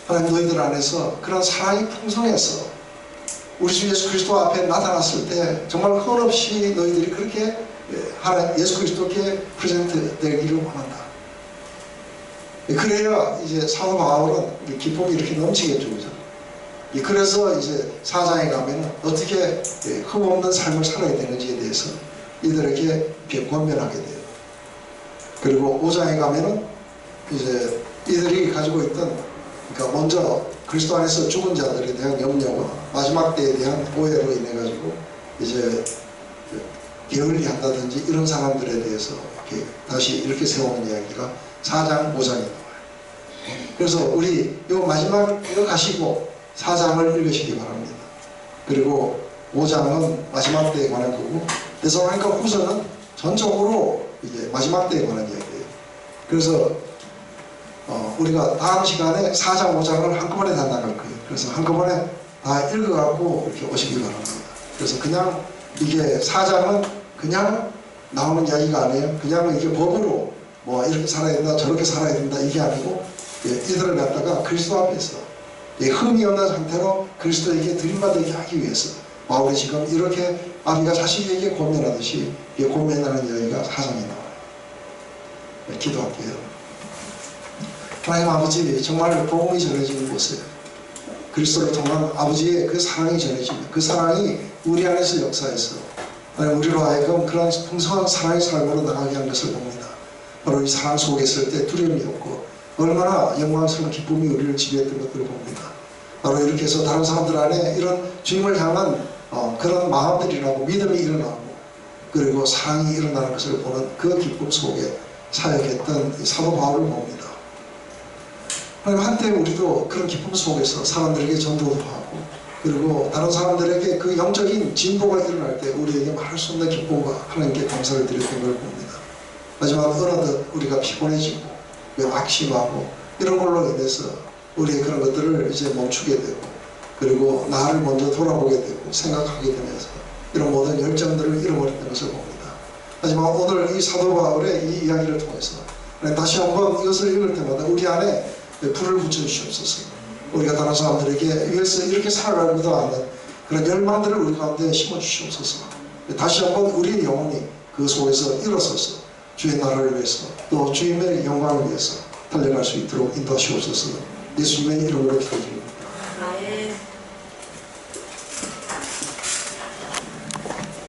하나님 너희들 안에서 그런 사랑이 풍성해서 우리 주 예수 그리스도 앞에 나타났을 때 정말 헌없이 너희들이 그렇게 하나님 예수 그리스도께 프레젠트 되기를 원한다. 그래야 이제 사도 바울은 기쁨이 이렇게 넘치겠죠, 그죠? 그래서 이제 4장에 가면 어떻게 흠없는 삶을 살아야 되는지에 대해서 이들에게 권면하게 돼요. 그리고 5장에 가면은 이제 이들이 가지고 있던, 그러니까 먼저 그리스도 안에서 죽은 자들에 대한 염려와 마지막 때에 대한 오해로 인해 가지고 이제 게을리 한다든지 이런 사람들에 대해서 이렇게 다시 이렇게 세우는 이야기가 4장, 5장에 나와요. 그래서 우리 이 마지막 이거 가시고 4장을 읽으시기 바랍니다. 그리고 5장은 마지막 때에 관한 거고, 데살로니가 후서는 전적으로 이제 마지막 때에 관한 이야기예요. 그래서 우리가 다음 시간에 4장, 5장을 한꺼번에 다 나갈 거예요. 그래서 한꺼번에 다 읽어갖고 이렇게 오시기 바랍니다. 그래서 그냥 이게 4장은 그냥 나오는 이야기가 아니에요. 그냥 이게 법으로 뭐 이렇게 살아야 된다, 저렇게 살아야 된다, 이게 아니고 이들을 갖다가 그리스도 앞에서 흠이 없는 상태로 그리스도에게 드림받게 하기 위해서 바울이 지금 이렇게 아비가 자식에게 권면하듯이 권면하는 이야기가 4장에 나와요. 기도할게요. 하나님 아버지, 정말 복음이 전해지는 곳에 그리스도를 통한 아버지의 그 사랑이 전해지며 그 사랑이 우리 안에서 역사해서 우리로 하여금 그런 풍성한 사랑의 삶으로 나가게 한 것을 봅니다. 바로 이 사랑 속에 있을 때 두려움이 없고 얼마나 영광스러운 기쁨이 우리를 지배했던 것들을 봅니다. 바로 이렇게 해서 다른 사람들 안에 이런 주님을 향한 그런 마음들이라고 믿음이 일어나고 그리고 사랑이 일어나는 것을 보는 그 기쁨 속에 사역했던 사도 바울을 봅니다. 하나님, 한때 우리도 그런 기쁨 속에서 사람들에게 전도도 하고 그리고 다른 사람들에게 그 영적인 진보가 일어날 때 우리에게 말할 수 없는 기쁨과 하나님께 감사를 드렸던 걸 봅니다. 하지만 어느덧 우리가 피곤해지고 악심하고 이런 걸로 인해서 우리의 그런 것들을 이제 멈추게 되고 그리고 나를 먼저 돌아보게 되고 생각하게 되면서 이런 모든 열정들을 잃어버리는 것을 봅니다. 하지만 오늘 이 사도 바울의 이 이야기를 통해서 다시 한번 이것을 읽을 때마다 우리 안에 불을 붙여주시옵소서. 우리가 다른 사람들에게 위해서 이렇게 살아가고도 않는 그런 열망들을 우리 가운데 심어주시옵소서. 다시 한번 우리의 영혼이 그 속에서 일어서서 주의 나라를 위해서 또 주님의 영광을 위해서 달려갈 수 있도록 인도하시옵소서. 예수님의 이름으로 기도드립니다.